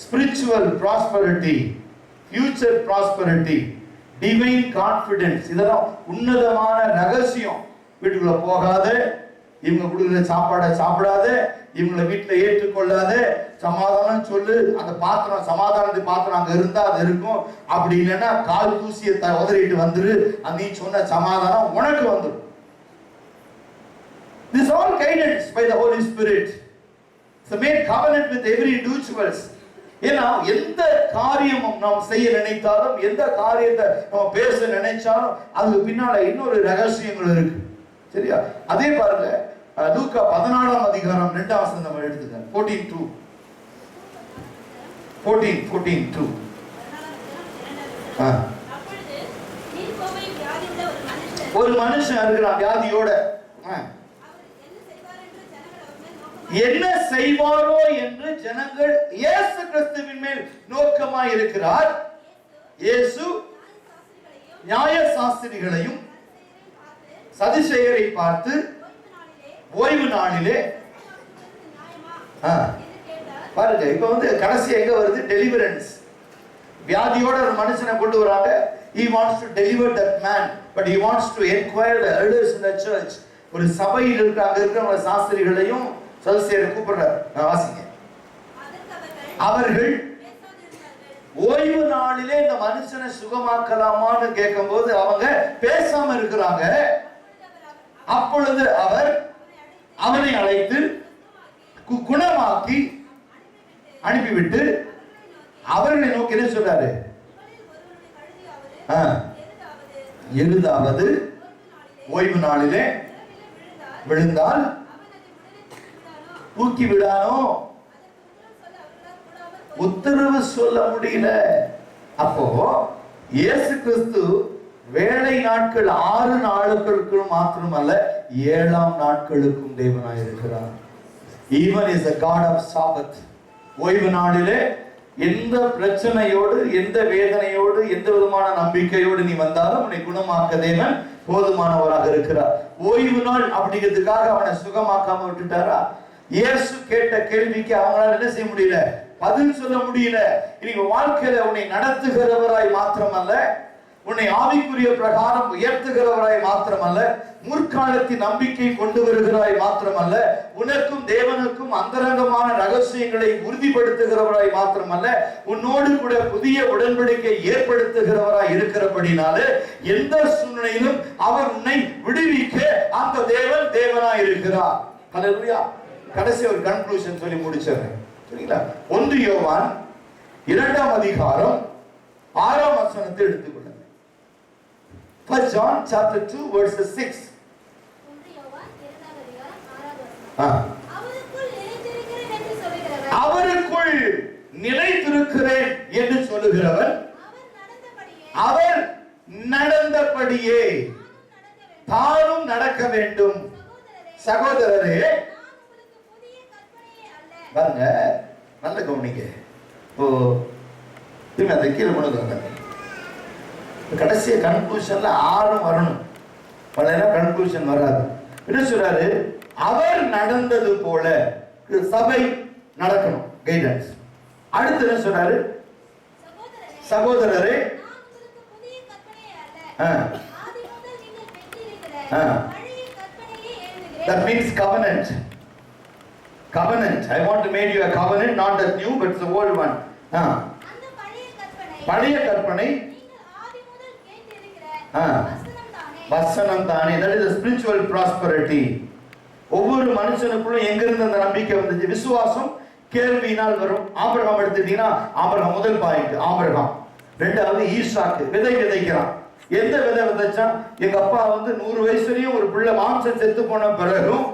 spiritual prosperity, future prosperity, divine confidence, இதெல்லாம் உன்னதமான ரகசியம். வீட்டுக்குள்ள போகாத, இவங்க கொடுக்குற சாப்பாடை சாப்பிடாத, இவங்களை வீட்டுல ஏற்றுக்கொள்ளாத, சமாதானம் சொல்லு. அந்த பாத்திரம், சமாதானத்து பாத்திரம் அங்க இருந்தா அது இருக்கும். அப்படி இல்லைன்னா கால் தூசியை உதறிட்டு வந்துரு. நீ சொன்ன சமாதானம் உனக்கு வந்துடும். This all guidance by the Holy Spirit. It's a made covenant with every individuals. ஏன்னா எந்த காரியமும் நாம் செய்ய நினைத்தாலும், எந்த காரியத்தை நம்ம பேச நினைச்சாலும் அதுக்கு பின்னால இன்னொரு ரகசியங்கள் இருக்கு. சரியா? அதே பாருங்க, லூக்கா 14ஆம் அதிகாரம் 2ஆம் வசனம் நம்ம எடுத்துக்க. 14:2 ஒரு மனுஷன் இருக்கிறான் வியாதியோட. என்ன செய்வாரோ என்று ஜனங்கள் இயேசு கிறிஸ்துவின் மேல் நோக்கமாய் இருக்கிறார். இயேசு நியாயசாஸ்திரிகளையும் சதுசேயரை பார்த்து ஓய்வு நாளிலே பாருங்க, இப்ப கடைசி எங்க வருது? டெலிவரன்ஸ். வியாதியோட ஒரு மனுஷனை கொண்டு வராங்க. He wants to deliver that man, but he wants to inquire the elders in the church. ஒரு சபையில் இருக்கிற சாஸ்திரிகளையும் சதுசேயரை கூப்பிடுறார். வாசிங்க. அவர்கள் ஓய்வு நாளிலே இந்த மனுஷனை சுகமாக்கலாமான்னு கேட்கும்போது அவங்க பேசாம இருக்கிறாங்க. அப்பொழுது அவர் அவனை அழைத்து குணமாக்கி அனுப்பிவிட்டு அவர்களை நோக்கி என்ன சொல்றாரு? எழுதாவது ஓய்வு நாளிலே விழுந்தால் தூக்கி விடானோ? உத்தரவு சொல்ல முடியல. அப்போ இயேசு கிறிஸ்து வேலை நாட்கள் 6 நாட்களுக்கு மாத்திரமல்ல, 7ஆம் நாட்களுக்கும் தேவனாய் இருக்கிறார். Even is a God of Sabbath. ஓய்வு நாளிலே எந்த பிரச்சனையோடு, எந்த வேதனையோடு, எந்த விதமான நம்பிக்கையோடு நீ வந்தாலும் உன்னை குணமாக்க தேவன் போதுமானவராக இருக்கிறார். ஓய்வு நாள் அப்படிங்கிறதுக்காக அவனை சுகமாக்காம விட்டுட்டாரா? இயேசு கேட்ட கேள்விக்கு அவங்களால என்ன செய்ய முடியல? பதில் சொல்ல முடியல. இன்னைக்கு வாழ்க்கையில உன்னை நடத்துகிறவராய் மாத்திரமல்ல, உன்னை ஆவிக்குரிய பிரகாரம் உயர்த்துகிறவராய் மாத்திரமல்ல, முற்காலத்தின் நம்பிக்கை கொண்டு வருகிறாய் மாத்திரமல்ல, உனக்கும் தேவனுக்கும் அந்தரங்கமான ரகசியங்களை உறுதிப்படுத்துகிறவராய் மாத்திரமல்ல, உன்னோடு கூட புதிய உடன்படிக்கை ஏற்படுத்துகிறவராய் இருக்கிறபடினாலே எந்த சூழ்நிலையிலும் அவர் உன்னை விடுவிக்க அந்த தேவன் தேவனாய் இருக்கிறார். ஹல்லேலூயா. கடைசி ஒரு கன்க்ளூஷன் சொல்லி முடிச்சிடுறேன். சரிங்களா? 1 யோவான் 2ஆம் அதிகாரம் 6ஆம் வசனத்தை எடுத்துக்கொள்ளுங்க. 1 John chapter 2 verses 6. அவருக்குள் நிலைத்திருக்கிறேன் என்று சொல்லுகிறவர் அவர் நடந்தபடியே தானும் நடக்க வேண்டும். சகோதரரே, பாருங்க, நல்ல கவனிங்க. இப்போ அந்த கீழே கொண்டு கடைசிய கன்க்ளூஷன்ல 6 வரணும். பலனா கன்க்ளூஷன் வராது. என்ன சொல்றாரு? அவர் நடந்தது போல சபை நடக்கணும். கைடன்ஸ். அடுத்து என்ன சொல்றாரு? சகோதரரே, that means covenant. Covenant. I want to make you a covenant, not that new, but the old one. பழைய கற்பனை வசனம் தானே. That is the spiritual prosperity. ஒவ்வொரு மனுஷனுக்குள்ளும் எங்கிருந்து அந்த நம்பிக்கை வந்துச்சு? விசுவாசம் கேள்வியினால் வரும். ஆபிரகாம் எடுத்துட்டீங்கன்னா, ஆபிரகாம் முதல் பாயிண்ட் ஆபிரகாம். ரெண்டாவது ஈசாக்கு விதை விதைக்கிறான். எந்த விதை விதைச்சா? எங்க அப்பா 100 வயசுலயும் ஒரு பிள்ளை மாம்சம் செத்து போன பிறகும்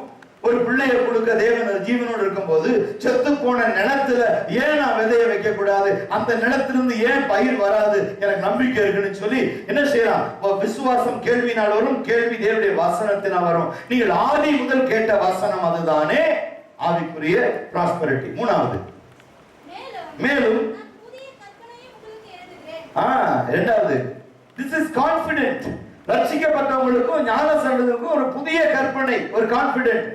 ஒரு பிள்ளையை கொடுக்க தேவன் ஜீவனோடு இருக்கும்போது செத்து போன நிலத்துல ஏன் நான் விதைய வைக்க கூடாது? அந்த நிலத்திலிருந்து ஏன் பயிர் வராது? எனக்கு நம்பிக்கை இருக்குன்னு சொல்லி என்ன செய்யலாம்? விசுவாசம் கேள்வினால் வரும், கேள்வி தேவனுடைய வசனத்தினால் வரும். நீங்கள் ஆதி முதல் கேட்ட வசனம் அதுதானே ஆவிக்குரிய ப்ராஸ்பரிட்டி. மூணாவது மேலும் இரண்டாவது this is confident. ரட்சிக்கப்பட்டவங்களுக்கும் ஞானஸ்நானத்துக்கும் ஒரு புதிய கற்பனை, ஒரு கான்ஃபிடென்ட்.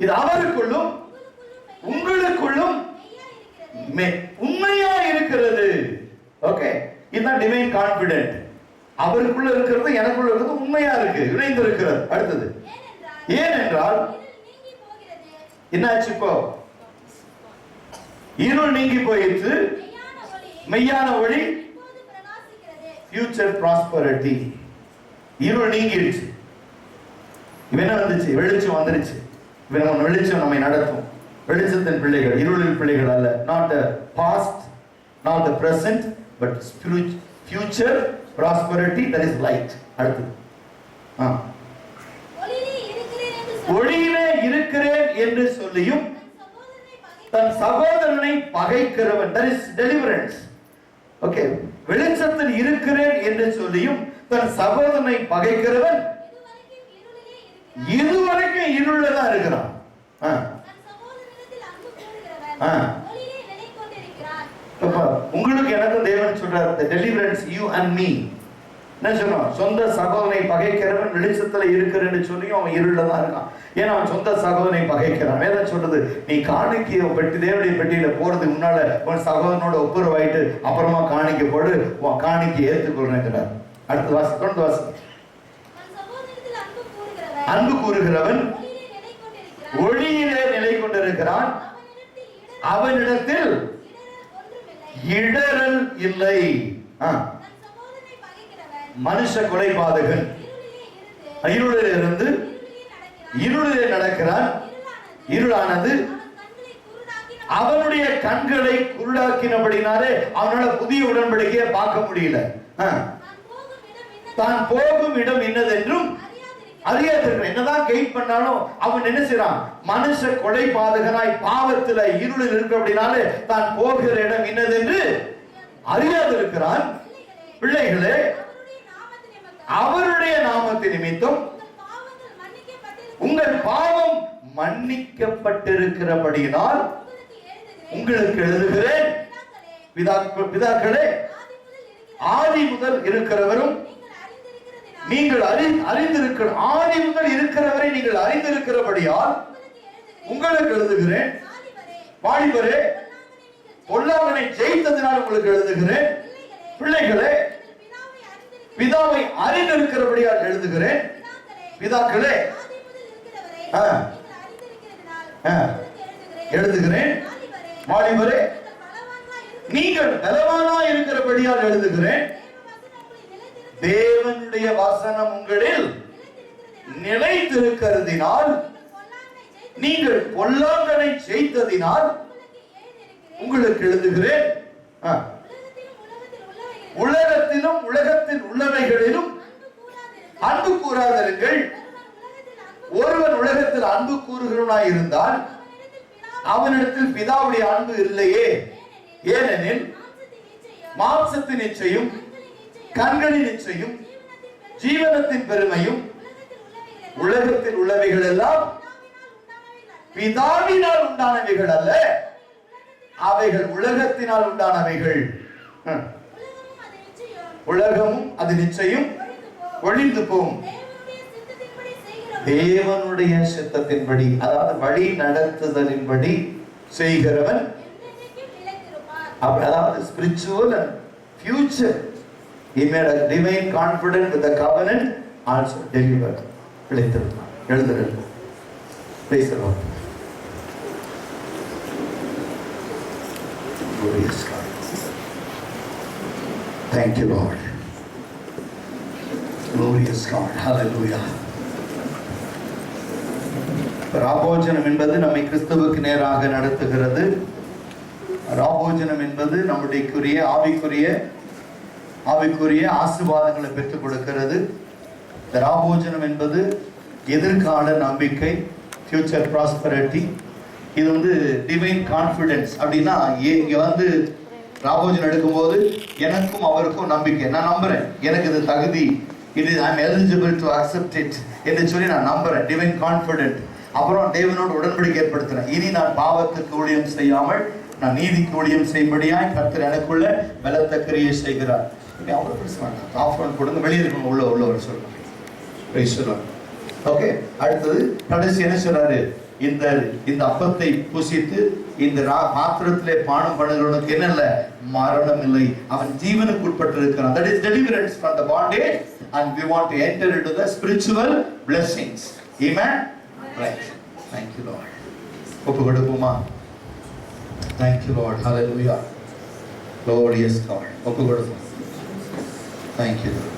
இது அவருக்குள்ளும் உங்களுக்குள்ளும் உண்மையா இருக்கிறது. ஓகே, இதுதான் டிவைன் கான்ஃபிடென்ட். அவருக்குள்ள இருக்கிறது எனக்குள்ள இருக்கிறது உண்மையா இருக்கு, இணைந்து இருக்கிறது. அடுத்தது ஏனென்றால் என்னாச்சு? இப்போ இருள் நீங்கி போயிடுச்சு, மெய்யான ஒளி future prosperity. இருள் நீங்கிடுச்சு, என்ன வந்துச்சு? வெளிச்சம் வந்துருச்சு. வெளிச்சம் நம்மை நடத்தும். வெளிச்சத்தின் பிள்ளைகள் இருளின் பிள்ளைகள் அல்ல. not the past, not the present, but future prosperity, that is light. அடுத்து ஒளியிலே இருக்கிறேன் என்று சொல்லியும் தன் சகோதரனை பகைக்கிறவன், that is deliverance. ஓகே, வெளிச்சத்தில் இருக்கிறேன் என்று சொல்லியும் தன் சகோதரனை பகைக்கிறவன் இதுவரைக்கும் இருள தான் இருக்கிறான். உங்களுக்கு எனக்கு தேவன் சொல்றார், the deliverance you and me. என்ன சொல்றான்? சொந்த சகோதரனை பகைக்கிறவன் வெளிச்சத்துல இருக்கிறேன்னு சொல்லியும் அவன் இருள தான் இருக்கான். ஏன்னா அவன் சொந்த சகோதரனை பகைக்கிறான். வேதம் சொல்றது, நீ காணிக்கையை பெட்டி தேவனுடைய பெட்டியில போறதுக்கு முன்னால உன் சகோதரனோட ஒப்புரவாயிட்டு அப்புறமா காணிக்க போடு, உன் காணிக்கை ஏற்றுக்கொள்றேங்கிறார். அடுத்த வாசி, தொடர்ந்து வாசி. அன்பு கூறுகிறவன் ஒளியிலே நிலை கொண்டிருக்கிறான், அவனிடத்தில் இடரல் இல்லை. மனுஷ கொலைபாதகன் இருளில் இருந்து இருளிலே நடக்கிறான், இருளானது அவனுடைய கண்களை குருடாக்கினபடினாலே அவனால புதிய உடன்படிக்கையை பார்க்க முடியல. தான் போகும் இடம் என்னதென்றும் அறியாதிருக்கிறான். என்னதான் கெயின் பண்ணாலும் அவன் என்ன செய்யறான்? மனுஷ கொலைபாதகனாய் பாவத்துல இருளில் இருக்கிறபடினாலே தான் போகிற இடம் என்னதென்று அறியாதிருக்கிறான். பிள்ளைகளே, அவருடைய நாமத்தின் நிமித்தம் உங்கள் பாவம் மன்னிக்கப்பட்டிருக்கிறபடியினால் உங்களுக்கு எழுதுகிறேன். பிதாக்களே, ஆதி முதல் இருக்கிறவரும் நீங்கள் அறிந்திருக்கிற ஆதி முதல் இருக்கிறவரை நீங்கள் அறிந்திருக்கிறபடியால் உங்களுக்கு எழுதுகிறேன். வாலிபரே, பொல்லாங்கனை ஜெயித்ததினால் உங்களுக்கு எழுதுகிறேன். பிள்ளைகளே, பிதாவை அறிந்திருக்கிறபடியால் எழுதுகிறேன். பிதாக்களே, எழுதுகிறேன். வாலிபரே, நீங்கள் பலவானாய் இருக்கிறபடியால் எழுதுகிறேன். தேவனுடைய வசனம் உங்களில் நிலைத்திருக்கிறதினால் நீங்கள் பொல்லாங்கனை ஜெயித்ததினால் உங்களுக்கு எழுதுகிறேன். உலகத்திலும் உலகத்தில் உள்ளவைகளிலும் அன்பு கூறாதிருங்கள். ஒருவன் உலகத்தில் அன்பு கூறுகிறவனாய் இருந்தால் அவனிடத்தில் பிதாவுடைய அன்பு இல்லையே. ஏனெனில் மாம்சத்தின் இச்சையும் கண்களின் இச்சையும் ஜீவனத்தின் பெருமையும் உலகத்தில் உள்ளவைகள் எல்லாம் பிதாவினால் உண்டானவைகள் அல்ல, அவைகள் உலகத்தினால் உண்டானவைகள். உலகமும் அது நிச்சயம் ஒழிந்து போகும். தேவனுடைய சித்தத்தின்படி, அதாவது வழி நடத்துதலின்படி செய்கிறவன், அதாவது spiritual and future, he made a divine confidence with the covenant also delivered. பிழைத்திருப்பான். எழுதுகிறது. Praise the Lord. Glorious God. Thank you, Lord. yes God. Hallelujah. ராபோஜனம் என்பது நம்மை கிறிஸ்துவுக்கு நேராக நடத்துகிறது. ராபோஜனம் என்பது நம்முடைய ஆவிக்குரிய ஆசீர்வாதங்களை பெற்றுக் கொடுக்கிறது. ராபோஜனம் என்பது எதிர்கால நம்பிக்கை, ஃபியூச்சர் ப்ராஸ்பரிட்டி. இது டிவைன் கான்ஃபிடன்ஸ். அப்படின்னா இங்க ராபோஜனம் எடுக்கும்போது எனக்கும் அவருக்கும் நம்பிக்கை, நான் நம்புறேன், எனக்கு இது தகுதி, இது I am eligible to accept it என்று சொல்லி நான் நம்புறேன், டிவைன் கான்ஃபிடென்ட். அப்புறம் தேவனோடு உடன்படிக்கை ஏற்படுத்துறேன். இனி நான் பாவத்துக்கு ஊழியம் செய்யாமல் நான் நீதிக்கு ஊழியம் செய்யும்படியாய் கர்த்தர் எனக்குள்ள பலத்த கிரியை செய்கிறார். அவ்வளவு பேச வேண்டாம், ஆஃபர் கொடுங்க, வெளியே இருக்கணும், உள்ள சொல்லுவாங்க. ஓகே, அடுத்தது கடைசி என்ன சொல்றாரு? இந்த அப்பத்தை புசித்து இந்த பாத்திரத்திலே பானம் பண்ணுகிறவனுக்கு என்ன இல்லை? மரணம் இல்லை, அவன் ஜீவனுக்கு உட்பட்டு இருக்கிறான். That is deliverance from the bondage, and we want to enter into the spiritual blessings. Amen. Right. Thank you, Lord. ஒப்பு கொடுப்போமா? Thank you, Lord. Hallelujah. Lord, yes, God. ஒப்பு கொடுப்போம். Thank you, Lord.